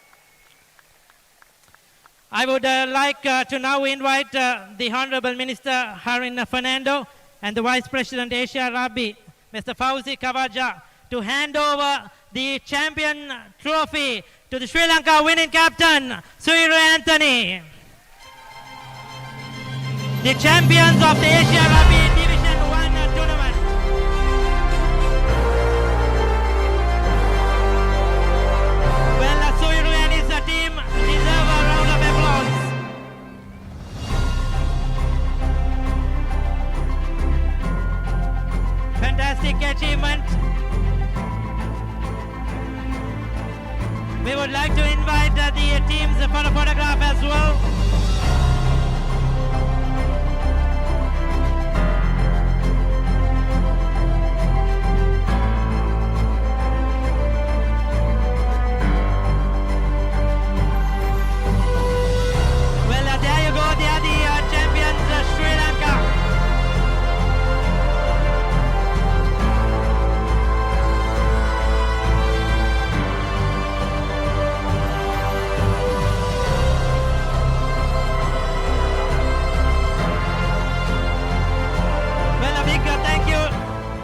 I would like to now invite the Honorable Minister Harin Fernando and the Vice President Asia Rugby, Mr. Fauzi Kawaja, to hand over the champion trophy to the Sri Lanka winning captain, Suiru Anthony. The champions of the Asia Rugby Division 1 tournament. Well, Suiru and his team deserve a round of applause. Fantastic achievement. We would like to invite the teams for a photograph as well. Well, there you go. They are the champions, Sri Lanka.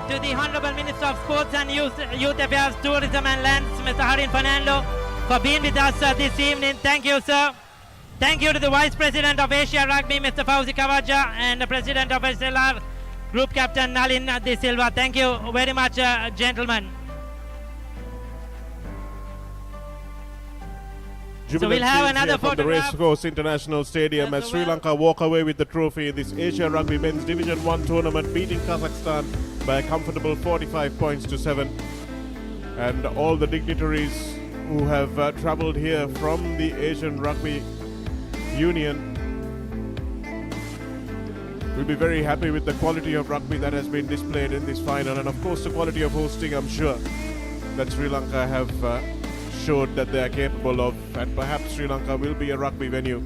To the Honorable Minister of Sports and Youth Affairs, Tourism and Lands, Mr. Harin Fernando, for being with us this evening. Thank you, sir. Thank you to the Vice President of Asia Rugby, Mr. Fauzi Kawaja, and the President of SLR, Group Captain Nalin De Silva. Thank you very much, gentlemen. So we'll have another from the photograph. Racecourse International Stadium as Sri Lanka walk away with the trophy in this Asia Rugby Men's Division 1 tournament, beating Kazakhstan by a comfortable 45 points to 7. And all the dignitaries who have travelled here from the Asian Rugby Union will be very happy with the quality of rugby that has been displayed in this final, and of course the quality of hosting. I'm sure that Sri Lanka have showed that they are capable of, and perhaps Sri Lanka will be a rugby venue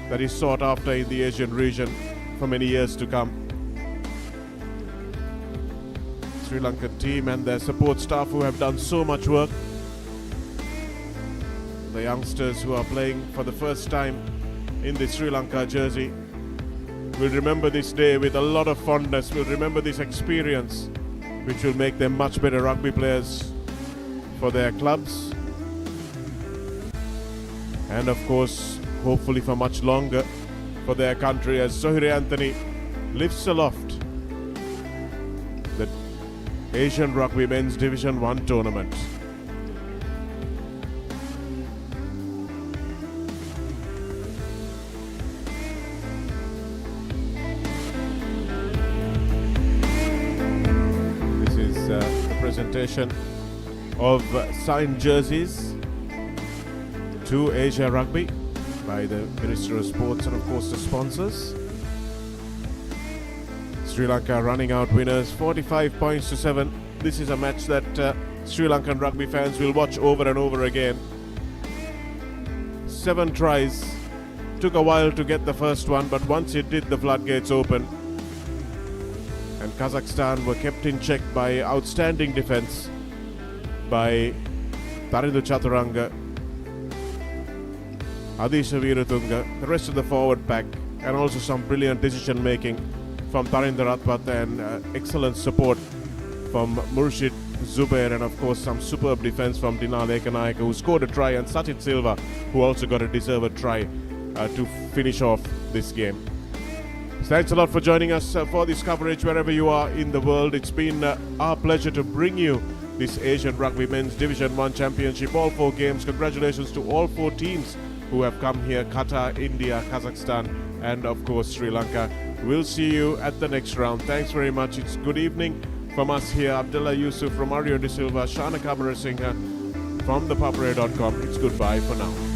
that is sought after in the Asian region for many years to come. Sri Lankan team and their support staff who have done so much work. The youngsters who are playing for the first time in the Sri Lanka jersey will remember this day with a lot of fondness, will remember this experience, which will make them much better rugby players for their clubs. And of course, hopefully for much longer for their country, as Suiru Anthony lifts aloft the Asian Rugby Men's Division 1 tournament. This is the presentation of signed jerseys to Asia Rugby by the Minister of Sports and of course the sponsors. Sri Lanka running out winners 45 points to 7. This is a match that Sri Lankan rugby fans will watch over and over again. 7 tries. Took a while to get the first one, but once it did, the floodgates open. Kazakhstan were kept in check by outstanding defense by Tarindu Chaturanga, Adisha Veeratunga, the rest of the forward pack, and also some brilliant decision making from Tarinder Ratpat and excellent support from Murshid Zubair, and of course some superb defense from Dinal Ekanayaka, who scored a try, and Sachin Silva, who also got a deserved try to finish off this game. So thanks a lot for joining us for this coverage wherever you are in the world. It's been our pleasure to bring you this Asian Rugby Men's Division 1 Championship, all 4 games. Congratulations to all 4 teams who have come here: Qatar, India, Kazakhstan, and of course Sri Lanka. We'll see you at the next round. Thanks very much. It's good evening from us here. Abdullah Yusuf, Romario De Silva, Shana Kamarasinghe from thepapare.com. It's goodbye for now.